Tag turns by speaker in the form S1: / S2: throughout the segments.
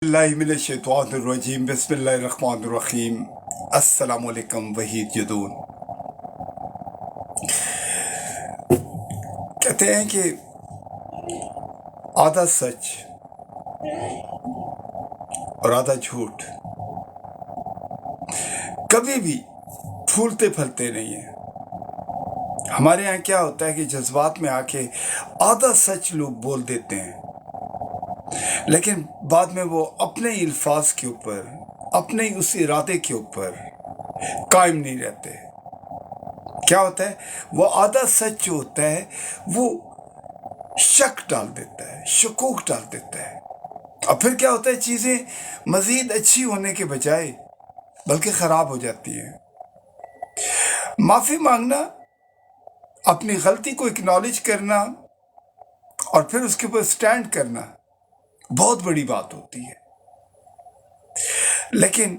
S1: बिस्मिल्लाहिर्रहमानिर्रहीम बिस्मिल्लाहिर्रहमानिर्रहीम अस्सलाम वालेकुम वहीद जदून। कहते हैं कि आधा सच और आधा झूठ कभी भी फूलते फलते नहीं है। हमारे यहाँ क्या होता है कि जज्बात में आके आधा सच लोग बोल देते हैं, लेकिन बाद में वो अपने ही अल्फाज के ऊपर, अपने ही उस इरादे के ऊपर कायम नहीं रहते। क्या होता है, वो आधा सच जो होता है वो शक डाल देता है, शकूक डाल देता है, और फिर क्या होता है, चीज़ें मज़ीद अच्छी होने के बजाय बल्कि ख़राब हो जाती हैं। माफ़ी मांगना, अपनी गलती को एक्नॉलेज करना और फिर उसके ऊपर स्टैंड करना बहुत बड़ी बात होती है। लेकिन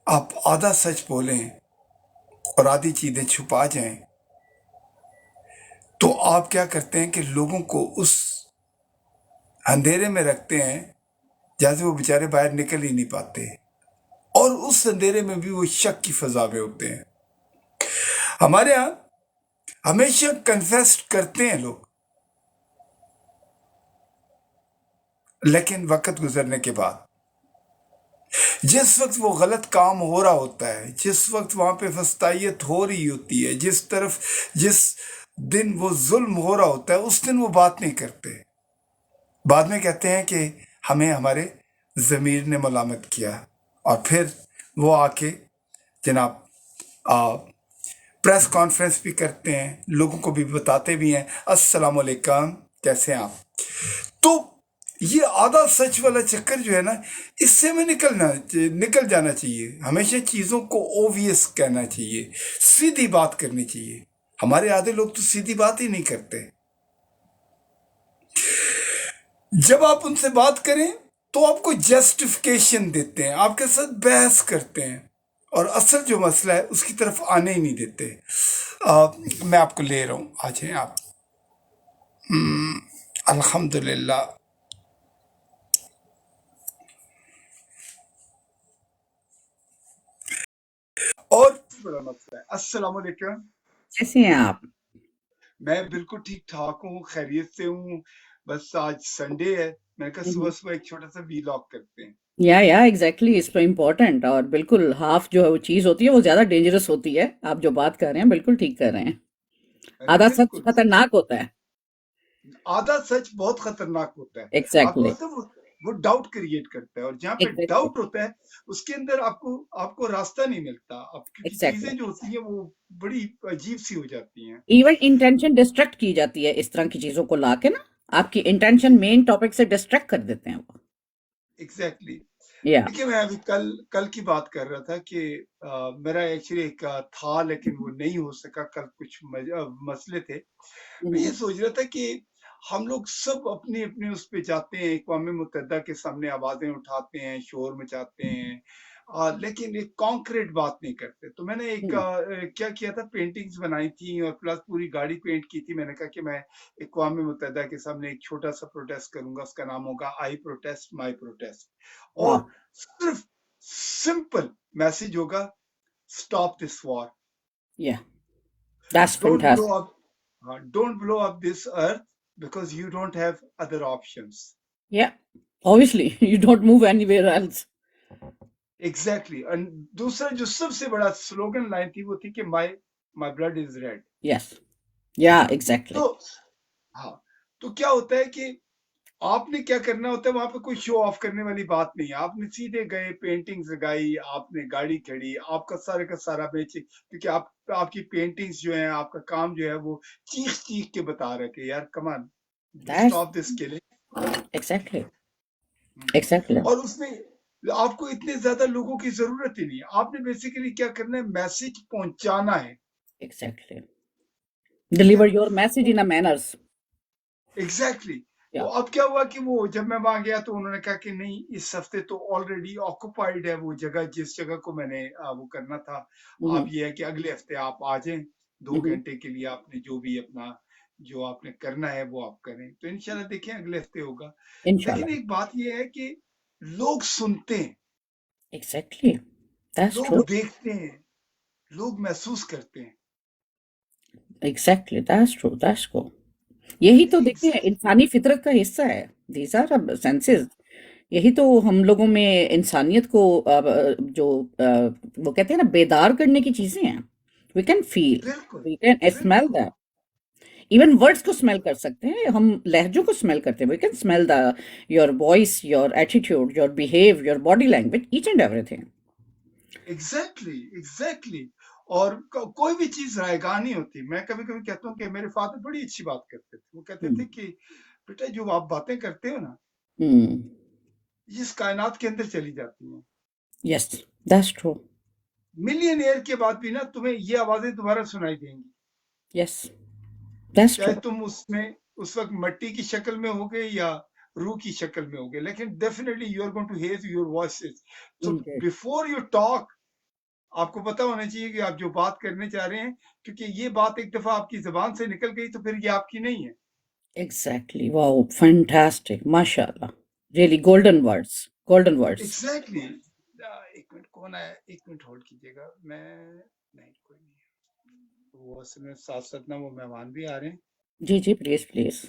S1: आप आधा सच बोलें और आधी चीज़ें छुपा जाएं, तो आप क्या करते हैं कि लोगों को उस अंधेरे में रखते हैं जहाँ से वो बेचारे बाहर निकल ही नहीं पाते, और उस अंधेरे में भी वो शक की फजा में होते हैं। हमारे यहाँ हमेशा कन्फेस करते हैं लोग, लेकिन वक्त गुजरने के बाद जिस वक्त वो गलत काम हो रहा होता है, जिस वक्त वहाँ पे फस्तायत हो रही होती है, जिस दिन वो जुल्म हो रहा होता है, उस दिन वो बात नहीं करते। बाद में कहते हैं कि हमें हमारे ज़मीर ने मलामत किया, और फिर वो आके जनाब प्रेस कॉन्फ्रेंस भी करते हैं, लोगों को भी बताते भी हैं, अस्सलाम वालेकुम, कैसे हैं आप। तो ये आधा सच वाला चक्कर जो है ना, इससे हमें निकल जाना चाहिए। हमेशा चीज़ों को ओवियस कहना चाहिए, सीधी बात करनी चाहिए। हमारे आधे लोग तो सीधी बात ही नहीं करते। जब आप उनसे बात करें तो आपको जस्टिफिकेशन देते हैं, आपके साथ बहस करते हैं, और असल जो मसला है उसकी तरफ आने ही नहीं देते। मैं आपको ले रहा हूँ, आ जाएं आप। अल्हम्दुलिल्लाह। और बड़ा मसला है। अस्सलाम वालेकुम।
S2: कैसे हैं आप?
S1: मैं बिल्कुल ठीक ठाक हूँ, खैरियत से हूँ। बस आज संडे है, मैंने कहा सुबह सुबह एक छोटा सा वीलॉग करते हैं।
S2: या एग्जैक्टली, इट्स तो इम्पोर्टेंट। और बिल्कुल हाफ जो है वो चीज होती है वो ज्यादा डेंजरस होती है। आप जो बात कर रहे हैं बिल्कुल ठीक कर रहे हैं। आधा सच
S1: बिल्कुल,
S2: खतरनाक होता है।
S1: आधा सच बहुत खतरनाक होता है। आपको
S2: एग्जैक्टली
S1: पता है, वो डाउट क्रिएट करता है, और जहाँ पे
S2: एग्जैक्टली
S1: डाउट होता है उसके अंदर आपको रास्ता नहीं मिलता। आप क्योंकि
S2: एग्जैक्टली।
S1: चीजें जो होती हैं वो बड़ी अजीब सी हो जाती हैं।
S2: इवन इंटेंशन डिस्ट्रैक्ट की जाती है इस तरह की चीजों को लाके ना। आपकी इंटेंशन मेन टॉपिक से डिस्ट्रैक्ट कर देते हैं वो।
S1: एग्जैक्टली।
S2: या
S1: देखिए, मैं अभी कल की बात कर रहा था कि मेरा एक्चुअली एक था, लेकिन वो नहीं हो सका। कल कुछ मसले थे। मैं ये सोच रहा था कि हम लोग सब अपनी अपनी उस पे जाते हैं, अक़वाम मुत्तहिदा के सामने आवाजें उठाते हैं, शोर मचाते हैं, लेकिन एक कॉन्क्रीट बात नहीं करते। तो मैंने क्या किया था, पेंटिंग्स बनाई थी और प्लस पूरी गाड़ी पेंट की थी। मैंने कहा कि मैं अक़वाम मुत्तहिदा के सामने एक छोटा सा प्रोटेस्ट करूंगा, उसका नाम होगा आई प्रोटेस्ट माई प्रोटेस्ट।
S2: वाह।
S1: और सिर्फ सिंपल मैसेज होगा, स्टॉप दिस वॉर,
S2: या that's
S1: don't blow
S2: fantastic.
S1: Up, don't blow up this earth because you don't have other options.
S2: या obviously you don't move anywhere else.
S1: Exactly. And दूसरा जो सबसे बड़ा स्लोगन लाइन थी वो थी कि my blood is red.
S2: Yes या एग्जैक्टली।
S1: तो हाँ, तो क्या होता है कि आपने क्या करना होता है, वहां पे कोई शो ऑफ करने वाली बात नहीं है। आपने सीधे गए, पेंटिंग्स लगाई, आपने गाड़ी खड़ी, आपका सारे का सारा बेचे, क्योंकि आपकी पेंटिंग्स जो है, आपका काम जो है वो चीख चीख के बता रहे कि यार come on,
S2: that's
S1: stop this killing.
S2: Exactly exactly.
S1: और उसमें आपको इतने ज्यादा लोगों की जरूरत ही नहीं है। आपने बेसिकली क्या करना है, मैसेज पहुंचाना है।
S2: एग्जैक्टली
S1: ठीक है,
S2: deliver your message in a manners.
S1: Exactly. तो
S2: या
S1: अब क्या हुआ कि वो जब मैं वहां गया तो उन्होंने कहा कि नहीं, इस हफ्ते तो ऑलरेडी ऑक्युपाइड है वो जगह, जिस जगह को मैंने वो करना था। आप ये है कि अगले हफ्ते आप आ जाएं, 2 घंटे के लिए आपने जो भी अपना जो आपने करना है वो आप करें। तो इंशाल्लाह देखें अगले हफ्ते होगा। लेकिन
S2: इंशाल्लाह।
S1: एक बात ये है कि लोग सुनते हैं,
S2: Exactly. That's
S1: लोग
S2: true.
S1: देखते हैं, लोग महसूस करते हैं.
S2: Exactly. That's true. That's true. यही तो देखिए
S1: Exactly.
S2: इंसानी फितरत का हिस्सा है. These are our senses. यही तो हम लोगों में इंसानियत को जो वो कहते हैं ना बेदार करने की चीजें हैं. We can feel,
S1: बिल्कुल,
S2: we can smell
S1: बिल्कुल.
S2: that. इवन वर्ड्स को स्मेल कर सकते हैं, हम लहजों को स्मेल करते हैं. We can smell the your voice, your attitude, your behave, your body language, each and everything.
S1: Exactly. और कोई भी चीज रायगान नहीं होती. मैं कभी कभी कहता हूँ कि मेरे फादर बड़ी अच्छी बात करते थे. वो कहते थे कि बेटा जो आप बातें करते हो ना, इस कायनात के अंदर चली जाती हैं.
S2: Yes, that's true.
S1: Million year के बाद भी ना तुम्हें ये आवाजें दोबारा सुनाई देंगी.
S2: Yes, that's
S1: चाहे
S2: true.
S1: तुम उसमें उस वक्त मट्टी की शक्ल में होगे या रूह की शक्ल में होगे, लेकिन definitely you are going to hear your voices. So
S2: Indeed.
S1: Before you talk, आपको पता होना चाहिए कि आप जो बात करने जा रहे हैं, क्योंकि ये बात एक दफा आपकी जबान से निकल गई तो फिर ये आपकी नहीं है.
S2: Exactly. Wow, fantastic. Mashallah. Really golden words. Golden words.
S1: Exactly. एक मिनट, कौन आया? एक मिनट होल्ड कीजिएगा. मैं नहीं, कोई नहीं. वो असल में साथ साथ ना वो मेहमान भी आ रहे हैं.
S2: जी जी, प्लीज प्लीज.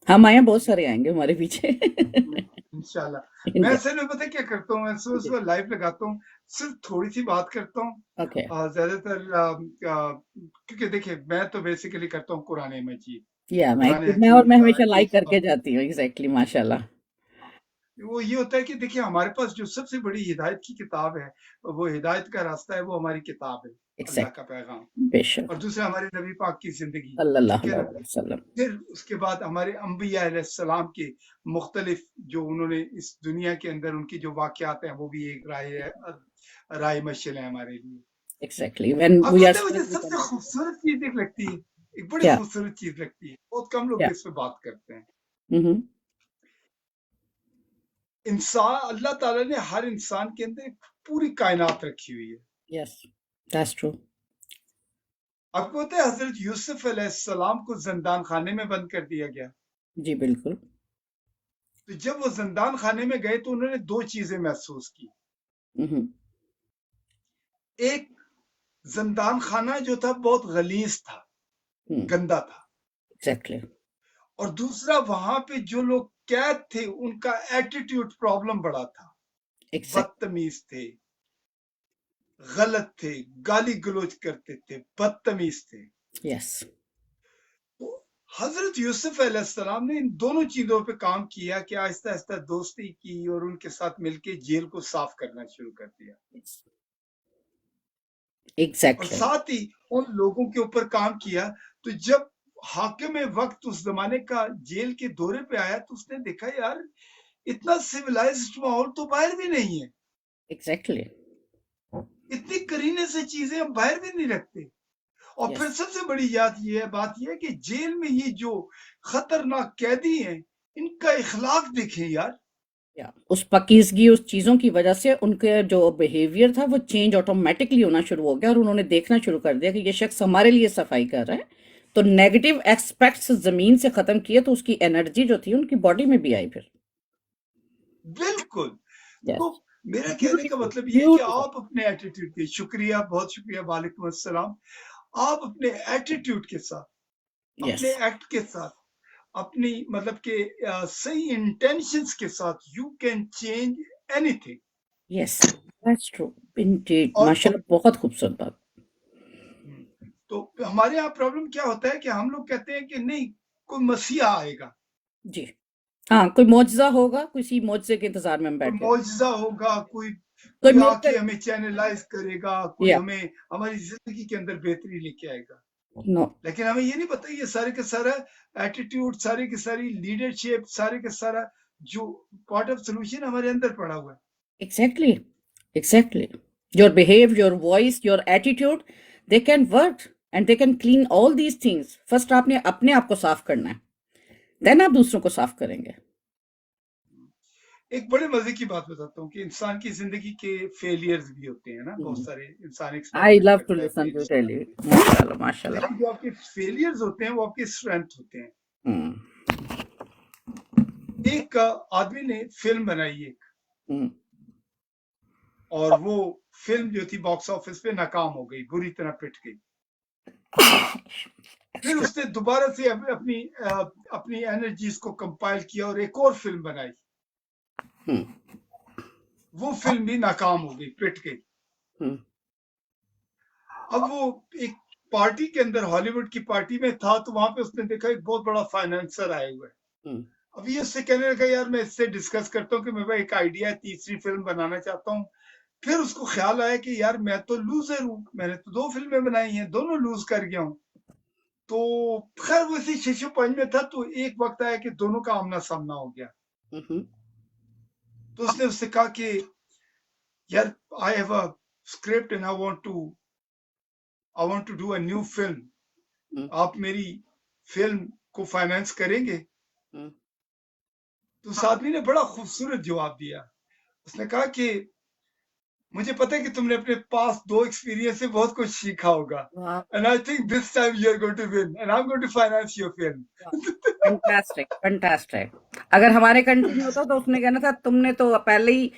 S2: हम आए, बहुत सारे आएंगे हमारे पीछे.
S1: इंशाल्लाह. मैं असल में पता है क्या करता हूँ, मैं सुबह लाइव लगाता हूँ, सिर्फ थोड़ी सी बात करता हूँ.
S2: ओके.
S1: ज्यादातर क्योंकि देखिए मैं तो बेसिकली करता हूँ कुरान मजीद,
S2: या मैं
S1: कुरान
S2: मैं और
S1: हकीम
S2: मैं
S1: का
S2: हमेशा लाइक
S1: एक
S2: करके जाती हूँ. एग्जैक्टली. माशाल्लाह.
S1: वो ये होता है कि देखिए हमारे पास जो सबसे बड़ी हिदायत की किताब है, वो हिदायत का रास्ता है, वो हमारी किताब है, अल्लाह
S2: एग्जैक्ट.
S1: का पैगाम.
S2: बेशक.
S1: और दूसरा हमारे नबी पाक की जिंदगी,
S2: सल्लल्लाहु
S1: ठीक है ना.
S2: अलैहि वसल्लम.
S1: फिर उसके बाद हमारे अंबिया अलैहिस्सलाम के मुख्तलिफ जो उन्होंने इस दुनिया के अंदर उनकी जो वाकयात हैं, वो भी एक राय मशल है हमारे लिए.
S2: एग्जैक्टली. व्हेन
S1: आपको
S2: वी आर
S1: पता है मुझे सबसे खूबसूरत चीज एक लगती है, एक बड़ी
S2: क्या
S1: खूबसूरत चीज लगती है, बहुत कम लोग
S2: क्या
S1: इस पे बात करते हैं.
S2: हम्म.
S1: इंसान, अल्लाह ताला ने हर इंसान के अंदर एक पूरी कायनात रखी हुई है.
S2: Yes, that's true.
S1: आपको पता है हजरत यूसुफ अलैहिस्सलाम को जिंदान खाने में बंद कर दिया गया.
S2: जी बिल्कुल.
S1: तो जब वो जिंदान खाने में गए तो उन्होंने दो चीजें महसूस की.
S2: हम्म.
S1: एक, जिंदान खाना जो था बहुत गलीज था, गंदा था.
S2: एग्जैक्टली.
S1: और दूसरा वहां पे जो लोग कैद थे उनका एटीट्यूड प्रॉब्लम बड़ा था. बदतमीज थे, गलत थे, गाली गलौज करते थे, बदतमीज थे.
S2: यस.
S1: तो हजरत यूसुफ अलैहिस्सलाम ने इन दोनों चीजों पे काम किया कि आहिस्ता आहिस्ता दोस्ती की और उनके साथ मिलके जेल को साफ करना शुरू कर दिया.
S2: एग्जैक्टली.
S1: और साथ ही उन लोगों के ऊपर काम किया. तो जब हाकिम वक्त उस जमाने का जेल के दौरे पे आया तो उसने देखा यार इतना सिविलाइज्ड माहौल तो बाहर भी नहीं है.
S2: एग्जैक्टली.
S1: इतनी करीने से चीजें हम बाहर भी नहीं रखते. और फिर सबसे बड़ी बात यह है कि जेल में ये जो खतरनाक कैदी हैं, इनका इखलाक देखें यार.
S2: उस पकीजगी, उस चीजों की वजह से उनके जो बिहेवियर था वो चेंज ऑटोमेटिकली होना शुरू हो गया और उन्होंने देखना शुरू कर दिया कि ये शख्स हमारे लिए सफाई कर रहा है. तो नेगेटिव एस्पेक्ट्स जमीन से खत्म किए तो उसकी एनर्जी जो थी उनकी बॉडी में भी आई फिर.
S1: बिल्कुल.
S2: Yes.
S1: तो मेरा कहने का मतलब ये है कि आप अपने एटीट्यूड के, शुक्रिया, बहुत शुक्रिया, वालेकुम अस्सलाम, आप अपने एटीट्यूड के साथ, अपने एक्ट के साथ, अपनी मतलब के सही इंटेंशंस के साथ you can change anything.
S2: Yes, that's true. Indeed. माशाल्लाह, बहुत खूबसूरत बात.
S1: तो हमारे यहाँ प्रॉब्लम क्या होता है कि हम लोग कहते हैं कि नहीं कोई मसीहा आएगा.
S2: जी हाँ, कोई मौजज़ा होगा, किसी मौजज़े के इंतजार में हम बैठे.
S1: मौजज़ा होगा, कोई आके हमें चैनलाइज करेगा, कोई हमें हमारी जिंदगी के अंदर बेहतरी लेके आएगा.
S2: नो.
S1: लेकिन हमें ये नहीं पता ये सारे के सारा एटीट्यूड, सारे के सारी लीडरशिप, सारे के सारा जो पार्ट ऑफ सोल्यूशन हमारे अंदर पड़ा हुआ है.
S2: Exactly. Exactly. Your behave, your voice, your attitude, they can work and they can clean all these things. First आपने अपने आप को साफ करना है, देन आप दूसरों को साफ करेंगे.
S1: एक बड़े मजे की बात बताता हूँ कि इंसान की जिंदगी के फेलियर्स भी होते हैं ना, बहुत सारे इंसान.
S2: I love to listen to tell you. माशाल्लाह माशाल्लाह.
S1: जो आपके फेलियर्स होते हैं वो आपके स्ट्रेंथ होते हैं. एक आदमी ने फिल्म बनाई, एक
S2: हम्म,
S1: اور وہ فلم جو تھی باکس آفس پہ ناکام ہو گئی, بری طرح پٹ گئی. پھر اس نے دوبارہ سے اپنی انرجیز کو کمپائل کیا اور ایک اور فلم بنائی.
S2: हम्म,
S1: وہ فلم بھی ناکام ہو گئی, پٹ گئی.
S2: हम्म,
S1: اب وہ ایک پارٹی کے اندر, ہالی ووڈ کی پارٹی میں تھا, تو وہاں پہ اس نے دیکھا ایک بہت بڑا فائنینسر آئے ہوئے.
S2: हम्म,
S1: اب یہ اس سے کہنے لگا یار میں اس سے ڈسکس کرتا ہوں کہ میں ایک آئیڈیا ہے, تیسری فلم بنانا چاہتا ہوں. پھر اس کو خیال آیا کہ یار میں تو لوزر ہوں, میں نے تو 2 فلمیں بنائی ہیں, دونوں لوز کر گیا ہوں. تو خیر وہ اسی شیشو پنج میں تھا, تو ایک وقت آیا کہ دونوں کا آمنا سامنا ہو گیا.
S2: हम्म,
S1: تو اس نے اس سے کہا کہ یار I have a script and I want to do a new film.
S2: हम्म,
S1: آپ میری فلم کو فائنینس کریں گے؟
S2: हम्म,
S1: تو اس آدمی نے بڑا خوبصورت جواب دیا. اس نے کہا کہ مجھے پتا ہے کہ تم نے اپنے پاس 2 ایکسپیرینس سے بہت کچھ سیکھا ہوگا.
S2: wow,
S1: And I think this time you are going to win and I'm going to finance your film.
S2: fantastic, fantastic. اگر ہمارے کنٹری میں ہوتا تو اس نے کہنا تھا تم نے تو پہلے ہی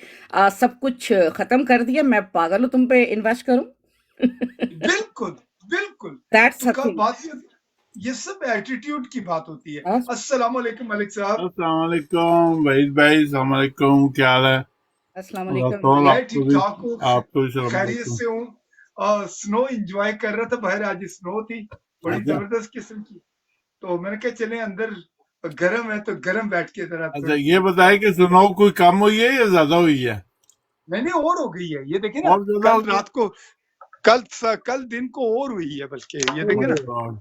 S2: سب کچھ ختم کر دیا, میں پاگل ہوں تم پہ انویسٹ کروں.
S1: بالکل بالکل.
S2: That's
S1: تو
S2: a
S1: کہا
S2: thing.
S1: بات یہ سب ایٹیٹیوڈ کی بات ہوتی ہے.
S2: Yes.
S1: السلام علیکم ملک صاحب.
S3: السلام علیکم وحید بھائی, السلام علیکم, کیا حال ہے؟
S2: السلام
S3: اللہ
S2: علیکم.
S3: تعالیٰ
S1: میں
S3: آپ کو
S1: ٹھیک
S3: بھی
S1: ٹھاک ہوں,
S3: آپ کو بھی سلام
S1: خیریت
S3: علیکم.
S1: سے ہوں. سنو انجوائے کر رہا تھا باہر, آج سنو تھی بڑی
S3: اچھا
S1: زبردست قسم کی. تو میں نے کہا چلیں اندر گرم ہے تو گرم بیٹھ کے ذرا
S3: اچھا,
S1: تھوڑی سی.
S3: یہ بتائیں کہ سنو کوئی کم ہوئی ہے یا زیادہ ہوئی ہے؟
S1: نہیں نہیں, اور ہو گئی ہے. یہ دیکھیں نا,
S3: اور زیادہ
S1: کل
S3: ہوئی ہے؟
S1: رات کو کل دن کو اور ہوئی ہے بلکہ. یہ دیکھیں نا,
S3: اوہ گاڈ,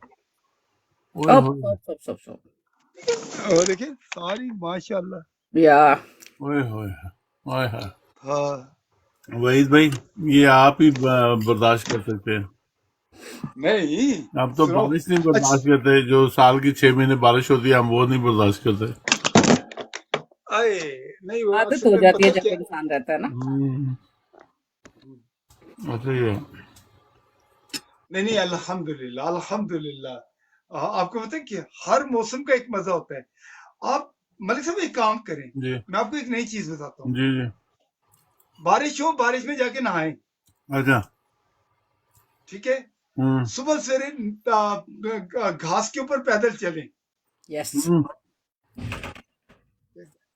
S3: اوہ
S2: Oh,
S3: ہوئے
S2: so.
S1: اور دیکھیں ساری ماشاء اللہ.
S2: Yeah.
S3: اوہ ہوئے اوہ ہوئے.
S1: ہاں
S3: وحید بھائی یہ آپ ہی برداشت کر سکتے ہیں,
S1: نہیں
S3: آپ تو
S1: سنو.
S3: بارش نہیں
S1: اچھا
S3: برداشت کرتے, جو سال کی 6 مہینے بارش ہوتی ہے ہم وہ نہیں برداشت کرتے.
S1: نہیں, وہ
S2: عادت
S1: اصل
S2: ہو
S1: میں
S2: جاتی ہے
S1: پتہ
S2: جب
S1: کیا.
S2: انسان رہتا ہے نا.
S3: اچھا یہ
S1: نہیں الحمدللہ الحمدللہ. آپ کو پتہ ہے کہ ہر موسم کا ایک مزہ ہوتا ہے. آپ ملک صاحب ایک کام کریں,
S3: جی
S1: میں آپ کو ایک نئی چیز بتاتا ہوں.
S3: جی جی.
S1: بارش ہو, بارش میں جا کے نہائیں,
S3: اچھا
S1: ٹھیک ہے. صبح سویرے گھاس کے اوپر پیدل چلیں.
S2: Yes.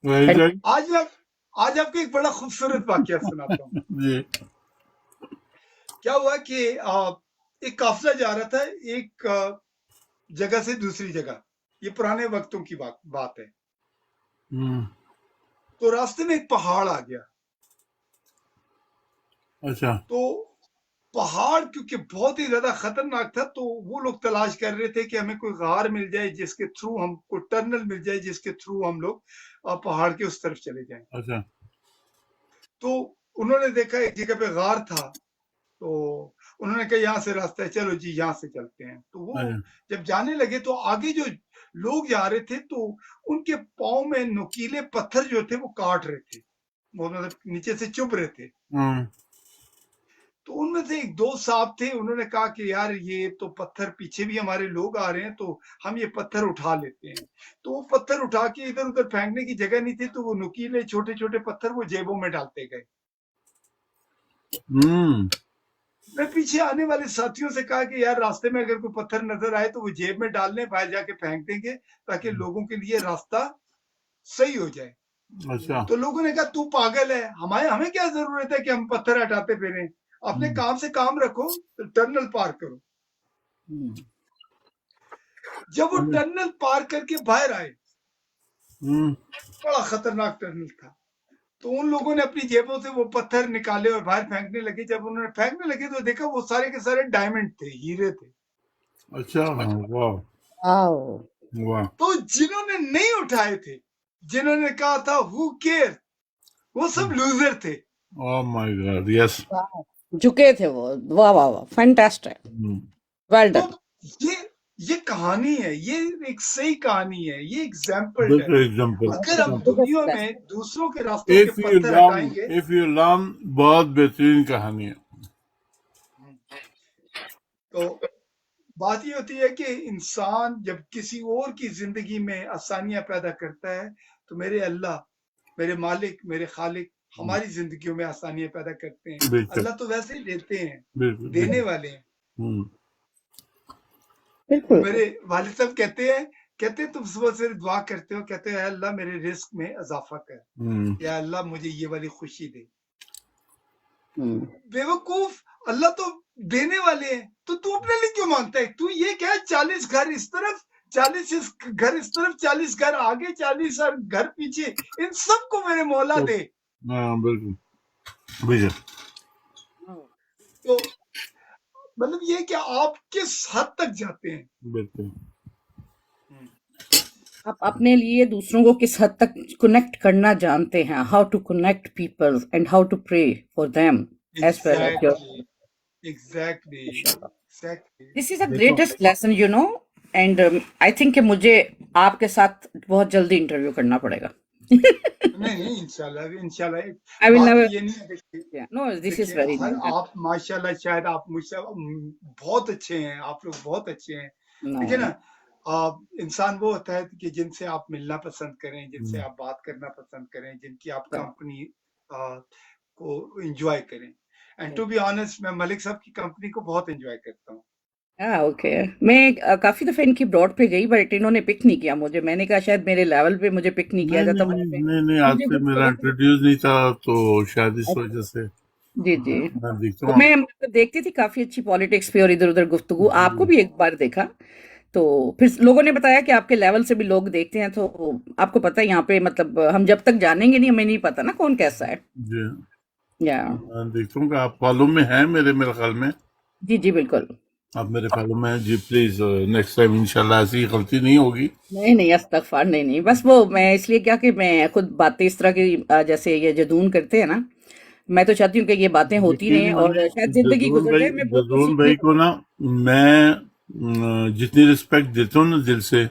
S3: وحید بھائی
S1: آج آپ کو ایک بڑا خوبصورت واقعہ سناتا ہوں.
S3: جی
S1: کیا ہوا کہ ایک قافلہ جا رہا تھا ایک جگہ سے دوسری جگہ. یہ پرانے وقتوں کی بات ہے. تو راستے میں ایک پہاڑ آ گیا.
S3: اچھا
S1: تو پہاڑ کیونکہ بہت ہی زیادہ خطرناک تھا, تو وہ لوگ تلاش کر رہے تھے کہ ہمیں کوئی غار مل جائے جس کے تھرو ہم کو ٹرنل مل جائے, جس کے تھرو ہم لوگ پہاڑ کے اس طرف چلے جائیں.
S3: اچھا
S1: تو انہوں نے دیکھا ایک جگہ پہ غار تھا, تو انہوں نے کہا یہاں سے راستہ ہے, چلو جی یہاں سے چلتے ہیں. تو وہ
S3: اچھا
S1: جب جانے لگے تو آگے جو لوگ جا رہے تھے تو ان کے پاؤں میں نوکیلے پتھر جو تھے وہ کاٹ رہے تھے, وہ مطلب نیچے سے چبھ رہے تھے. تو ان میں سے ایک 2 صاحب تھے, انہوں نے کہا کہ یار یہ تو پتھر, پیچھے بھی ہمارے لوگ آ رہے ہیں تو ہم یہ پتھر اٹھا لیتے ہیں. تو وہ پتھر اٹھا کے ادھر ادھر پھینکنے کی جگہ نہیں تھی, تو وہ نوکیلے چھوٹے چھوٹے پتھر وہ جیبوں میں ڈالتے گئے. میں پیچھے آنے والے ساتھیوں سے کہا کہ یار راستے میں اگر کوئی پتھر نظر آئے تو وہ جیب میں ڈال لیں, باہر جا کے پھینک دیں گے تاکہ لوگوں کے لیے راستہ صحیح ہو جائے.
S3: اچھا
S1: تو لوگوں نے کہا تو پاگل ہے, ہمیں کیا ضرورت ہے کہ ہم پتھر ہٹاتے پھریں, اپنے کام سے کام رکھو, ٹرنل پار کرو. جب وہ ٹرنل پار کر کے باہر آئے, بڑا خطرناک ٹرنل تھا, تو ان لوگوں نے اپنی جیبوں سے وہ پتھر نکالے اور باہر پھینکنے لگے. جب انہوں نے پھینکنے لگے تو دیکھا وہ سارے کے سارے ڈائمنڈ تھے, ہیرے تھے.
S3: اچھا واہ
S2: Wow.
S3: واہ.
S1: تو جنہوں نے نہیں اٹھائے تھے, جنہوں نے کہا تھا ہو کیئر, وہ سب لوزر تھے.
S3: Oh my God, yes.
S2: Wow. جھکے تھے وہ. واہ واہ واہ, فینٹاسٹک, ویل
S1: تو
S2: ڈن.
S1: یہ کہانی ہے, یہ ایک صحیح کہانی ہے, یہ ایگزامپل ہے.
S3: بالکل ایگزامپل.
S1: اگر ہم دنیا میں دوسروں کے راستوں کے
S3: If you
S1: پتھر
S3: learn,
S1: ہٹائیں گے,
S3: if you learn, بہت بہترین کہانی ہے.
S1: تو بات یہ ہوتی ہے کہ انسان جب کسی اور کی زندگی میں آسانیاں پیدا کرتا ہے تو میرے اللہ, میرے مالک, میرے خالق ہماری زندگیوں میں آسانیاں پیدا کرتے ہیں.
S3: بالکل
S1: اللہ تو ویسے ہی دیتے ہیں,
S3: بالکل
S1: دینے
S3: بالکل
S1: والے ہیں.
S3: ہوں،
S2: بالکل
S1: میرے والد صاحب کہتے ہیں تم صبح سے دعا کرتے ہو, کہتے ہیں اے اللہ میرے رزق میں اضافہ کر,
S3: ہوں،
S1: یا اللہ مجھے یہ والی خوشی دے.
S2: ہم،
S1: بیوقوف, اللہ تو دینے والے ہیں, تو اپنے لیے کیوں مانگتا ہے؟ تو یہ کیا ہے 40 گھر اس طرف, 40 گھر اس طرف, 40 گھر آگے, 40 گھر پیچھے, ان سب کو میرے مولا
S3: تو
S1: دے.
S3: ہاں بالکل بھیجا
S1: تو مطلب یہ کہ آپ کس حد تک جاتے ہیں.
S3: بالکل
S2: آپ اپنے لیے دوسروں کو کس حد تک کنیکٹ کرنا جانتے ہیں, how to connect people and how to pray for them as well as your.
S1: Exactly
S2: this is a
S3: دیکھو
S2: greatest lesson you know, and I think کہ مجھے آپ کے ساتھ بہت جلدی انٹرویو کرنا پڑے گا.
S1: نہیں انشاءاللہ
S2: I will
S1: بات
S2: never.
S1: یہ نہیں ہے. دیکھیے
S2: Yeah, no, this is
S1: دیکھیے
S2: very
S1: ہر
S2: nice.
S1: آپ ماشاءاللہ, شاید آپ مجھ سے بہت اچھے ہیں, آپ لوگ بہت اچھے ہیں. دیکھیے
S2: No.
S1: نا, انسان وہ ہوتا ہے کہ جن سے آپ ملنا پسند کریں, جن سے آپ بات کرنا پسند کریں, جن کی آپ کمپنی کو انجوائے کریں. اینڈ ٹو بی آنےسٹ میں ملک صاحب کی کمپنی کو بہت انجوائے کرتا ہوں.
S2: اوکے, میں کافی دفعہ ان کی براڈ پہ گئی بٹ انہوں نے پک نہیں کیا مجھے. میں نے کہا شاید میرے لیول پہ مجھے پک نہیں کیا
S3: نہیں
S2: جاتا.
S3: نہیں نہیں نہیں آج سے میرا انٹروڈیوس نہیں تھا تو شاید اس وجہ سے
S2: جی جی,
S3: میں دیکھتا
S2: تو
S3: ہوں
S2: میں مطلب دیکھتی تھی کافی اچھی پالیٹکس پہ اور ادھر ادھر گفتگو. آپ کو بھی ایک بار دیکھا تو پھر لوگوں نے بتایا کہ آپ کے لیول سے بھی لوگ دیکھتے ہیں, تو آپ کو پتہ ہے یہاں پہ مطلب ہم جب تک جانیں گے نہیں, ہمیں نہیں پتا نا کون کیسا ہے.
S3: جی
S2: یا
S3: میں دیکھتا ہوں کہ آپ فالو میں ہیں میرے خیال میں,
S2: جی جی بالکل.
S3: آپ میرے فالو میں ہیں. جی پلیز نیکسٹ ٹائم انشاءاللہ ایسی غلطی نہیں ہوگی.
S2: نہیں استغفار, نہیں بس وہ میں اس لیے کیا کہ میں خود باتیں اس طرح کی جیسے یہ جدون کرتے ہیں نا, میں تو چاہتی ہوں کہ یہ باتیں ہوتی
S3: یقین
S2: رہیں اور
S3: مانیں
S2: شاید زندگی گزر جائے. میں بہت کچھ
S3: جزون
S2: سیکھنے
S3: بھائی
S2: کو.
S3: کو نا میں جتنی رسپیکٹ دیتا ہوں نا دل سے,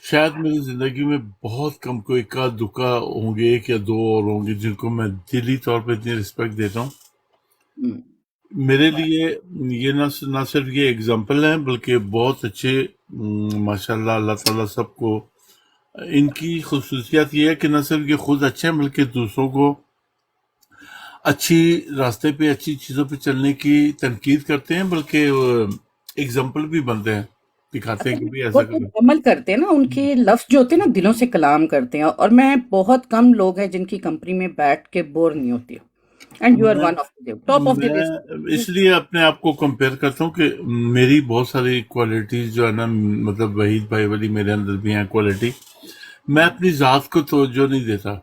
S3: شاید میری زندگی میں بہت کم کوئی اکا دکا ہوں گے, ایک یا دو اور ہوں گے جن کو میں دلی طور پہ اتنی رسپیکٹ دیتا ہوں.
S2: ہم،
S3: میرے لیے یہ نہ صرف یہ اگزامپل ہیں بلکہ بہت اچھے ماشاءاللہ اللہ تعالیٰ سب کو ان کی خصوصیت یہ ہے کہ نہ صرف یہ خود اچھے ہیں بلکہ دوسروں کو اچھی راستے پہ اچھی چیزوں پہ چلنے کی تنقید کرتے ہیں, بلکہ اگزامپل بھی بنتے ہیں, دکھاتے ہیں کہ بھی
S2: وہ
S3: ایسا
S2: جو
S3: کرو.
S2: عمل کرتے ہیں نا, ان کے لفظ جو ہوتے ہیں نا دلوں سے کلام کرتے ہیں, اور میں بہت کم لوگ ہیں جن کی کمپنی میں بیٹھ کے بور نہیں ہوتی, اینڈ یو آر
S3: میں
S2: one of the top of the
S3: میں
S2: لسٹ.
S3: اس لیے اپنے آپ کو کمپیئر کرتا ہوں کہ میری بہت ساری کوالٹیز جو ہے نا, مطلب وحید بھائی والی میرے اندر بھی ہیں کوالٹی. میں اپنی ذات کو توجہ نہیں دیتا,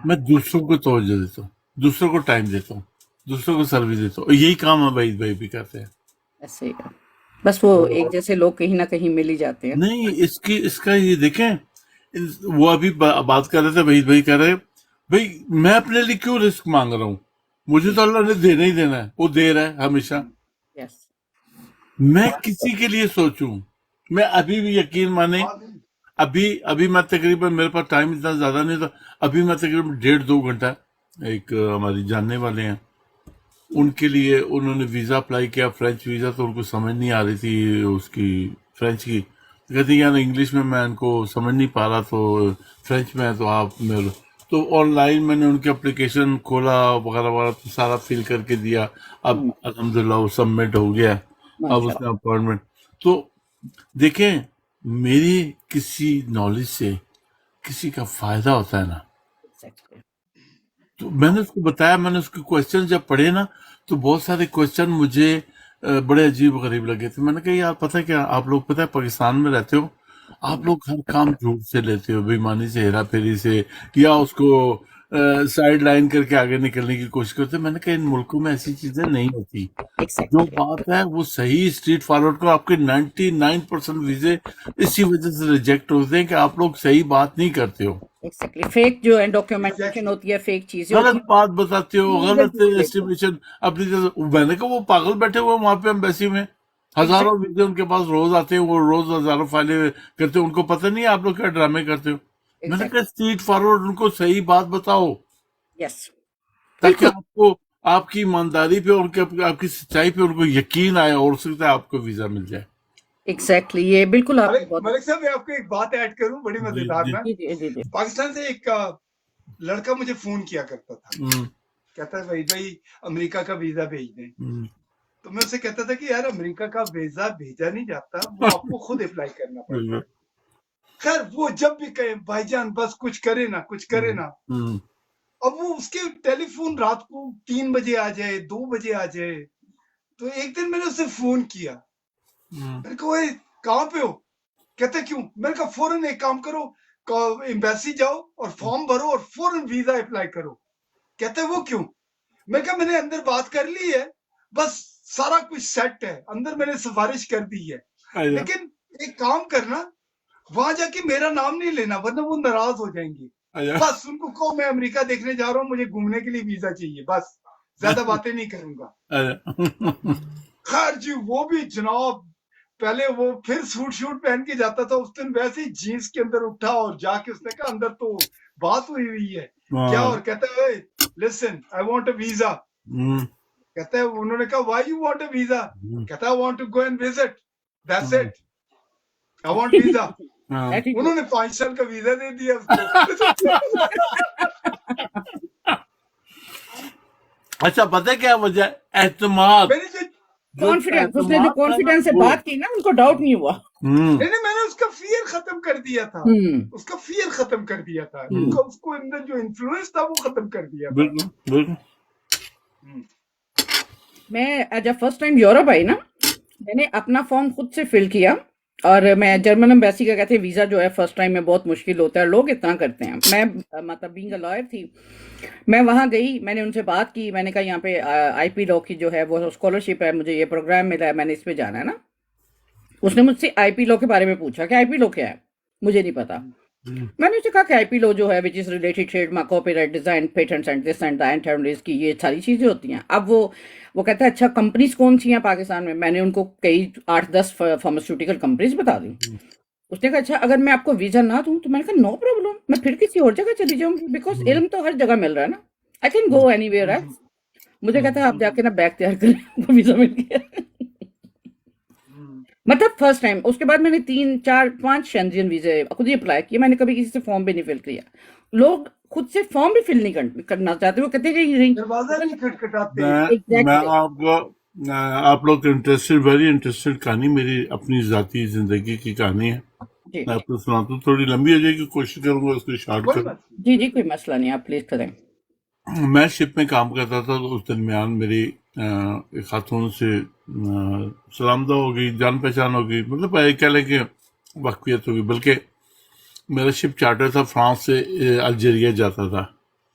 S3: میں دوسروں کو توجہ دیتا ہوں, دوسروں کو ٹائم دیتا ہوں, دوسروں کو سروس دیتا ہوں. یہی کام ہے وحید بھائی بھی کرتے ہیں.
S2: ایسے ہی ہے. بس وہ ایک جیسے لوگ کہیں نہ کہیں مل ہی جاتے ہیں.
S3: نہیں اس کا یہ دیکھیں, وہ ابھی بات کر رہے تھے وحید بھائی کہہ رہے بھائی میں اپنے لیے کیوں رسک مانگ رہا ہوں, مجھے تو اللہ نے دینا ہی دینا ہے, وہ دے رہا ہے ہمیشہ.
S2: یس,
S3: میں کسی کے لیے سوچوں, میں ابھی بھی یقین مانے ابھی میں تقریباً میرے پاس ٹائم اتنا زیادہ نہیں تھا, ابھی میں تقریباً 1.5-2 گھنٹہ ایک ہماری جاننے والے ہیں ان کے لیے, انہوں نے ویزا اپلائی کیا فرینچ ویزا, تو ان کو سمجھ نہیں آ رہی تھی اس کی فرینچ کی, کہتے یار انگلش میں ان کو سمجھ نہیں پا رہا, تو فرینچ میں ہے تو آپ میرے, تو آن لائن میں نے ان کی اپلیکیشن کھولا وغیرہ وغیرہ سارا فل کر کے دیا. اب الحمدللہ وہ سبمٹ ہو گیا, اب اس نے اپوائنٹمنٹ. تو دیکھیں میری کسی نالج سے کسی کا فائدہ ہوتا ہے نا, تو میں نے اس کو بتایا, میں نے اس کے کوشچن جب پڑھے نا تو بہت سارے کوشچن مجھے بڑے عجیب و غریب لگے تھے. میں نے کہا یار پتہ کیا, آپ لوگ پتہ ہے پاکستان میں رہتے ہو, آپ لوگ ہر کام جھوٹ سے لیتے ہو, بےایمانی سے, ہیرا پھیری سے, یا اس کو سائڈ لائن کر کے آگے نکلنے کی کوشش کرتے. میں نے کہا ان ملکوں میں ایسی چیزیں نہیں ہوتی, جو بات ہے وہ صحیح اسٹریٹ فارورڈ کرو. آپ کے 99% ویزے اسی وجہ سے ریجیکٹ ہوتے ہیں کہ آپ لوگ صحیح بات نہیں کرتے ہو,
S2: فیک جو ڈاکیومنٹیشن ہوتی ہے, فیک چیزیں ہوتی
S3: غلط بات بتاتے ہو, غلط
S2: ہیں.
S3: اسٹیمیشن اپنی طرف. میں نے کہا وہ پاگل بیٹھے ہوئے وہاں پہ ایمبیسی میں, ہزاروں ویزے ان کے پاس روز آتے ہیں, وہ روز ہزاروں فائلیں کرتے ہیں, ان کو پتہ نہیں آپ لوگ کیا ڈرامے کرتے ہو. میں نے کہا اسٹریٹ فارورڈ ان کو صحیح بات بتاؤ,
S2: یس
S3: تاکہ آپ کو آپ کی ایمانداری پہ اور آپ کی سچائی پہ ان کو یقین آئے, اور سکتا ہے آپ کو ویزا مل جائے.
S2: ایگزیکٹلی, یہ بالکل آپ
S1: ملک صاحب میں آپ کو ایک بات ایڈ کروں, بڑی مزیدار. میں
S2: جی جی جی
S1: پاکستان سے ایک लड़का मुझे फोन किया करता था,
S3: हम्म,
S1: कहता है भाई अमेरिका का वीजा भेज दें।
S3: हम्म,
S1: तो मैं उससे कहता था कि यार अमेरिका का वीजा भेजा नहीं जाता, वो आपको खुद अप्लाई करना पड़ता है।
S3: बिल्कुल,
S1: खैर वो जब भी कहे भाईजान बस कुछ करे ना, कुछ करे ना,
S3: हम्म,
S1: अब वो उसके टेलीफोन रात को 3 बजे आ जाए, 2 बजे आ जाए। तो एक दिन मैंने उसे फोन किया,
S3: हम्म,
S1: मैंने कहा ओए कहाँ पे हो? कहते क्यों? मैंने कहा फौरन एक काम करो, एम्बेसी जाओ और फॉर्म भरो और फौरन वीजा अप्लाई करो। कहते वो क्यों? मैं कहा मैंने अंदर बात कर ली है, बस सारा कुछ सेट है, अंदर मैंने सिफारिश कर दी है,
S3: अच्छा,
S1: लेकिन एक काम करना, वहां जाके मेरा नाम नहीं लेना वरना वो नाराज हो जाएंगे।
S3: अच्छा,
S1: बस उनको कहो मैं अमेरिका देखने जा रहा हूँ, मुझे घूमने के लिए वीजा चाहिए, बस ज्यादा बातें नहीं करूंगा।
S3: अच्छा,
S1: खैर जी वो भी जनाब, पहले वो फिर सूट शूट पहन के जाता था, उस दिन वैसे ही जीन्स के अंदर उठा और जाके उसने कहा अंदर तो बात हुई है क्या?
S3: हाँ,
S1: और कहता है listen I want a visa.
S3: हम्म,
S1: कहता है उन्होंने कहा why you want a visa?
S3: हम्म,
S1: कहता है I want to go and visit, that's
S3: hmm,
S1: it, I want visa.
S3: हाँ,
S2: एटीट्यूड।
S1: उन्होंने 5 साल का वीजा दे दिया उसको।
S3: अच्छा, पता है क्या वजह है? एतमाद,
S1: मैंने जो
S2: कॉन्फिडेंस, उसने जो
S3: एतमाद है ना
S2: कॉन्फिडेंस से
S3: वो,
S2: बात की ना, उनको डाउट नहीं हुआ।
S1: नहीं मैंने उसका फियर खत्म कर दिया था,
S2: हम्म
S1: उसका फियर खत्म कर दिया था,
S3: हम्म,
S1: उसको अंदर जो इन्फ्लुएंस था वो खत्म कर दिया था।
S3: बिल्कुल, बिल्कुल,
S1: हम्म,
S2: मैं जब फर्स्ट टाइम यूरोप आई ना, मैंने अपना फॉर्म खुद से फिल किया। और मैं जर्मन एम्बेसी का कहते हैं वीज़ा जो है फर्स्ट टाइम में बहुत मुश्किल होता है, लोग इतना करते हैं। मैं मतलब बीइंग अ लॉयर थी, मैं वहाँ गई, मैंने उनसे बात की, मैंने कहा यहाँ पे आईपी लॉ की जो है वो स्कॉलरशिप है, मुझे ये प्रोग्राम मिला है, मैंने इस पे जाना है ना। उसने मुझसे आईपी लॉ के बारे में पूछा कि आईपी लॉ क्या है, मुझे नहीं पता। मैंने उसे कहा कि आईपी लॉ जो है which is related trademark, copyright, design, patents and this and that and की ये सारी चीजें होती हैं। अब वो कहता है अच्छा कंपनीज कौन सी हैं पाकिस्तान में? मैंने उनको कई 8-10 फार्मास्यूटिकल कंपनीज बता दी। उसने कहा अच्छा अगर मैं आपको वीजा ना दूं? तो मैंने कहा नो प्रॉब्लम, मैं फिर किसी और जगह चली जाऊंगी, बिकॉज इल्म तो हर जगह मिल रहा है ना, I can go anywhere else. मुझे कहता है आप जाके ना बैग तैयार करें, आपको वीजा मिल गया। मतलब फर्स्ट टाइम। उसके बाद मैंने 3-4-5 शेंजियन वीजे खुद ही अप्लाई किए, मैंने कभी किसी से फॉर्म भी नहीं फिल किया। लोग खुद से फॉर्म भी फिल नहीं करना चाहते, वो कहते हैं कि नहीं।
S1: दरवाजा नहीं खटखटाते।
S3: मैं
S2: एग्जैक्टली।
S3: आपको आप लोग इंटरेस्टेड, वेरी इंटरेस्टेड कहानी, मेरी अपनी जाती जिंदगी की कहानी है,
S2: जी
S3: मैं आपको सुनाता हूँ। थोड़ी लंबी हो जाएगी, कोशिश करूंगा उसको शॉर्ट
S1: कोई
S3: करूँ।
S1: बात नहीं।
S2: जी जी, कोई मसला नहीं, आप प्लीज करें।
S3: मैं शिप में काम करता था, तो उस दरमियान मेरी एक खातून से सलामदा हो गई, जान पहचान हो गई, मतलब कह लें कि वाकफियत हो गई। बल्कि मेरा शिप चार्टर था, फ्रांस से अल्जीरिया जाता था,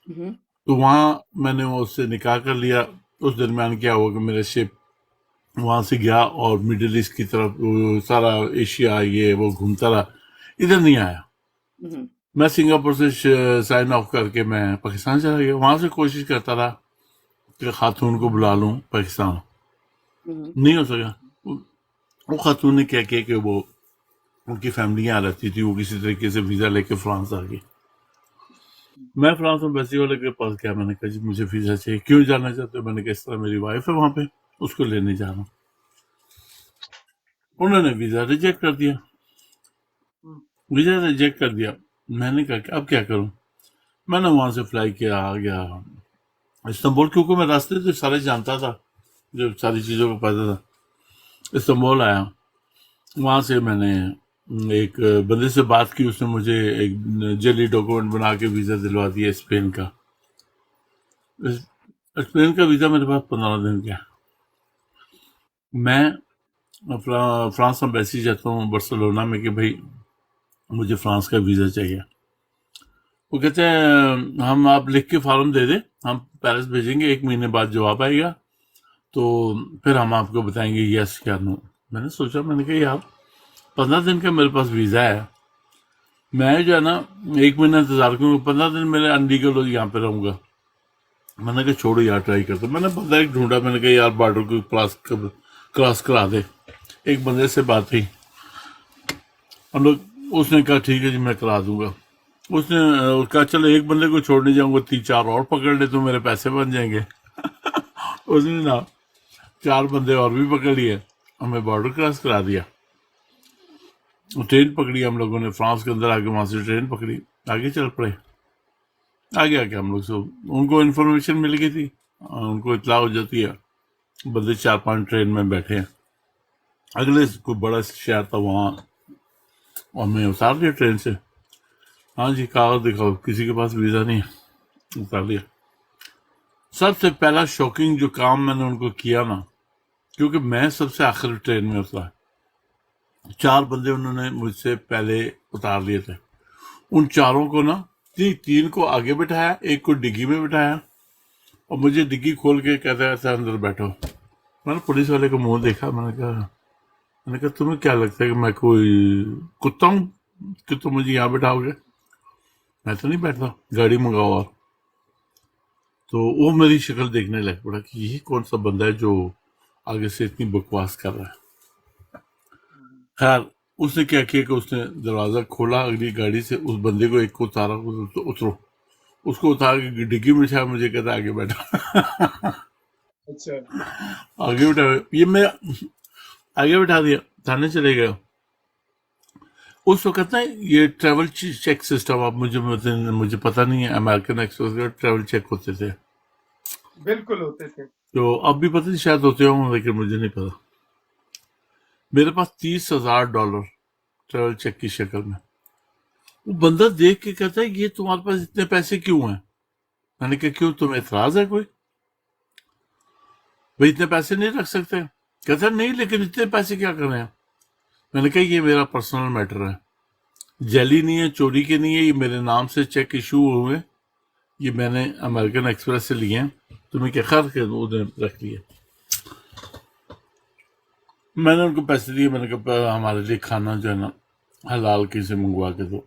S2: हम्म
S3: तो वहाँ मैंने उससे निकाह कर लिया। उस दरमियान क्या हुआ कि मेरा शिप वहाँ से गया और मिडिल ईस्ट की तरफ, वो सारा एशिया ये वो घूमता रहा, इधर नहीं आया।
S2: हम्म
S3: मैं सिंगापुर से साइन ऑफ करके मैं पाकिस्तान चला गया। वहाँ से कोशिश करता रहा कि खातून को बुला लूँ पाकिस्तान,
S2: हम्म
S3: नहीं हो सका। वो खातून ने क्या किया कि वो उनकी फैमिली यहाँ रहती थी, वो किसी तरीके से वीज़ा लेके फ्रांस आ गई। मैं फ्रांस एम्बेसी वाले के पास गया, मैंने कहा जी मुझे वीज़ा चाहिए, क्यों जाना चाहते हो? मैंने कहा इस तरह मेरी वाइफ है वहाँ पे, उसको लेने जा रहा हूँ। उन्होंने वीज़ा रिजेक्ट कर दिया, वीज़ा रिजेक्ट कर दिया। मैंने कहा कि अब क्या करूँ? मैंने वहाँ से फ्लाई किया, आ गया इस्तांबुल, क्योंकि मैं रास्ते से सारे जानता था, जो सारी चीज़ों को पता था। इस्तांबुल आया, वहाँ से मैंने एक बंदे से बात की, उसने मुझे एक जेली डॉक्यूमेंट बना के वीज़ा दिलवा दिया स्पेन का। स्पेन का वीज़ा मेरे पास 15 दिन का। मैं फ्रांस एम्बेसी जाता हूँ बार्सिलोना में कि भाई मुझे फ्रांस का वीज़ा चाहिए। वो कहते हैं हम, आप लिख के फॉर्म दे दें, हम पेरिस भेजेंगे, 1 महीने बाद जवाब आएगा, तो फिर हम आपको बताएंगे यस क्या नो। मैंने सोचा, मैंने कहा यार 15 दिन का मेरे पास वीज़ा है, मैं जो है ना 1 महीना इंतजार करूँगा, 15 दिन मेरे अनलीगल यहाँ पे रहूँगा। मैंने कहा छोड़ो यार, ट्राई करते। मैंने बंदा एक ढूंढा, मैंने कहा यार बॉर्डर को क्रॉस करा दे। एक बंदे से बात हुई, हम लोग, उसने कहा ठीक है जी मैं करा दूंगा। उसने कहा चलो एक बंदे को छोड़ने जाऊंगा, 3-4 और पकड़ ले तो मेरे पैसे बन जाएंगे। उसने ना 4 बंदे और भी पकड़ लिए, हमें बॉर्डर क्रॉस करा दिया। ट्रेन पकड़ी हम लोगों ने, फ्रांस के अंदर आके वहां से ट्रेन पकड़ी, आगे चल पड़े। आगे आके हम लोग सब उनको इन्फॉर्मेशन मिल गई थी, उनको इतला हो जाती है, बंदे 4-5 ट्रेन में बैठे हैं, अगले कोई बड़ा शहर था वहाँ, और हमें उतार दिया ट्रेन से। हाँ जी, कागज दिखाओ, किसी के पास वीज़ा नहीं है, उतार दिया। सबसे पहला शॉकिंग जो काम मैंने उनको किया ना, क्योंकि मैं सबसे आखिरी ट्रेन में उतरा, 4 बंदे उन्होंने मुझसे पहले उतार लिए थे। उन चारों को ना, 3 को आगे बिठाया, 1 को डिग्गी में बिठाया, और मुझे डिग्गी खोल के कहता है अंदर बैठो। मैंने पुलिस वाले को मुंह देखा, मैंने कहा तुम्हें क्या लगता है कि मैं कोई कुत्ता हूँ कि तुम मुझे यहाँ बिठाओगे? मैं तो नहीं बैठता, गाड़ी मंगाओ। और तो वो मेरी शक्ल देखने लग पड़ा कि ये कौन सा बंदा है जो आगे से इतनी बकवास कर रहा है। खैर, उसने क्या किया कि उसने दरवाजा खोला, अगली गाड़ी से उस बंदे को, एक को उतारा, उतरो, उसको उतार के डिग्गी में बिठाया, मुझे कहता आगे बैठा।
S1: अच्छा,
S3: आगे बिठा, ये मैं आगे बिठा दिया, थाने चले गए। उस वक्त ना ये ट्रैवल चेक सिस्टम, आप मुझे पता नहीं है, अमेरिकन एक्सप्रेस का ट्रैवल चेक होते थे,
S1: बिल्कुल होते थे।
S3: तो अब भी पता नहीं, शायद होते हों, लेकिन मुझे नहीं पता। मेरे पास $30,000 ट्रैवल चेक की शक्ल में। वो बंदा देख के कहता है ये तुम्हारे पास इतने पैसे क्यों हैं? मैंने कहा क्यों, तुम्हें एतराज है कोई? भाई इतने पैसे नहीं रख सकते? कहता है नहीं, लेकिन इतने पैसे क्या कर रहे हैं? मैंने कहा ये मेरा पर्सनल मैटर है, जैली नहीं है, चोरी के नहीं है, ये मेरे नाम से चेक इशू हुए, ये मैंने अमेरिकन एक्सप्रेस से लिए हैं, तुम्हें क्या खैर के उन्हें रख लिया। मैंने उनको पैसे दिए, मैंने कहा हमारे लिए खाना जो है ना हलाल किसी से मंगवा के दो,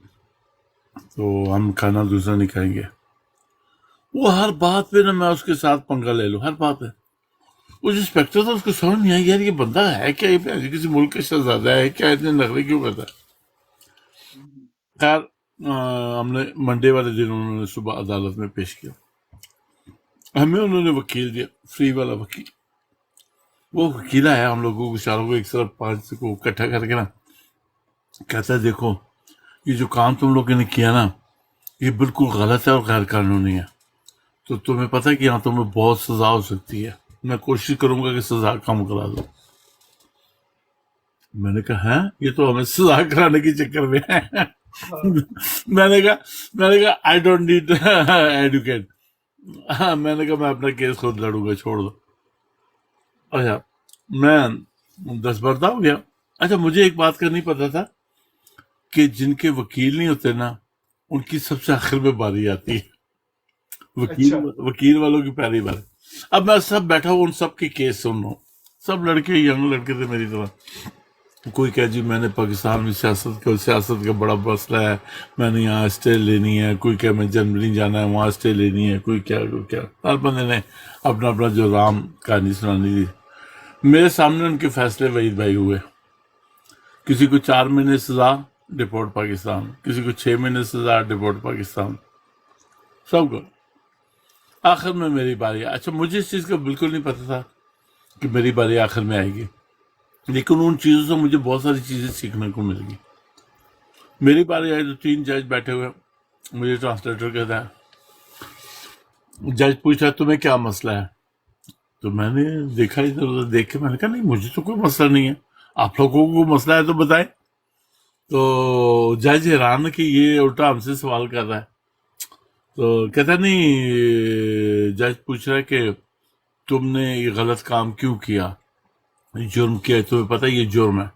S3: तो हम खाना दूसरा नहीं खाएंगे। वो हर बात पे ना मैं उसके साथ पंगा ले लूं, हर बात है। वो जो इंस्पेक्टर था उसको समझ नहीं आई, यार ये बंदा है क्या, ये किसी मुल्क का शहजादा है क्या, इतने नखरे क्यों करता है? खैर, हमने मंडे वाले दिन उन्होंने सुबह अदालत में पेश किया, हमें उन्होंने वकील दिया, फ्री वाला वकील। वो वकील आया, हम लोगों को चारों को एक तरफ 5 को इकट्ठा करके ना कहता है देखो ये जो काम तुम लोगों ने किया ना, ये बिल्कुल गलत है और गैर कानूनी है, तो तुम्हें पता है कि यहाँ तुम्हें बहुत सजा हो सकती है, मैं कोशिश करूंगा कि सजा कम करा दो। मैंने कहा है, ये तो हमें सजा कराने के चक्कर में है। मैंने कहा आई डोंट नीड एडवोकेट। मैंने कहा मैं अपना केस खुद लड़ूंगा, छोड़ दो। अच्छा, मैं 10 बरदा हो गया। अच्छा, मुझे एक बात का नहीं पता था कि जिनके वकील नहीं होते ना, उनकी सबसे आखिर में बारी आती है, वकील वालों की पहली बार। अब मैं सब बैठा हूँ, उन सब के केस सुन रहा हूँ, सब लड़के, यंग लड़के थे मेरी तरह। कोई कहे जी मैंने पाकिस्तान में सियासत का बड़ा मसला है, मैंने यहाँ स्टे लेनी है, कोई कहे मैं जर्मनी जाना है, वहाँ स्टे लेनी है, कोई क्या। हर बंदे ने अपना अपना जो राम कहानी सुनानी थी। मेरे सामने उनके फैसले वहीद भाई हुए, किसी को 4 महीने सजा, डिपोर्ट पाकिस्तान, किसी को 6 महीने सजा, डिपोर्ट पाकिस्तान, सबको। आखिर में मेरी बारी। अच्छा, मुझे इस चीज़ का बिल्कुल नहीं पता था कि मेरी बारी आखिर में आएगी, लेकिन उन चीज़ों से मुझे बहुत सारी चीज़ें सीखने को मिल गई। मेरी बारी आई तो 3 जज बैठे हुए, मुझे ट्रांसलेटर कहता है, जज पूछा तुम्हें क्या मसला है? तो मैंने देखा, इधर उधर देख के मैंने कहा नहीं मुझे तो कोई मसला नहीं है, आप लोगों को मसला है तो बताएं। तो जज हैरान कि ये उल्टा हमसे सवाल कर रहा है। तो कहता नहीं, जज पूछ रहा है कि तुमने ये गलत काम क्यों किया, जुर्म किया, तुम्हें पता है ये जुर्म है।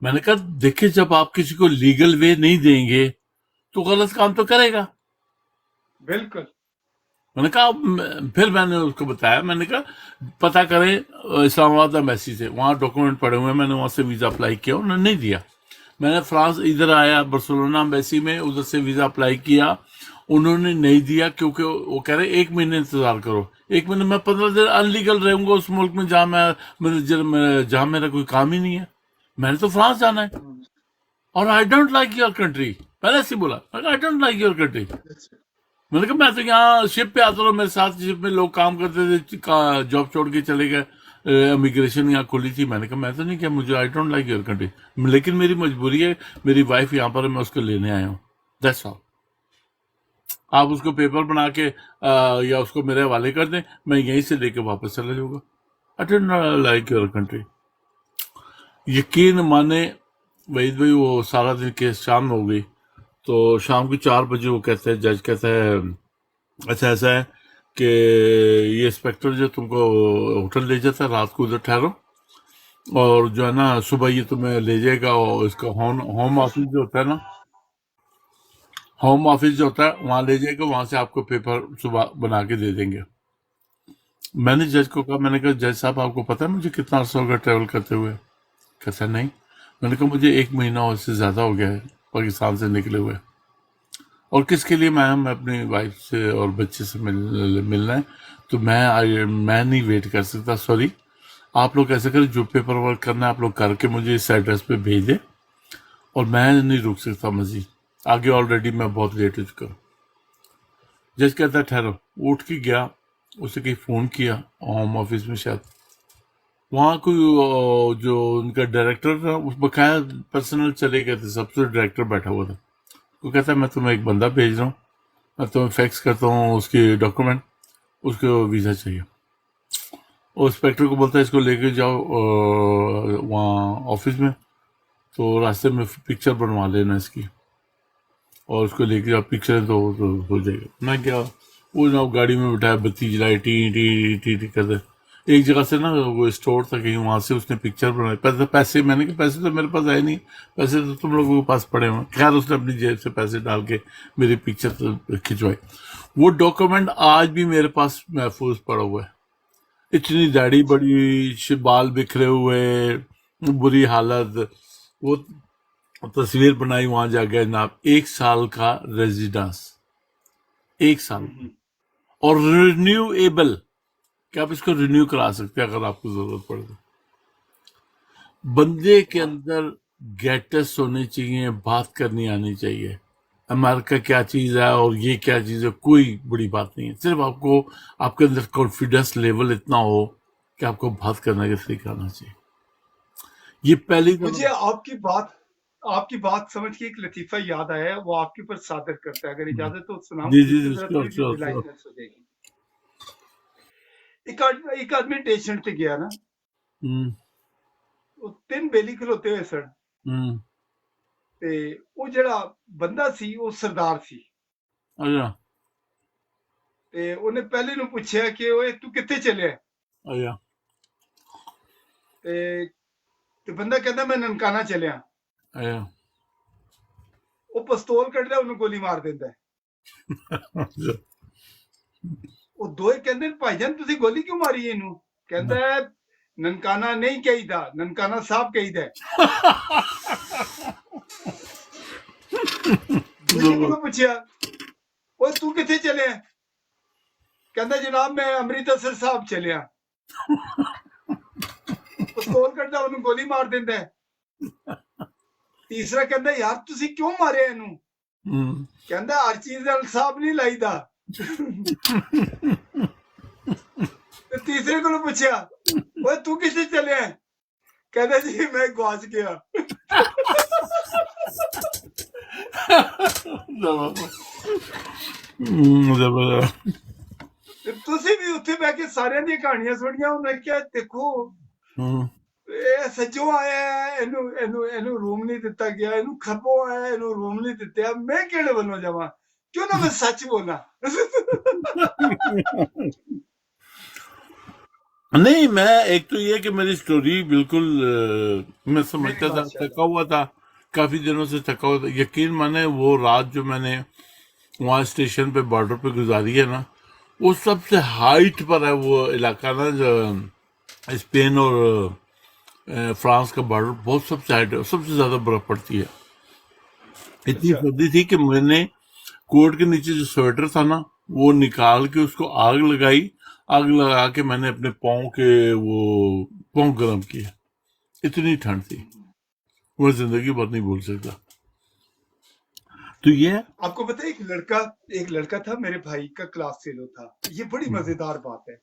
S3: मैंने कहा देखिए, जब आप किसी को लीगल वे नहीं देंगे तो गलत काम तो करेगा।
S1: बिल्कुल।
S3: मैंने कहा, फिर मैंने उसको बताया, मैंने कहा पता करें इस्लामाबाद एम्बेसी से, वहाँ डॉक्यूमेंट पड़े हुए हैं, मैंने वहाँ से वीज़ा अप्लाई किया, उन्होंने नहीं दिया। मैंने फ्रांस इधर आया, बार्सिलोना एम्बेसी में, उधर से वीज़ा अप्लाई किया, उन्होंने नहीं दिया, क्योंकि वो कह रहे 1 महीने इंतजार करो। 1 महीने में 15 दिन अनलीगल रहूंगा उस मुल्क में जहाँ मेरा कोई काम ही नहीं है। मैंने तो फ्रांस जाना है, और I don't like your country, पहले से बोला, I don't like your country. मैंने कहा मैं तो यहाँ शिप पे आता हूँ, मेरे साथ शिप में लोग काम करते थे, जॉब छोड़ के चले गए, इमिग्रेशन यहाँ खुली थी। मैंने कहा मैं तो नहीं किया, मुझे I don't like your country, लेकिन मेरी मजबूरी है, मेरी वाइफ यहाँ पर है, मैं उसको लेने आया हूँ, दैट्स ऑल। آپ اس کو پیپر بنا کے یا اس کو میرے حوالے کر دیں، میں یہیں سے لے کے واپس چلا جاؤں گا. I did not like your country. یقین مانے وحید بھائی، وہ سارا دن کیس شام ہو گئی، تو شام کو 4 بجے وہ کہتے ہیں، جج کہتا ہے اچھا ایسا ہے کہ یہ انسپیکٹر جو تم کو ہوٹل لے جاتا ہے، رات کو ادھر ٹھہرو، اور جو ہے نا صبح یہ تمہیں لے جائے گا، اور اس کا ہوم آفس جو ہوتا ہے نا، ہوم آفس جو ہوتا ہے وہاں لے جائے گا، وہاں سے آپ کو پیپر صبح بنا کے دے دیں گے. میں نے جج کو کہا، میں نے کہا جج صاحب آپ کو پتا ہے مجھے کتنا عرصہ ہوگا ٹریول کرتے ہوئے؟ کہتا نہیں. میں نے کہا مجھے 1 مہینہ اور سے زیادہ ہو گیا ہے پاکستان سے نکلے ہوئے، اور کس کے لیے؟ میں اپنی وائف سے اور بچے سے ملنا ہے، تو میں نہیں ویٹ کر سکتا. سوری، آپ لوگ ایسا کریں، جو پیپر ورک کرنا ہے آپ لوگ کر کے مجھے اس ایڈریس پہ بھیج دیں، اور میں نہیں رک سکتا مزید آگے، آلریڈی میں بہت لیٹ ہو چکا ہوں. جج کہتا ہے ٹھہرو. اٹھ کے گیا، اسے کہیں فون کیا ہوم آفس میں، شاید وہاں کوئی جو ان کا ڈائریکٹر تھا، اس بقایا پرسنل چلے گئے تھے، سب سے ڈائریکٹر بیٹھا ہوا تھا. وہ کہتا ہے میں تمہیں ایک بندہ بھیج رہا ہوں، میں تمہیں فیکس کرتا ہوں اس کی ڈاکومنٹ، اس کو ویزا چاہیے. اور انسپیکٹر کو بولتا ہے اس کو لے کے جاؤ وہاں آفس میں، تو راستے میں پکچر بنوا لینا اس کی، اور اس کو لے کے جاؤ، پکچر تو ہو جائے گا. میں کیا، وہ نا گاڑی میں بٹھایا، بتی جلائے، ٹی ٹی ٹی ٹی کرتے. ایک جگہ سے نا وہ اسٹور تھا کہیں، وہاں سے اس نے پکچر بنائے. پیسے میں نے کہا پیسے تو میرے پاس آئے نہیں، پیسے تو تم لوگوں کے پاس پڑے ہوئے. خیر اس نے اپنی جیب سے پیسے ڈال کے میری پکچر کھنچوائی. وہ ڈاکومنٹ آج بھی میرے پاس محفوظ پڑا ہوا ہے. اتنی داڑھی بڑی، بال بکھرے ہوئے، بری حالت. وہ تصویر بنائی وہاں جا گیا جناب، 1 سال کا ریزیڈنس، 1 سال، اور رینیویبل، کہ آپ اس کو رینیو کرا سکتے ہیں اگر آپ کو ضرورت پڑے تو. بندے کے اندر گیٹس ہونے چاہیے، بات کرنی آنی چاہیے. امریکہ کیا چیز ہے اور یہ کیا چیز ہے، کوئی بڑی بات نہیں ہے. صرف آپ کو آپ کے اندر کانفیڈنس لیول اتنا ہو کہ آپ کو بات کرنے کا طریقہ آنا چاہیے. یہ پہلی
S1: مجھے آپ کی بات سمجھ کے ایک لطیفہ یاد آیا ہے، وہ آپ کے اوپر صادر کرتا ہے، اگر اجازت ہو سناؤں،
S3: جی
S1: اس
S3: جی
S1: سے ذرا تھوڑی سی
S3: شور.
S1: ریلائٹنس ہو جائے گی. ایک آدمی اسٹیشن تے گیا نا، وہ 3 بیلی کھلوتے ہوئے سن، تے وہ جڑا بندہ سی وہ سردار سی.
S3: اچھا
S1: تے انہیں پہلے نو پوچھیا کہ اوے تو کتے چلے؟
S3: اچھا
S1: تے بندہ کہتا میں ننکانہ چلیا.
S3: اچھا
S1: وہ پستول کٹ انہوں گولی مار دیندا ہے. وہ دوئے کہندے بھائی جان تسی گولی کیوں ماری اینوں؟ کہندا ہے ننکانہ نہیں کہی دا، ننکانہ صاحب کہی دا. دوسرے کو پوچھیا اوے تو کتے چلے؟ کہندا جناب میں امرتسر صاحب چلیا. پستول کٹدا انہوں گولی مار دیندا ہے. تیسرا کہندا یار تسی کیوں مارے اینوں؟ کہندا ہر چیز دا حساب نہیں لائی دا. تیسرے کو پوچھیا اوے تو کسے چلے؟ کہندا جی میں گواچ گیا. تسی بھی اتنے بہ کے سارے دی کہانیاں سنیاں. میں کیا دیکھو سجوں آیا ہے اینو روم نہیں دتا گیا، اینو کھبوں آیا اینو روم نہیں دتا. میں کہڑے ولوں جاواں؟ کیوں نہ میں سچ بولا.
S3: نہیں، میں ایک تو یہ کہ میری سٹوری بالکل میں سمجھتا تھا، تھکا ہوا تھا، کافی دنوں سے تھکا ہوا تھا. یقین مانے وہ رات جو میں نے وہاں اسٹیشن پہ بارڈر پہ گزاری ہے نا، وہ سب سے ہائٹ پر ہے وہ علاقہ نا، جو اسپین اور فرانس کا بارڈر، بہت سب سے ہائٹ ہے، سب سے زیادہ برف پڑتی ہے. اتنی سردی تھی کہ میں نے کوٹ کے نیچے جو سویٹر تھا نا وہ نکال کے اس کو آگ لگائی، آگ لگا کے میں نے اپنے پاؤں گرم کیے. اتنی ٹھنڈ تھی، وہ زندگی بھر نہیں بھول سکتا. تو یہ
S1: آپ کو پتہ ہے ایک لڑکا تھا میرے بھائی کا، کلاس فیلو تھا. یہ بڑی مزیدار بات ہے،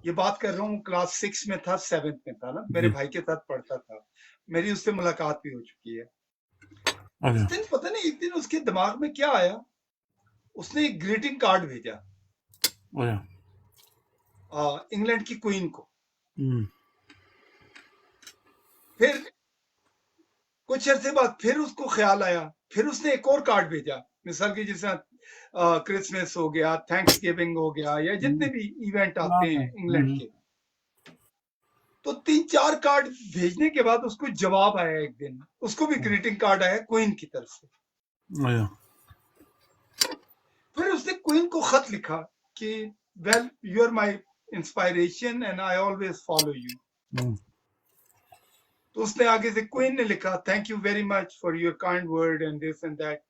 S1: یہ بات کر رہا ہوں کلاس 6 میں تھا، 7 میں تھا نا، میرے بھائی کے ساتھ پڑھتا تھا. میری اس سے ملاقات بھی ہو چکی ہے. اس دن پتہ نہیں ایک دن اس کے دماغ میں کیا آیا، اس نے ایک گریٹنگ کارڈ بھیجا انگلینڈ کی کوئین کو. پھر کچھ عرصے بعد پھر اس کو خیال آیا, پھر اس نے ایک اور کارڈ بھیجا, مثال کی جس طرح کرسمس ہو گیا, تھینکس گیونگ ہو گیا, یا جتنے بھی ایونٹ آتے ہیں انگلینڈ کے. تو 3-4 کارڈ بھیجنے کے بعد اس کو جواب آیا ایک دن, اس کو بھی گریٹنگ کارڈ آیا کوئین کی طرف سے. پھر اس نے کوئین کو خط لکھا کہ well you are my inspiration and I always follow you. تو اس نے آگے سے کوئین نے لکھا thank you very much for your kind word and this and that.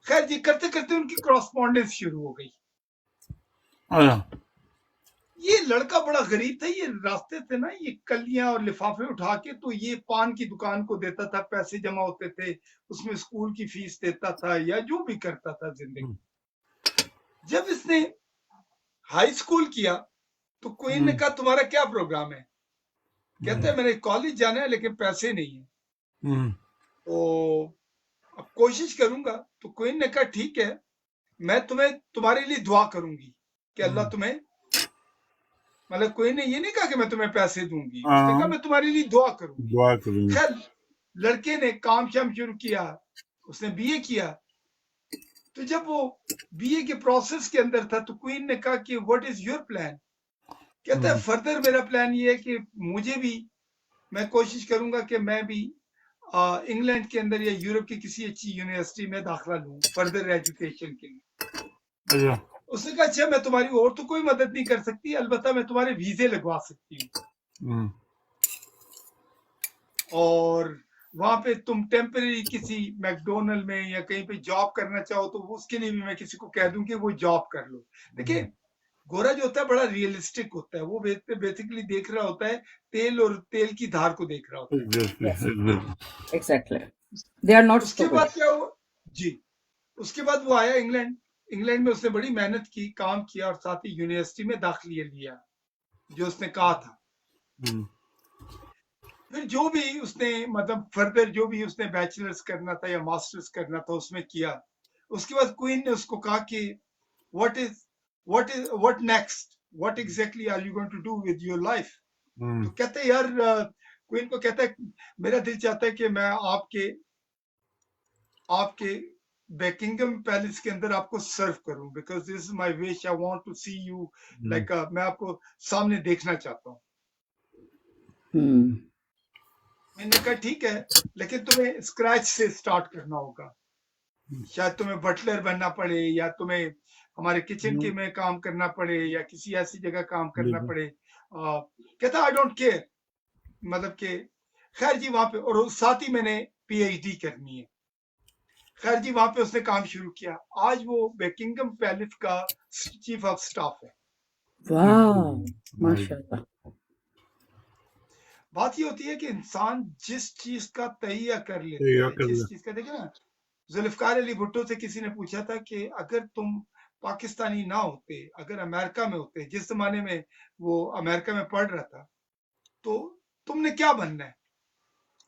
S1: خیر جی کرتے کرتے ان کی کراسپونڈنس شروع ہو گئی. یہ لڑکا بڑا غریب تھا, یہ راستے تھے نا, یہ کلیاں اور لفافے اٹھا کے تو یہ پان کی دکان کو دیتا تھا, پیسے جمع ہوتے تھے, اس میں اسکول کی فیس دیتا تھا یا جو بھی کرتا تھا زندگی. جب اس نے ہائی اسکول کیا تو کوئین نے کہا تمہارا کیا پروگرام ہے؟ کہتا ہے میں نے کالج جانا ہے لیکن پیسے نہیں ہیں, تو اب کوشش کروں گا. تو کوئین نے کہا ٹھیک ہے, میں تمہارے لیے دعا کروں گی کہ اللہ تمہیں, مطلب کوئی نے یہ نہیں کہا کہ میں تمہیں پیسے دوں گی, اس نے کہا میں تمہارے لیے دعا کروں گی. خیر لڑکے نے کام شام شروع کیا, اس نے بی اے کیا. تو جب وہ بی اے کے پروسیس کے اندر تھا تو کوئین نے کہا کہ واٹ از یور پلان؟ کہتا ہے فردر میرا پلان یہ ہے کہ مجھے بھی, میں کوشش کروں گا کہ میں بھی انگلینڈ کے اندر یا یورپ کی کسی اچھی یونیورسٹی میں داخلہ لوں فردر ایجوکیشن کے لیے. اس نے کہا اچھا میں تمہاری اور تو کوئی مدد نہیں کر سکتی, البتہ میں تمہارے ویزے لگوا سکتی ہوں, اور وہاں پہ تم ٹیمپرری کسی میکڈونلڈ میں یا کہیں پہ جاب کرنا چاہو تو اس کے لیے بھی میں کسی کو کہہ دوں کہ وہ جاب کر لو. دیکھیں گورا جو ہوتا ہے بڑا ریئلسٹک ہوتا ہے, وہ بیسیکلی دیکھ رہا ہوتا ہے تیل اور تیل کی دھار کو دیکھ رہا ہوتا ہے.
S2: Exactly they are not.
S1: اس کے بعد کیا ہوا جی, اس کے بعد وہ آیا انگلینڈ. انگلینڈ میں اس نے بڑی محنت کی, کام کیا, اور ساتھ ہی یونیورسٹی میں داخلہ لیا جو اس نے کہا تھا. پھر جو بھی اس نے مطلب فردر جو بھی اس نے بیچلرز کرنا تھا یا ماسٹرز کرنا تھا اس میں کیا. اس کے بعد کوئین نے اس کو کہا کہ what next, what exactly are you going to do with your life? تو کہتے ہیں یار, کوئین کو کہتا ہے میرا دل چاہتا ہے کہ میں آپ کے بیکنگم پیلس کے اندر آپ کو سرو کروں, because this is my wish, I want to see you like, میں آپ کو سامنے دیکھنا چاہتا ہوں. میں نے کہا ٹھیک ہے, لیکن تمہیں اسکریچ سے اسٹارٹ کرنا ہوگا, شاید تمہیں بٹلر بننا پڑے یا تمہیں ہمارے کچن کے میں کام کرنا پڑے یا کسی ایسی جگہ کام کرنا پڑے. کہتا آئی ڈونٹ کیئر, مطلب کہ خیر جی وہاں پہ, اور ساتھ ہی میں نے پی ایچ ڈی کرنی ہے. خیر جی وہاں پہ اس نے کام شروع کیا. آج وہ بیکنگم پیلس کا چیف آف سٹاف ہے.
S2: واو ماشاءاللہ.
S1: بات یہ ہوتی ہے کہ انسان جس چیز کا تہیہ کر لیتا ہے, جس چیز کا, دیکھیں نا ذوالفقار علی بھٹو سے کسی نے پوچھا تھا کہ اگر تم پاکستانی نہ ہوتے, اگر امریکہ میں ہوتے, جس زمانے میں وہ امریکہ میں پڑھ رہا تھا, تو تم نے کیا بننا ہے؟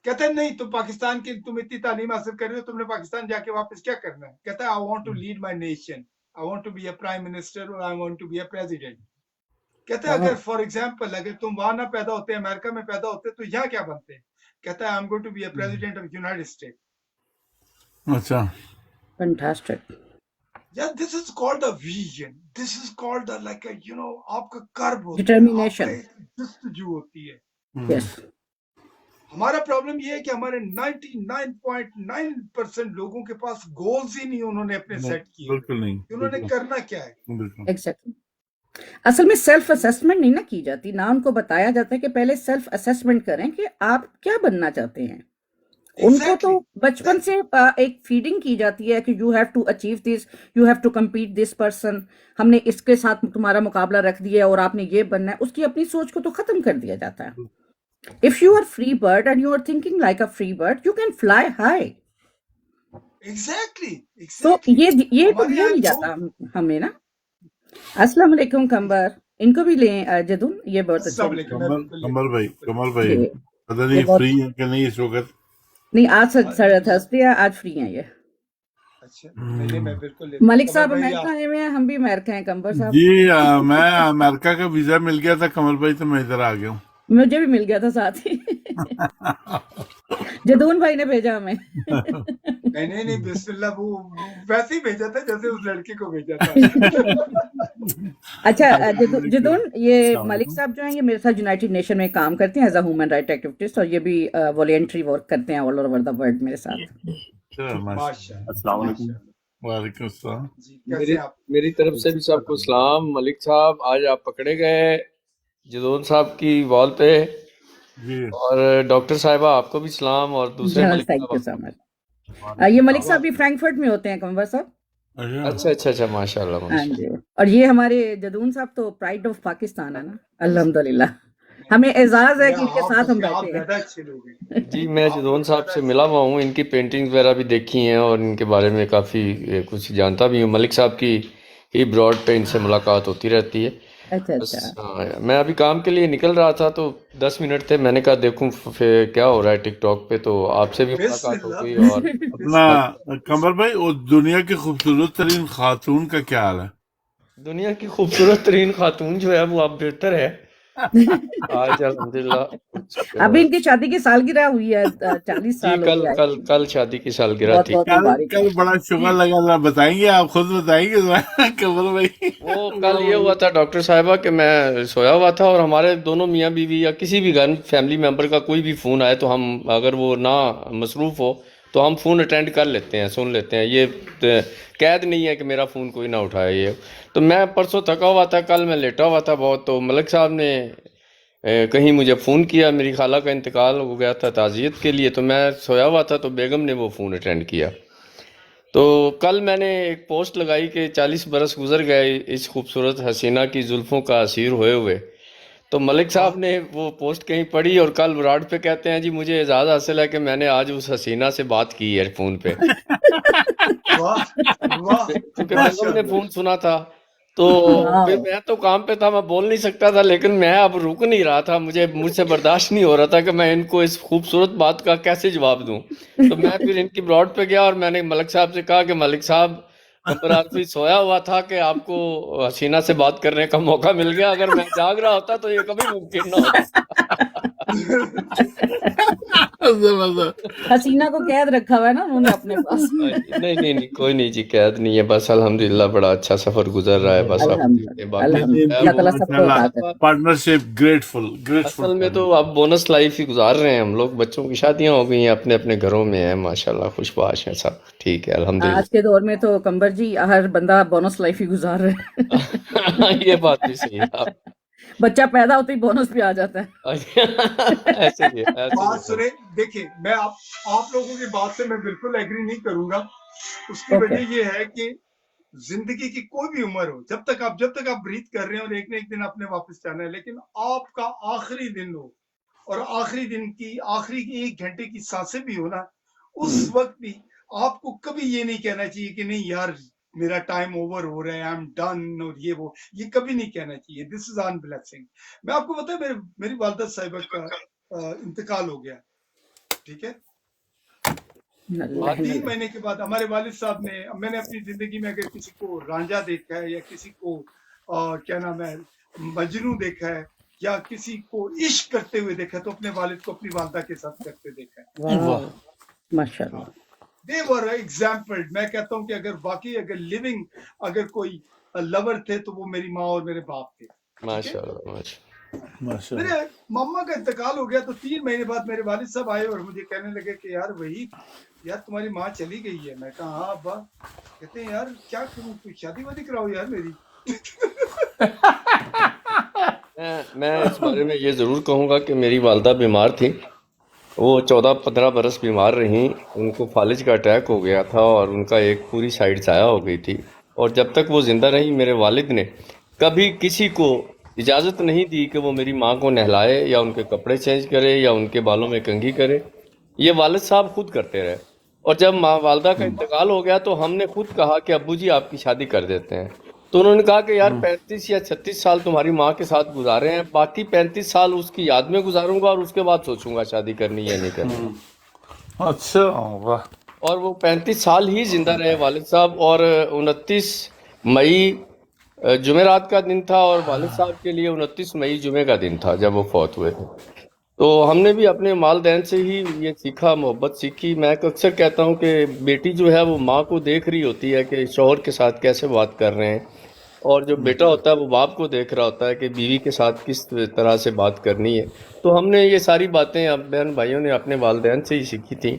S1: کہتا ہے نہیں, تم پاکستان کی, تم اتنی تعلیم حاصل کر رہے ہو, تم نے پاکستان جا کے واپس کیا کرنا ہے؟ کہتا ہے I want to lead my nation, I want to be a prime minister, اور I want to be a president. کہتا ہے اگر فار ایگزامپل اگر تم وہاں نہ پیدا ہوتے, امریکہ میں پیدا ہوتے, تو یہاں کیا بنتے؟ کہتا ہے I am going to be a president of United State.
S3: اچھا,
S2: fantastic.
S1: Yeah, this is called a vision. This is called a, like a, you know, آپ کا کرب ہوتا ہے,
S2: Determination.
S1: آپ کا ایک جستجو ہوتی ہے.
S2: Yes.
S1: ہمارا پرابلم یہ ہے کہ ہمارے 99.9% لوگوں کے پاس گولز ہی نہیں انہوں نے اپنے سیٹ کیے,
S3: بالکل نہیں,
S1: انہوں نے کرنا کیا ہے.
S2: Exactly. اصل میں سیلف اسیسمنٹ نہیں نا کی جاتی, نہ ان کو بتایا جاتا ہے کہ پہلے سیلف اسیسمنٹ کریں کہ آپ کیا بننا چاہتے ہیں. ان کو تو بچپن سے ایک فیڈنگ کی جاتی ہے کہ you have to achieve this, you have to compete this person, ہم نے اس کے ساتھ تمہارا مقابلہ رکھ دیا اور آپ نے یہ بننا ہے. اس کی اپنی سوچ کو تو ختم کر دیا جاتا ہے. If you are free bird and you are thinking like a free bird, you can fly high.
S1: Exactly.
S2: تو یہ تو دیا نہیں جاتا ہمیں نا. السلام علیکم کمبر, ان کو بھی لیں جدون, یہ بہت اچھا.
S3: کمل بھائی پتہ نہیں فری ہیں کہ نہیں اس وقت.
S2: نہیں آج تھرسڈے ہے, آج فری ہیں یہ.
S1: अच्छा नहीं नहीं मैं बिल्कुल लेता हूँ
S2: मलिक
S1: कमल
S2: साहब
S1: भाई
S2: अमेरिका
S1: आप
S2: आए हुए हैं, हम भी अमेरिका हैं कंबर साहब।
S3: जी मैं अमेरिका का वीजा मिल गया था कमल भाई, तो मैं इधर आ गया हूँ।
S2: मुझे भी मिल गया था साथ ही। जदून भाई ने भेजा हमें।
S1: नहीं नहीं नहीं बिस्मिल्लाह वो वैसे ही भेजा था जैसे उस लड़की को भेजा था।
S2: अच्छा
S3: अस्सलाम
S2: जदून, ये मलिक
S3: वालेकुम।
S2: साहब जो हैं ये मेरे साथ यूनाइटेड नेशन में काम करते हैं as a human right activist, और ये भी वॉलेंट्री वर्क करते हैं ऑल ओवर द वर्ल्ड मेरे साथ।
S3: चलो माशा
S1: माशाल्लाह
S4: अस्सलाम वालेकुम।
S1: माशाल्लाह
S3: वालेकुम अस्सलाम।
S1: जी कैसे
S4: मेरी
S1: आप
S4: मेरी तरफ से भी सबको सलाम। मलिक साहब, आज आप पकड़े गए जदोन साहब की वॉल पे,
S3: जी
S4: और डॉक्टर साहिबा आपको भी सलाम, और दूसरे
S2: जनरल
S4: मलिक
S2: थैंक
S4: साहब
S2: यू सो
S4: आपको
S2: मच। ये मलिक साहब भी फ्रैंकफर्ट में होते हैं कंवर साहब।
S3: अच्छा
S4: अच्छा अच्छा अच्छा, माशाल्लाह
S2: हाँ
S4: माशाल्लाह।
S2: जी, और ये हमारे जदून साहब तो प्राइड ऑफ पाकिस्तान है ना, अल्हम्दुलिल्लाह। हमें एजाज है
S1: या
S2: कि इनके
S1: आप
S2: साथ हम
S1: उसके आप
S2: बैठे हैं।
S1: ज्यादा अच्छे लोग हैं
S4: जी, मैं
S1: आप
S4: जदोन
S1: लोग
S4: साहब
S1: ज्यादा
S4: से
S1: अच्छे
S4: मिला हुआ हूँ, इनकी पेंटिंग्स वगैरह भी देखी हैं और इनके बारे में काफ़ी कुछ जानता भी हूँ। मलिक साहब की ही ब्रॉड पे इनसे मुलाकात होती रहती है।
S2: अच्छा
S4: बस
S2: अच्छा।
S4: हाँ, मैं अभी काम के लिए निकल रहा था तो 10 मिनट थे, मैंने कहा देखूं फिर क्या हो रहा है टिकटॉक पे, तो आपसे भी मुलाकात हो
S1: बिस्मिल्लाह
S4: गई। और
S3: अपना
S1: बिस्मिल्लाह
S3: कमर भाई, वो दुनिया की खूबसूरत तरीन खातून का क्या हाल है?
S4: दुनिया की खूबसूरत तरीन खातून जो है वो आप बेहतर है आज अल्हम्दुलिल्लाह।
S2: अभी इनकी शादी की सालगिरह हुई है, 40
S4: जी,
S2: साल हो
S4: कल
S2: गया
S4: कल
S2: है।
S4: कल शादी की सालगिरह
S2: बहुत
S4: थी।
S2: बहुत
S3: कल
S2: मुबारक
S3: कल
S2: हो।
S3: बड़ा शुगर लगा था, बताएंगे आप खुद बताएंगे कमर भाई?
S4: वो कल ये हुआ था डॉक्टर साहिबा कि मैं सोया हुआ था, और हमारे दोनों मियाँ बीवी या किसी भी घर फैमिली मेंबर का कोई भी फ़ोन आए तो हम, अगर वो ना मसरूफ़ हो तो हम फ़ोन अटेंड कर लेते हैं, सुन लेते हैं। ये कैद नहीं है कि मेरा फ़ोन कोई ना उठाए। ये तो मैं परसों थका हुआ था, कल मैं लेटा हुआ था बहुत, तो मलिक साहब ने कहीं मुझे फ़ोन किया, मेरी खाला का इंतकाल हो गया था ताज़ियत के लिए, तो मैं सोया हुआ था तो बेगम ने वो फ़ोन अटेंड किया। तो कल मैंने एक पोस्ट लगाई कि 40 बरस गुजर गए इस खूबसूरत हसीना की जुल्फ़ों का असीर हुए हुए। तो मलिक
S1: वाह
S4: साहब ने वो पोस्ट कहीं पढ़ी और कल ब्रॉड पे कहते हैं जी मुझे एजाज़ हासिल है कि मैंने आज उस हसीना से बात की है फ़ोन पे।
S1: वाह वाह
S4: क्योंकि बेगम ने
S1: माशाल्लाह
S4: फ़ोन सुना था, तो फिर
S2: वाह।
S4: मैं तो काम पे था, मैं बोल नहीं सकता था, लेकिन मैं अब रुक नहीं रहा था, मुझसे बर्दाश्त नहीं हो रहा था कि मैं इनको इस खूबसूरत बात का कैसे जवाब दूं। तो मैं फिर इनकी ब्रॉड पे गया और मैंने मलिक साहब से कहा कि मलिक साहब, कमर आरफी सोया हुआ था कि आपको हसीना से बात करने का मौका मिल गया, अगर मैं जाग रहा होता तो ये कभी मुमकिन ना होता।
S2: हसीना को कैद रखा हुआ है ना उन्होंने अपने पास।
S4: नहीं नहीं नहीं, कोई नहीं जी, कैद नहीं है, बस अल्हम्दुलिल्लाह बड़ा अच्छा सफर गुजर रहा है, बस आप ये
S2: अल्हम्दुलिल्लाह
S4: बाकी
S2: अल्हम्दुलिल्लाह,
S4: है
S2: अल्लाह
S4: वो।
S2: ताला सबको अता करे।
S3: पार्टनरशिप ग्रेटफुल ग्रेटफुल
S4: असल में तो अब बोनस लाइफ ही गुजार रहे हैं हम लोग, बच्चों की शादियां हो गई हैं, अपने अपने घरों में हैं, माशाल्लाह खुशबाश हैं सब, ठीक है
S2: आज
S4: अल्हम्दुलिल्लाह।
S2: के दौर में तो कंबर जी हर बंदा बोनस लाइफ ही गुजार रहा है।
S4: ये बात भी सही है आप।
S2: बच्चा पैदा होते ही बोनस भी आ जाता है।
S4: ऐसे ही है, ऐसे ही
S1: बात
S4: है।
S1: सुने देखिए मैं आप लोगों की बात से मैं बिल्कुल एग्री नहीं करूंगा उसकी
S2: ओके।
S1: वजह ये है कि जिंदगी की कोई भी उम्र हो जब तक आप ब्रीथ कर रहे हो और एक न एक दिन आपने वापस जाना है लेकिन आपका आखिरी दिन हो और आखिरी दिन की आखिरी 1 घंटे की सांसें भी हो ना उस वक्त भी आपको कभी ये नहीं कहना चाहिए कि नहीं यार मेरा टाइम ओवर हो रहा है आई एम डन और ये कभी नहीं कहना चाहिए दिस इज ऑन ब्लेसिंग। मैं आपको बताऊं मेरी वालदा साहिबा का इंतकाल हो गया ठीक है तो
S4: आज
S1: 3 महीने के बाद हमारे वालिद साहब ने मैंने अपनी जिंदगी में अगर किसी को रांझा देखा है या किसी को क्या नाम है मजनू देखा है या किसी को इश्क करते हुए देखा है तो अपने वालिद को अपनी वालदा के साथ करते देखा है।
S2: वाह माशाल्लाह।
S1: दे वर एग्जाम्पल। मैं कहता हूँ कि अगर वाकई अगर लिविंग अगर कोई लवर थे तो वो मेरी माँ और मेरे बाप थे ठीक है।
S4: माशाल्लाह माशाल्लाह।
S3: माशाल्लाह।
S1: मेरे मामा का इंतकाल हो गया तो 3 महीने बाद मेरे वालिद साहब आए और मुझे कहने लगे कि यार वही यार तुम्हारी माँ चली गई है। मैं कहा हाँ अब्बा। कहते हैं यार क्या करूं कोई शादी वादी कराओ यार मेरी।
S4: मैं इस बारे में ये ज़रूर कहूँगा कि मेरी वालदा बीमार थी, वो 14-15 बरस बीमार रहीं, उनको फालिज का अटैक हो गया था और उनका एक पूरी साइड ज़ाया हो गई थी, और जब तक वो ज़िंदा रहीं मेरे वालिद ने कभी किसी को इजाज़त नहीं दी कि वो मेरी माँ को नहलाए या उनके कपड़े चेंज करे या उनके बालों में कंघी करे। ये वालिद साहब खुद करते रहे, और जब माँ वालदा का इंतकाल हो गया तो हमने खुद कहा कि अब्बू जी आपकी शादी कर देते हैं। तो उन्होंने कहा कि यार 35 या 36 साल तुम्हारी माँ के साथ गुजारे हैं, बाकी 35 साल उसकी याद में गुजारूंगा और उसके बाद सोचूंगा शादी करनी है नहीं करनी।
S3: अच्छा वाह।
S4: اور وہ 35 سال ہی زندہ رہے والد صاحب، اور 29 مئی جمعرات کا دن تھا، اور والد صاحب کے لیے 29 مئی جمعے کا دن تھا جب وہ فوت ہوئے تھے۔ تو ہم نے بھی اپنے والدین سے ہی یہ سیکھا، محبت سیکھی۔ میں اکثر کہتا ہوں کہ بیٹی جو ہے وہ ماں کو دیکھ رہی ہوتی ہے کہ شوہر کے ساتھ کیسے بات کر رہے ہیں، اور جو بیٹا ہوتا ہے وہ باپ کو دیکھ رہا ہوتا ہے کہ بیوی کے ساتھ کس طرح سے بات کرنی ہے۔ تو ہم نے یہ ساری باتیں اب بہن بھائیوں نے اپنے والدین سے ہی سیکھی تھیں۔